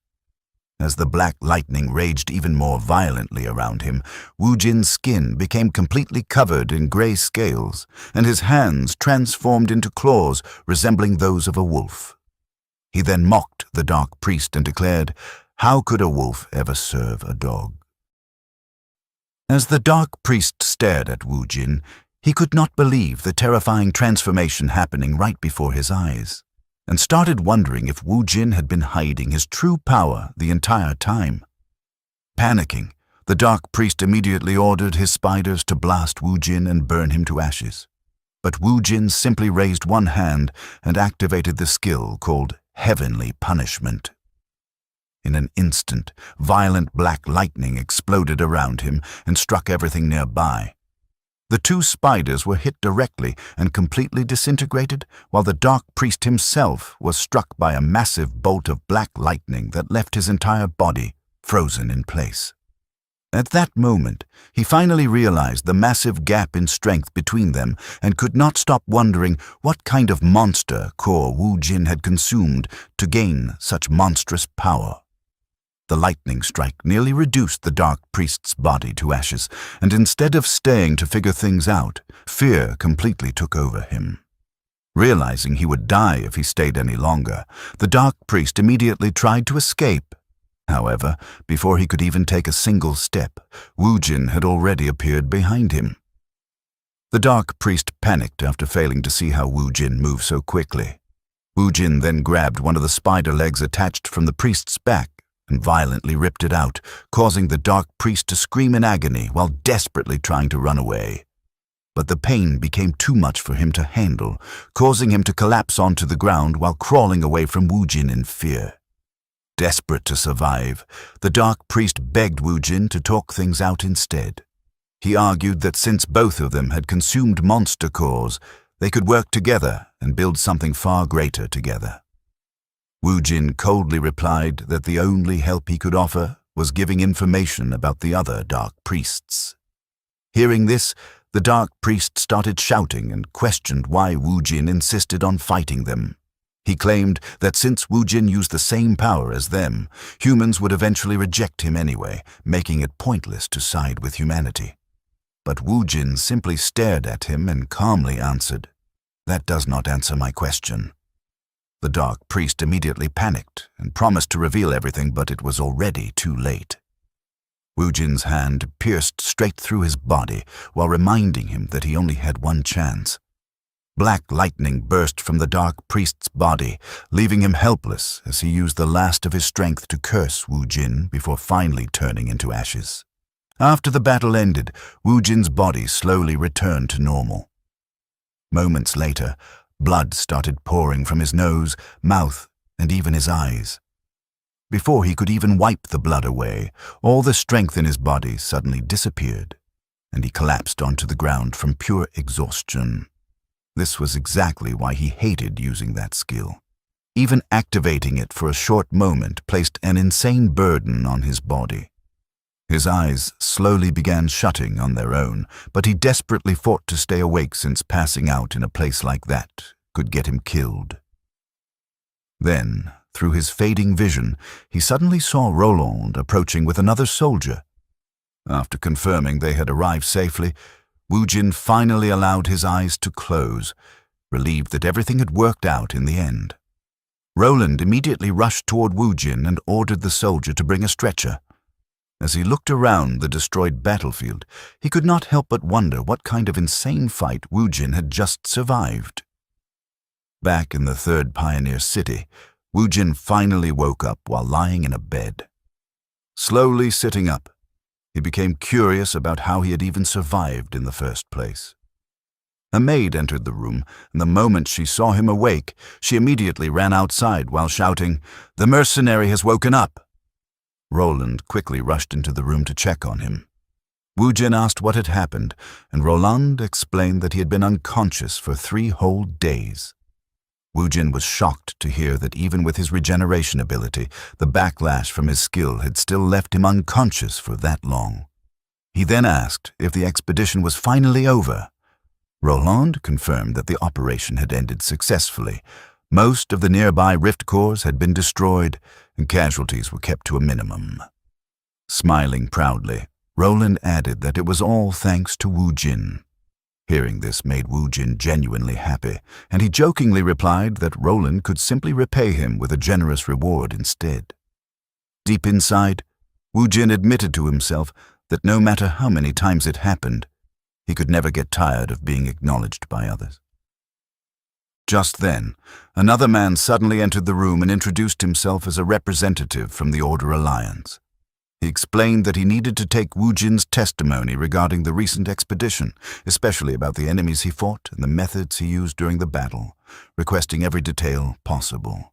As the black lightning raged even more violently around him, Wu Jin's skin became completely covered in gray scales, and his hands transformed into claws resembling those of a wolf. He then mocked the Dark Priest and declared, "How could a wolf ever serve a dog?" As the Dark Priest stared at Wu Jin, he could not believe the terrifying transformation happening right before his eyes, and started wondering if Wu Jin had been hiding his true power the entire time. Panicking, the Dark Priest immediately ordered his spiders to blast Wu Jin and burn him to ashes. But Wu Jin simply raised one hand and activated the skill called Heavenly Punishment. In an instant, violent black lightning exploded around him and struck everything nearby. The two spiders were hit directly and completely disintegrated, while the Dark Priest himself was struck by a massive bolt of black lightning that left his entire body frozen in place. At that moment, he finally realized the massive gap in strength between them and could not stop wondering what kind of monster core Wu Jin had consumed to gain such monstrous power. The lightning strike nearly reduced the Dark Priest's body to ashes, and instead of staying to figure things out, fear completely took over him. Realizing he would die if he stayed any longer, the Dark Priest immediately tried to escape. However, before he could even take a single step, Wu Jin had already appeared behind him. The Dark Priest panicked after failing to see how Wu Jin moved so quickly. Wu Jin then grabbed one of the spider legs attached from the priest's back and violently ripped it out, causing the dark priest to scream in agony while desperately trying to run away. But the pain became too much for him to handle, causing him to collapse onto the ground while crawling away from Wu Jin in fear. Desperate to survive, the dark priest begged Wu Jin to talk things out instead. He argued that since both of them had consumed monster cores, they could work together and build something far greater together. Wu Jin coldly replied that the only help he could offer was giving information about the other dark priests. Hearing this, the dark priest started shouting and questioned why Wu Jin insisted on fighting them. He claimed that since Wu Jin used the same power as them, humans would eventually reject him anyway, making it pointless to side with humanity. But Wu Jin simply stared at him and calmly answered, "That does not answer my question." The dark priest immediately panicked and promised to reveal everything, but it was already too late. Wu Jin's hand pierced straight through his body while reminding him that he only had one chance. Black lightning burst from the dark priest's body, leaving him helpless as he used the last of his strength to curse Wu Jin before finally turning into ashes. After the battle ended, Wu Jin's body slowly returned to normal. Moments later, blood started pouring from his nose, mouth, and even his eyes. Before he could even wipe the blood away, all the strength in his body suddenly disappeared, and he collapsed onto the ground from pure exhaustion. This was exactly why he hated using that skill. Even activating it for a short moment placed an insane burden on his body. His eyes slowly began shutting on their own, but he desperately fought to stay awake since passing out in a place like that could get him killed. Then, through his fading vision, he suddenly saw Roland approaching with another soldier. After confirming they had arrived safely, Wu Jin finally allowed his eyes to close, relieved that everything had worked out in the end. Roland immediately rushed toward Wu Jin and ordered the soldier to bring a stretcher. As he looked around the destroyed battlefield, he could not help but wonder what kind of insane fight Wu Jin had just survived. Back in the third pioneer city, Wu Jin finally woke up while lying in a bed. Slowly sitting up, he became curious about how he had even survived in the first place. A maid entered the room, and the moment she saw him awake, she immediately ran outside while shouting, "The mercenary has woken up!" Roland quickly rushed into the room to check on him. Wu Jin asked what had happened, and Roland explained that he had been unconscious for 3 whole days. Wu Jin was shocked to hear that even with his regeneration ability, the backlash from his skill had still left him unconscious for that long. He then asked if the expedition was finally over. Roland confirmed that the operation had ended successfully. Most of the nearby rift cores had been destroyed, and casualties were kept to a minimum. Smiling proudly, Roland added that it was all thanks to Wu Jin. Hearing this made Wu Jin genuinely happy, and he jokingly replied that Roland could simply repay him with a generous reward instead. Deep inside, Wu Jin admitted to himself that no matter how many times it happened, he could never get tired of being acknowledged by others. Just then, another man suddenly entered the room and introduced himself as a representative from the Order Alliance. He explained that he needed to take Wu Jin's testimony regarding the recent expedition, especially about the enemies he fought and the methods he used during the battle, requesting every detail possible.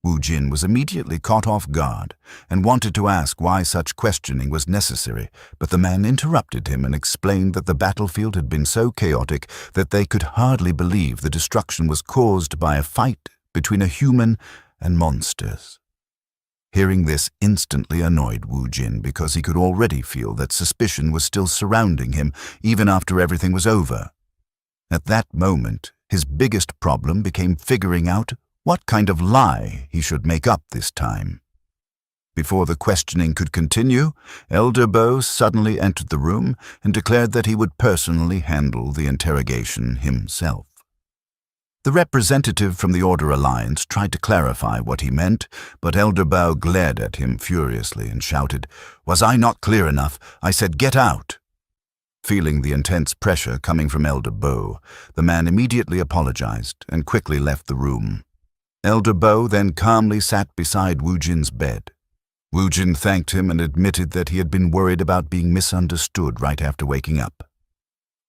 Wu Jin was immediately caught off guard and wanted to ask why such questioning was necessary, but the man interrupted him and explained that the battlefield had been so chaotic that they could hardly believe the destruction was caused by a fight between a human and monsters. Hearing this instantly annoyed Wu Jin because he could already feel that suspicion was still surrounding him even after everything was over. At that moment, his biggest problem became figuring out what kind of lie he should make up this time. Before the questioning could continue, Elder Bo suddenly entered the room and declared that he would personally handle the interrogation himself. The representative from the Order Alliance tried to clarify what he meant, but Elder Bao glared at him furiously and shouted, "Was I not clear enough? I said get out!" Feeling the intense pressure coming from Elder Bo, the man immediately apologized and quickly left the room. Elder Bo then calmly sat beside Woojin's bed. Woojin thanked him and admitted that he had been worried about being misunderstood right after waking up.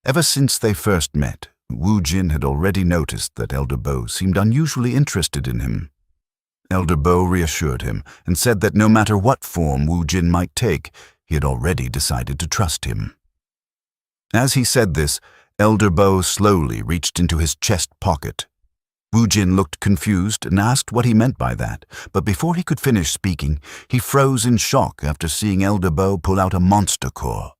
Ever since they first met, Woojin had already noticed that Elder Bo seemed unusually interested in him. Elder Bo reassured him and said that no matter what form Woojin might take, he had already decided to trust him. As he said this, Elder Bo slowly reached into his chest pocket. Woojin looked confused and asked what he meant by that, but before he could finish speaking, he froze in shock after seeing Elder Bo pull out a monster core.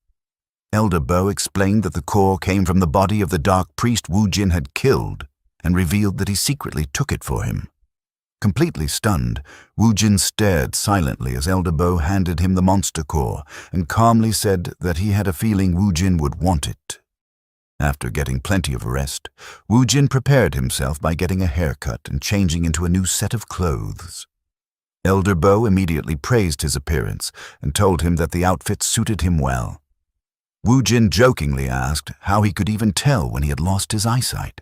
Elder Bo explained that the core came from the body of the dark priest Woojin had killed and revealed that he secretly took it for him. Completely stunned, Woojin stared silently as Elder Bo handed him the monster core and calmly said that he had a feeling Woojin would want it. After getting plenty of rest, Woojin prepared himself by getting a haircut and changing into a new set of clothes. Elder Bo immediately praised his appearance and told him that the outfit suited him well. Woojin jokingly asked how he could even tell when he had lost his eyesight.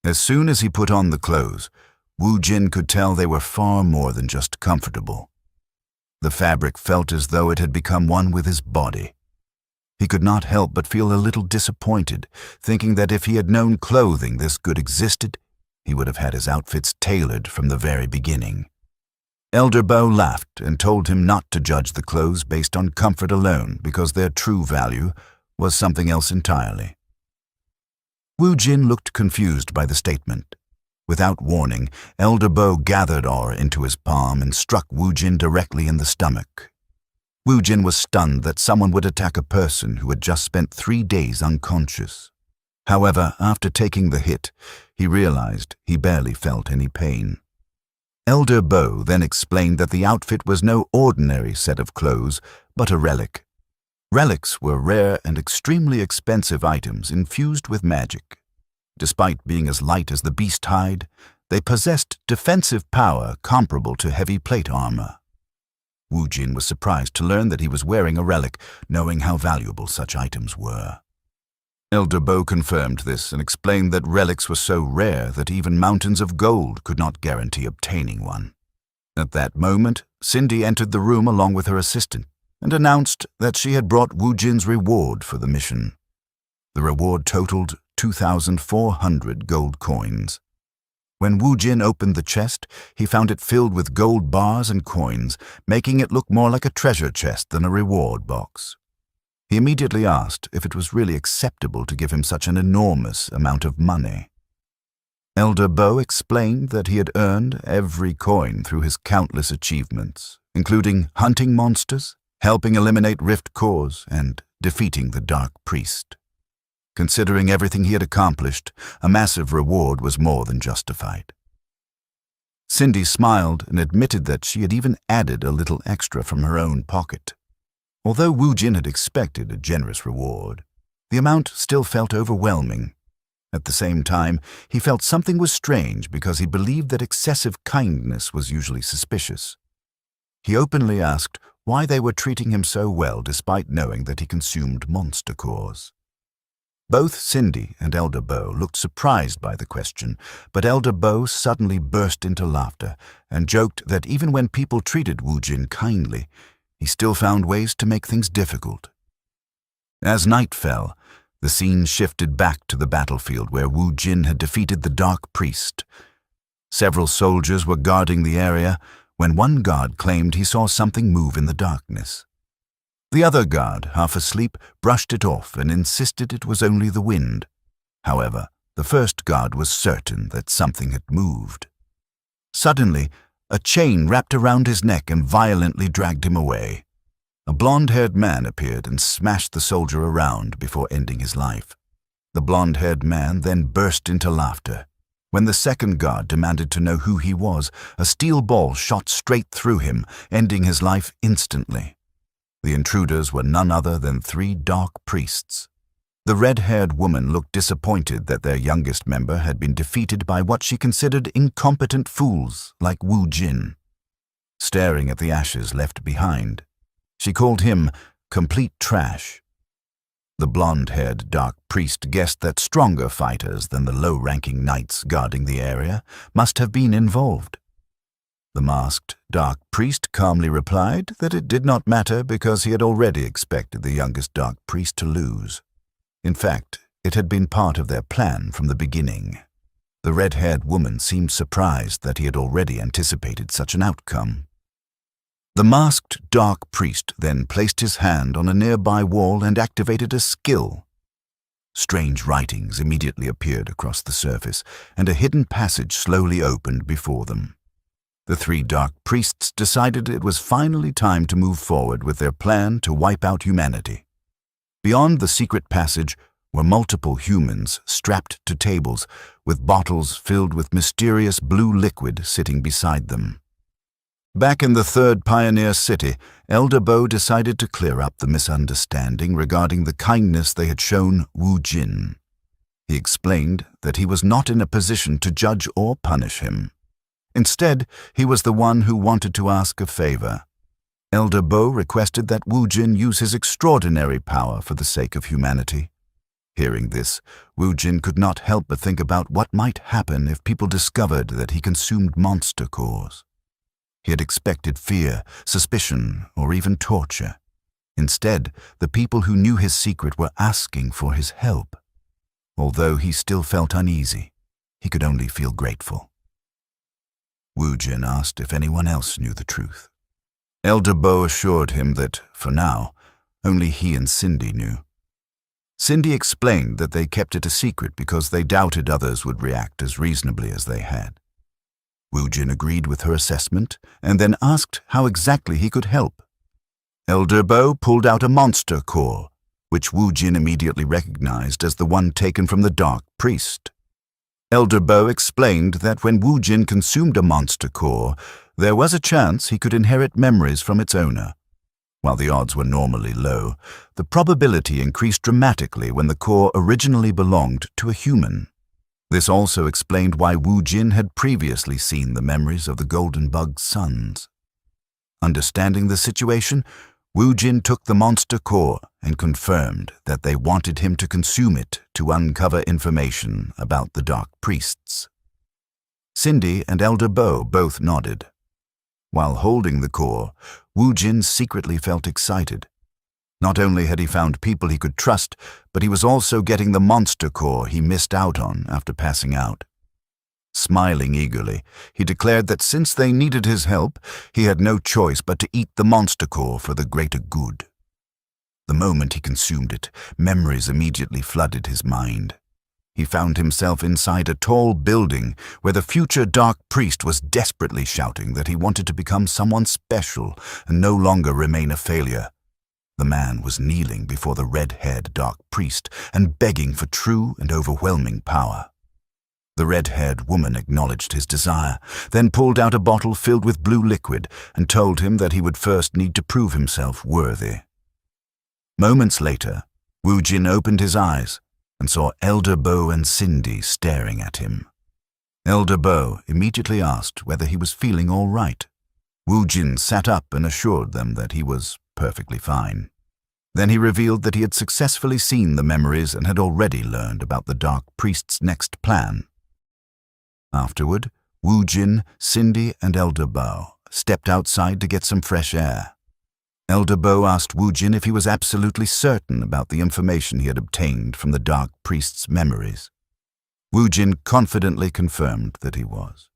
As soon as he put on the clothes, Woojin could tell they were far more than just comfortable. The fabric felt as though it had become one with his body. He could not help but feel a little disappointed, thinking that if he had known clothing this good existed, he would have had his outfits tailored from the very beginning. Elder Bo laughed and told him not to judge the clothes based on comfort alone because their true value was something else entirely. Woojin looked confused by the statement. Without warning, Elder Bo gathered ore into his palm and struck Woojin directly in the stomach. Woojin was stunned that someone would attack a person who had just spent 3 days unconscious. However, after taking the hit, he realized he barely felt any pain. Elder Bo then explained that the outfit was no ordinary set of clothes, but a relic. Relics were rare and extremely expensive items infused with magic. Despite being as light as the beast hide, they possessed defensive power comparable to heavy plate armor. Woojin was surprised to learn that he was wearing a relic, knowing how valuable such items were. Elder Bo confirmed this and explained that relics were so rare that even mountains of gold could not guarantee obtaining one. At that moment, Cindy entered the room along with her assistant and announced that she had brought Woojin's reward for the mission. The reward totaled 2,400 gold coins. When Woojin opened the chest, he found it filled with gold bars and coins, making it look more like a treasure chest than a reward box. He immediately asked if it was really acceptable to give him such an enormous amount of money. Elder Bo explained that he had earned every coin through his countless achievements, including hunting monsters, helping eliminate rift cores, and defeating the Dark Priest. Considering everything he had accomplished, a massive reward was more than justified. Cindy smiled and admitted that she had even added a little extra from her own pocket. Although Woojin had expected a generous reward, the amount still felt overwhelming. At the same time, he felt something was strange because he believed that excessive kindness was usually suspicious. He openly asked why they were treating him so well despite knowing that he consumed monster cores. Both Cindy and Elder Bo looked surprised by the question, but Elder Bo suddenly burst into laughter and joked that even when people treated Woojin kindly, he still found ways to make things difficult. As night fell, the scene shifted back to the battlefield where Woojin had defeated the Dark Priest. Several soldiers were guarding the area when one guard claimed he saw something move in the darkness. The other guard, half asleep, brushed it off and insisted it was only the wind. However, the first guard was certain that something had moved. Suddenly, a chain wrapped around his neck and violently dragged him away. A blonde-haired man appeared and smashed the soldier around before ending his life. The blonde-haired man then burst into laughter. When the second guard demanded to know who he was, a steel ball shot straight through him, ending his life instantly. The intruders were none other than 3 dark priests. The red-haired woman looked disappointed that their youngest member had been defeated by what she considered incompetent fools like Woojin. Staring at the ashes left behind, she called him complete trash. The blonde-haired dark priest guessed that stronger fighters than the low-ranking knights guarding the area must have been involved. The masked dark priest calmly replied that it did not matter because he had already expected the youngest dark priest to lose. In fact, it had been part of their plan from the beginning. The red-haired woman seemed surprised that he had already anticipated such an outcome. The masked dark priest then placed his hand on a nearby wall and activated a skill. Strange writings immediately appeared across the surface, and a hidden passage slowly opened before them. The three dark priests decided it was finally time to move forward with their plan to wipe out humanity. Beyond the secret passage were multiple humans strapped to tables, with bottles filled with mysterious blue liquid sitting beside them. Back in the third pioneer city, Elder Bo decided to clear up the misunderstanding regarding the kindness they had shown Wu Jin. He explained that he was not in a position to judge or punish him. Instead, he was the one who wanted to ask a favor. Elder Bo requested that Wu Jin use his extraordinary power for the sake of humanity. Hearing this, Wu Jin could not help but think about what might happen if people discovered that he consumed monster cores. He had expected fear, suspicion, or even torture. Instead, the people who knew his secret were asking for his help. Although he still felt uneasy, he could only feel grateful. Wu Jin asked if anyone else knew the truth. Elder Bo assured him that, for now, only he and Cindy knew. Cindy explained that they kept it a secret because they doubted others would react as reasonably as they had. Wu Jin agreed with her assessment and then asked how exactly he could help. Elder Bo pulled out a monster core, which Wu Jin immediately recognized as the one taken from the dark priest. Elder Bo explained that when Wu Jin consumed a monster core, there was a chance he could inherit memories from its owner. While the odds were normally low, the probability increased dramatically when the core originally belonged to a human. This also explained why Wu Jin had previously seen the memories of the Golden Bug's sons. Understanding the situation, Wu Jin took the monster core and confirmed that they wanted him to consume it to uncover information about the dark priests. Cindy and Elder Bo both nodded. While holding the core, Wu Jin secretly felt excited. Not only had he found people he could trust, but he was also getting the monster core he missed out on after passing out. Smiling eagerly, he declared that since they needed his help, he had no choice but to eat the monster core for the greater good. The moment he consumed it, memories immediately flooded his mind. He found himself inside a tall building where the future dark priest was desperately shouting that he wanted to become someone special and no longer remain a failure. The man was kneeling before the red-haired dark priest and begging for true and overwhelming power. The red-haired woman acknowledged his desire, then pulled out a bottle filled with blue liquid and told him that he would first need to prove himself worthy. Moments later, Wu Jin opened his eyes and saw Elder Bo and Cindy staring at him. Elder Bo immediately asked whether he was feeling all right. Wu Jin sat up and assured them that he was perfectly fine. Then he revealed that he had successfully seen the memories and had already learned about the dark priest's next plan. Afterward, Wu Jin, Cindy, and Elder Bo stepped outside to get some fresh air. Elder Bo asked Wu Jin if he was absolutely certain about the information he had obtained from the dark priest's memories. Wu Jin confidently confirmed that he was.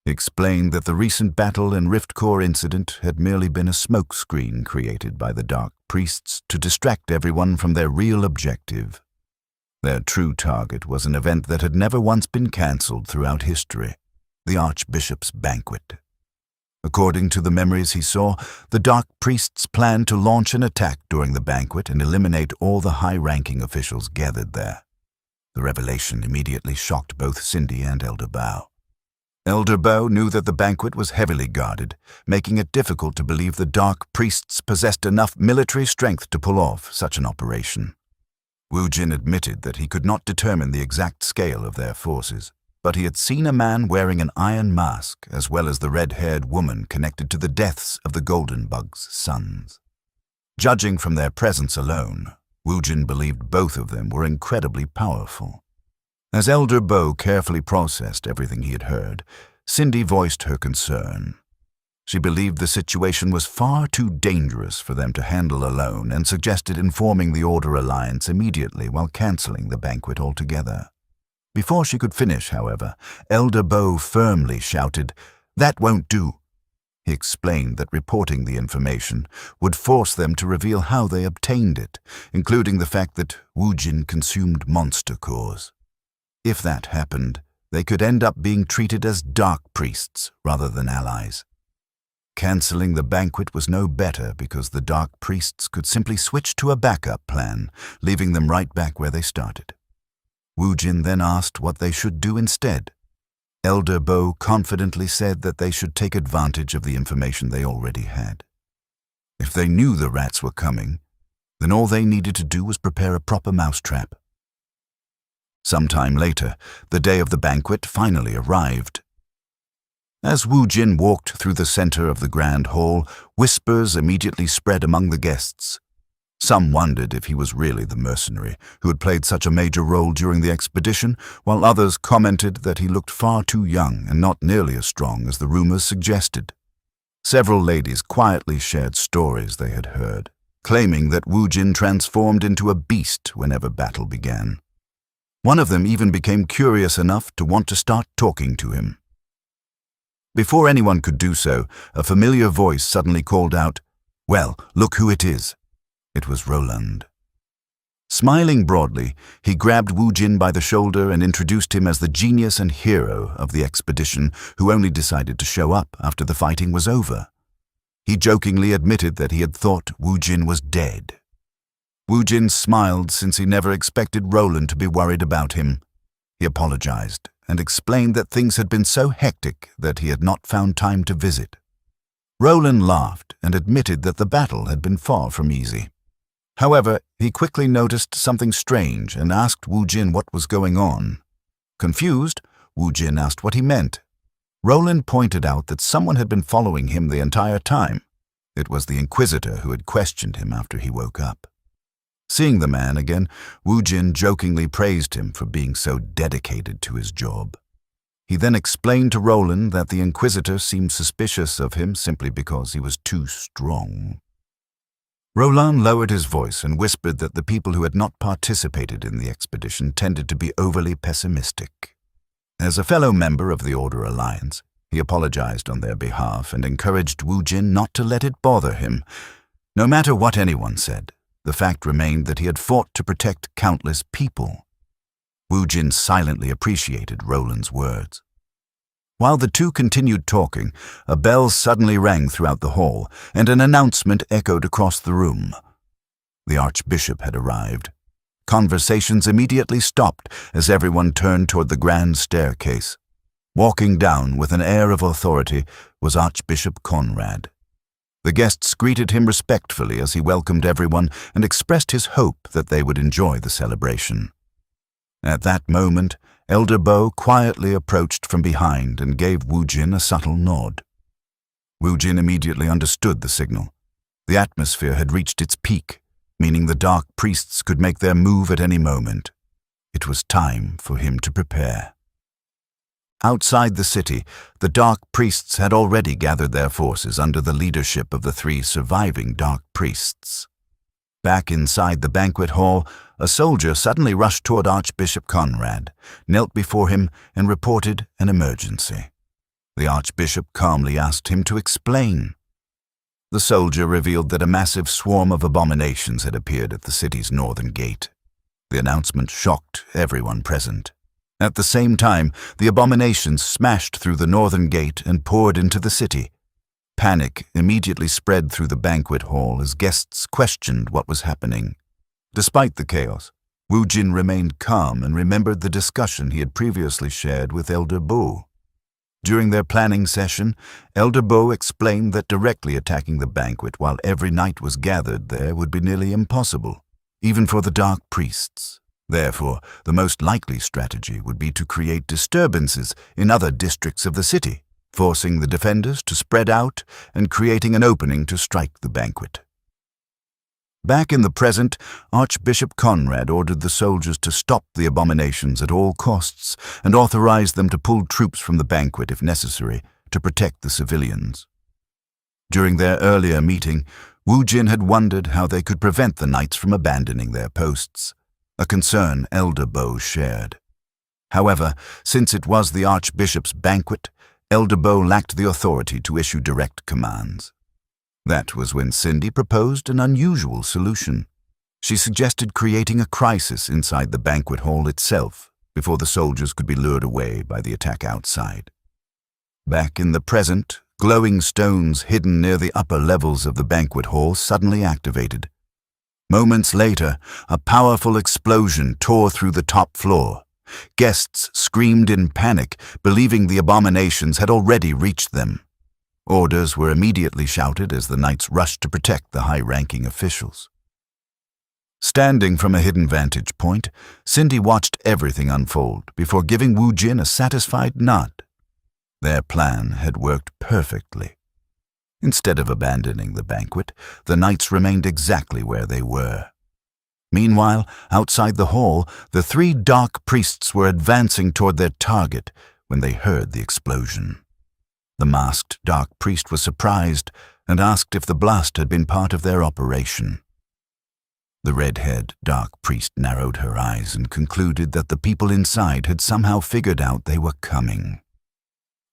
He explained that the recent battle and Rift Core incident had merely been a smokescreen created by the dark priests to distract everyone from their real objective. Their true target was an event that had never once been cancelled throughout history, the Archbishop's banquet. According to the memories he saw, the dark priests planned to launch an attack during the banquet and eliminate all the high-ranking officials gathered there. The revelation immediately shocked both Cindy and Elder Bo. Elder Bo knew that the banquet was heavily guarded, making it difficult to believe the dark priests possessed enough military strength to pull off such an operation. Wu Jin admitted that he could not determine the exact scale of their forces, but he had seen a man wearing an iron mask as well as the red-haired woman connected to the deaths of the Golden Bug's sons. Judging from their presence alone, Woojin believed both of them were incredibly powerful. As Elder Bo carefully processed everything he had heard, Cindy voiced her concern. She believed the situation was far too dangerous for them to handle alone and suggested informing the Order Alliance immediately while canceling the banquet altogether. Before she could finish, however, Elder Bo firmly shouted, "That won't do." He explained that reporting the information would force them to reveal how they obtained it, including the fact that Woojin consumed monster cores. If that happened, they could end up being treated as dark priests rather than allies. Canceling the banquet was no better because the dark priests could simply switch to a backup plan, leaving them right back where they started. Woojin then asked what they should do instead. Elder Bo confidently said that they should take advantage of the information they already had. If they knew the rats were coming, then all they needed to do was prepare a proper mousetrap. Sometime later, the day of the banquet finally arrived. As Woojin walked through the center of the grand hall, whispers immediately spread among the guests. Some wondered if he was really the mercenary who had played such a major role during the expedition, while others commented that he looked far too young and not nearly as strong as the rumors suggested. Several ladies quietly shared stories they had heard, claiming that Woojin transformed into a beast whenever battle began. One of them even became curious enough to want to start talking to him. Before anyone could do so, a familiar voice suddenly called out, "Well, look who it is." It was Roland. Smiling broadly, he grabbed Woojin by the shoulder and introduced him as the genius and hero of the expedition who only decided to show up after the fighting was over. He jokingly admitted that he had thought Woojin was dead. Woojin smiled since he never expected Roland to be worried about him. He apologized and explained that things had been so hectic that he had not found time to visit. Roland laughed and admitted that the battle had been far from easy. However, he quickly noticed something strange and asked Woojin what was going on. Confused, Woojin asked what he meant. Roland pointed out that someone had been following him the entire time. It was the Inquisitor who had questioned him after he woke up. Seeing the man again, Woojin jokingly praised him for being so dedicated to his job. He then explained to Roland that the Inquisitor seemed suspicious of him simply because he was too strong. Roland lowered his voice and whispered that the people who had not participated in the expedition tended to be overly pessimistic. As a fellow member of the Order Alliance, he apologized on their behalf and encouraged Woojin not to let it bother him. No matter what anyone said, the fact remained that he had fought to protect countless people. Woojin silently appreciated Roland's words. While the two continued talking, a bell suddenly rang throughout the hall, and an announcement echoed across the room. The Archbishop had arrived. Conversations immediately stopped as everyone turned toward the grand staircase. Walking down with an air of authority was Archbishop Conrad. The guests greeted him respectfully as he welcomed everyone and expressed his hope that they would enjoy the celebration. At that moment, Elder Bo quietly approached from behind and gave Woojin a subtle nod. Woojin immediately understood the signal. The atmosphere had reached its peak, meaning the dark priests could make their move at any moment. It was time for him to prepare. Outside the city, the dark priests had already gathered their forces under the leadership of the 3 surviving dark priests. Back inside the banquet hall, a soldier suddenly rushed toward Archbishop Conrad, knelt before him, and reported an emergency. The Archbishop calmly asked him to explain. The soldier revealed that a massive swarm of abominations had appeared at the city's northern gate. The announcement shocked everyone present. At the same time, the abominations smashed through the northern gate and poured into the city. Panic immediately spread through the banquet hall as guests questioned what was happening. Despite the chaos, Woojin remained calm and remembered the discussion he had previously shared with Elder Bo. During their planning session, Elder Bo explained that directly attacking the banquet while every knight was gathered there would be nearly impossible, even for the dark priests. Therefore, the most likely strategy would be to create disturbances in other districts of the city, forcing the defenders to spread out and creating an opening to strike the banquet. Back in the present, Archbishop Conrad ordered the soldiers to stop the abominations at all costs and authorized them to pull troops from the banquet if necessary to protect the civilians. During their earlier meeting, Wu Jin had wondered how they could prevent the knights from abandoning their posts, a concern Elder Bo shared. However, since it was the Archbishop's banquet, Elder Bo lacked the authority to issue direct commands. That was when Cindy proposed an unusual solution. She suggested creating a crisis inside the banquet hall itself before the soldiers could be lured away by the attack outside. Back in the present, glowing stones hidden near the upper levels of the banquet hall suddenly activated. Moments later, a powerful explosion tore through the top floor. Guests screamed in panic, believing the abominations had already reached them. Orders were immediately shouted as the knights rushed to protect the high-ranking officials. Standing from a hidden vantage point, Cindy watched everything unfold before giving Wu Jin a satisfied nod. Their plan had worked perfectly. Instead of abandoning the banquet, the knights remained exactly where they were. Meanwhile, outside the hall, the 3 dark priests were advancing toward their target when they heard the explosion. The masked dark priest was surprised and asked if the blast had been part of their operation. The red-haired dark priest narrowed her eyes and concluded that the people inside had somehow figured out they were coming.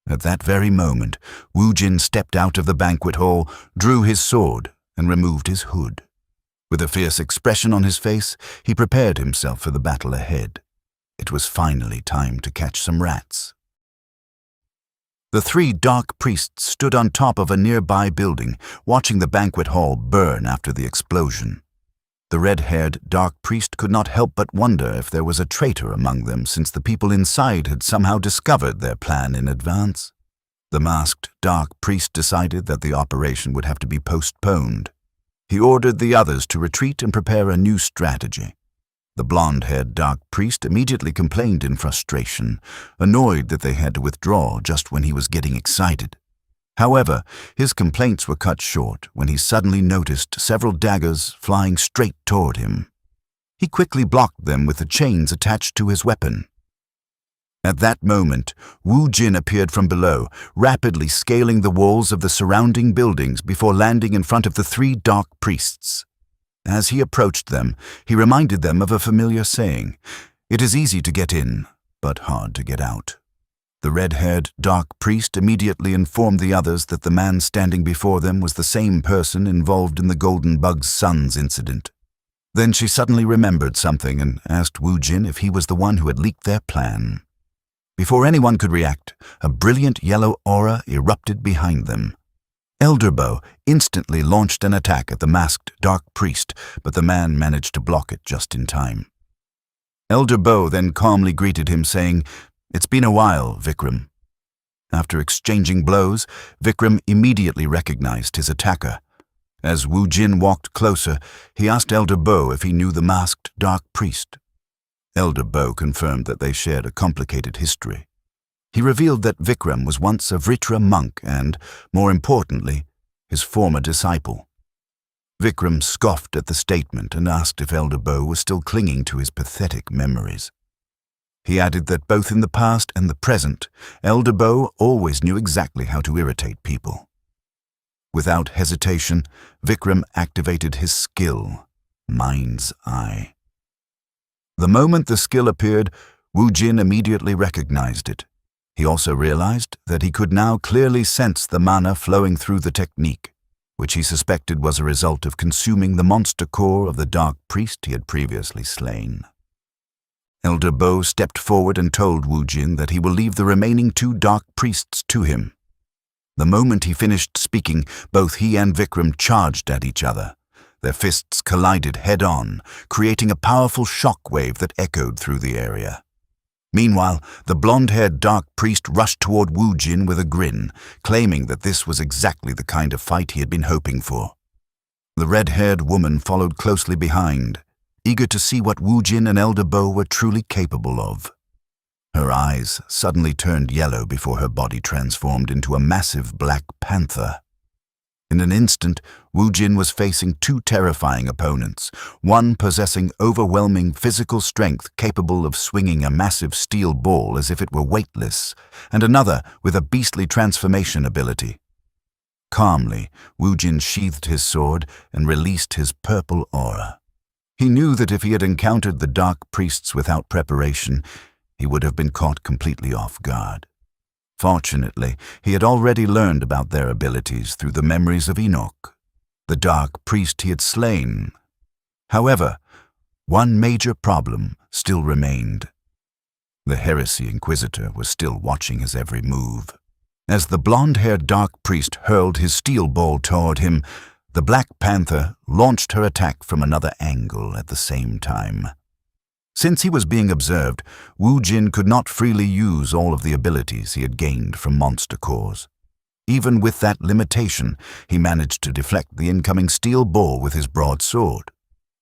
At that very moment, Wu Jin stepped out of the banquet hall, drew his sword, and removed his hood. With a fierce expression on his face, he prepared himself for the battle ahead. It was finally time to catch some rats. The 3 dark priests stood on top of a nearby building, watching the banquet hall burn after the explosion. The red-haired dark priest could not help but wonder if there was a traitor among them, since the people inside had somehow discovered their plan in advance. The masked dark priest decided that the operation would have to be postponed. He ordered the others to retreat and prepare a new strategy. The blonde-haired dark priest immediately complained in frustration, annoyed that they had to withdraw just when he was getting excited. However, his complaints were cut short when he suddenly noticed several daggers flying straight toward him. He quickly blocked them with the chains attached to his weapon. At that moment, Wu Jin appeared from below, rapidly scaling the walls of the surrounding buildings before landing in front of the 3 dark priests. As he approached them, he reminded them of a familiar saying, "It is easy to get in, but hard to get out." The red-haired dark priest immediately informed the others that the man standing before them was the same person involved in the Golden Bug's son's incident. Then she suddenly remembered something and asked Wu Jin if he was the one who had leaked their plan. Before anyone could react, a brilliant yellow aura erupted behind them. Elder Bo instantly launched an attack at the masked dark priest, but the man managed to block it just in time. Elder Bo then calmly greeted him, saying, "It's been a while, Vikram." After exchanging blows, Vikram immediately recognized his attacker. As Wu Jin walked closer, he asked Elder Bo if he knew the masked dark priest. Elder Bo confirmed that they shared a complicated history. He revealed that Vikram was once a Vritra monk and, more importantly, his former disciple. Vikram scoffed at the statement and asked if Elder Bo was still clinging to his pathetic memories. He added that both in the past and the present, Elder Bo always knew exactly how to irritate people. Without hesitation, Vikram activated his skill, Mind's Eye. The moment the skill appeared, Wu Jin immediately recognized it. He also realized that he could now clearly sense the mana flowing through the technique, which he suspected was a result of consuming the monster core of the dark priest he had previously slain. Elder Bo stepped forward and told Wu Jin that he will leave the remaining 2 dark priests to him. The moment he finished speaking, both he and Vikram charged at each other. Their fists collided head-on, creating a powerful shockwave that echoed through the area. Meanwhile, the blonde-haired dark priest rushed toward Wu Jin with a grin, claiming that this was exactly the kind of fight he had been hoping for. The red-haired woman followed closely behind, eager to see what Wu Jin and Elder Bo were truly capable of. Her eyes suddenly turned yellow before her body transformed into a massive black panther. In an instant, Wu Jin was facing two terrifying opponents, one possessing overwhelming physical strength capable of swinging a massive steel ball as if it were weightless, and another with a beastly transformation ability. Calmly, Wu Jin sheathed his sword and released his purple aura. He knew that if he had encountered the dark priests without preparation, he would have been caught completely off guard. Fortunately, he had already learned about their abilities through the memories of Enoch, the dark priest he had slain. However, one major problem still remained. The heresy inquisitor was still watching his every move. As the blonde-haired dark priest hurled his steel ball toward him, the Black Panther launched her attack from another angle at the same time. Since he was being observed, Wu Jin could not freely use all of the abilities he had gained from monster cores. Even with that limitation, he managed to deflect the incoming steel ball with his broadsword.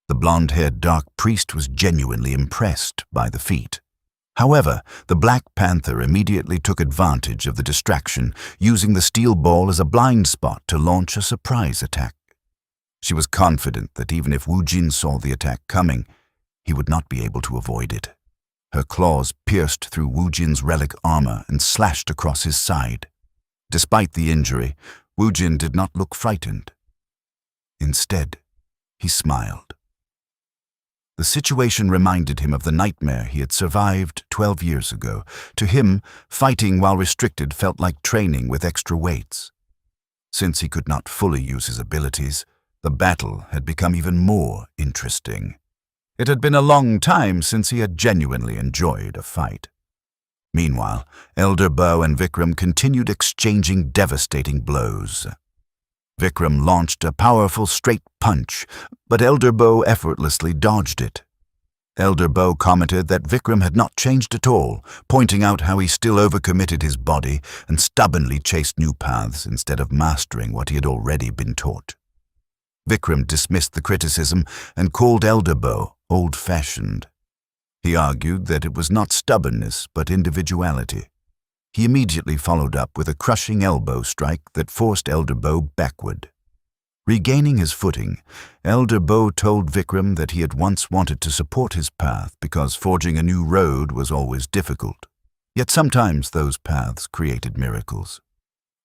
The blonde-haired dark priest was genuinely impressed by the feat. However, the Black Panther immediately took advantage of the distraction, using the steel ball as a blind spot to launch a surprise attack. She was confident that even if Wu Jin saw the attack coming, he would not be able to avoid it. Her claws pierced through Wu Jin's relic armor and slashed across his side. Despite the injury, Wu Jin did not look frightened. Instead, he smiled. The situation reminded him of the nightmare he had survived 12 years ago. To him, fighting while restricted felt like training with extra weights. Since he could not fully use his abilities, the battle had become even more interesting. It had been a long time since he had genuinely enjoyed a fight. Meanwhile, Elder Bo and Vikram continued exchanging devastating blows. Vikram launched a powerful straight punch, but Elder Bo effortlessly dodged it. Elder Bo commented that Vikram had not changed at all, pointing out how he still overcommitted his body and stubbornly chased new paths instead of mastering what he had already been taught. Vikram dismissed the criticism and called Elder Bo old-fashioned. He argued that it was not stubbornness but individuality. He immediately followed up with a crushing elbow strike that forced Elder Bo backward. Regaining his footing, Elder Bo told Vikram that he had once wanted to support his path because forging a new road was always difficult. Yet sometimes those paths created miracles.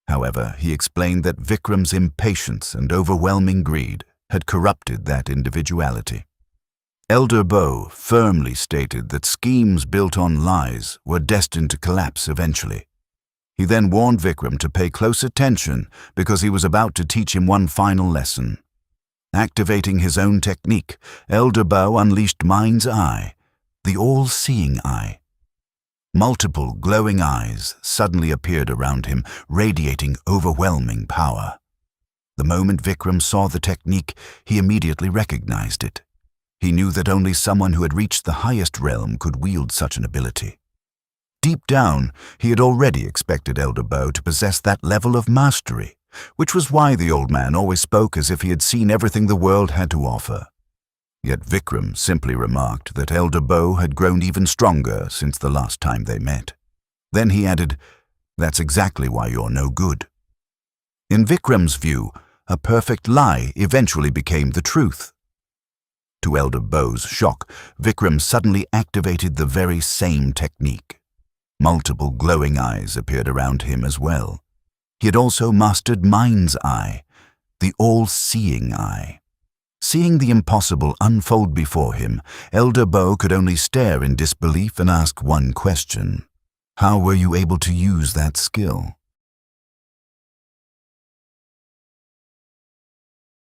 However, he explained that Vikram's impatience and overwhelming greed had corrupted that individuality. Elder Bo firmly stated that schemes built on lies were destined to collapse eventually. He then warned Vikram to pay close attention because he was about to teach him one final lesson. Activating his own technique, Elder Bo unleashed Mind's Eye, the all-seeing eye. Multiple glowing eyes suddenly appeared around him, radiating overwhelming power. The moment Vikram saw the technique, he immediately recognized it. He knew that only someone who had reached the highest realm could wield such an ability. Deep down, he had already expected Elder Bo to possess that level of mastery, which was why the old man always spoke as if he had seen everything the world had to offer. Yet Vikram simply remarked that Elder Bo had grown even stronger since the last time they met. Then he added, "That's exactly why you're no good." In Vikram's view, a perfect lie eventually became the truth. To Elder Bo's shock, Vikram suddenly activated the very same technique. Multiple glowing eyes appeared around him as well. He had also mastered Mind's Eye, the all-seeing eye. Seeing the impossible unfold before him, Elder Bo could only stare in disbelief and ask one question. How were you able to use that skill?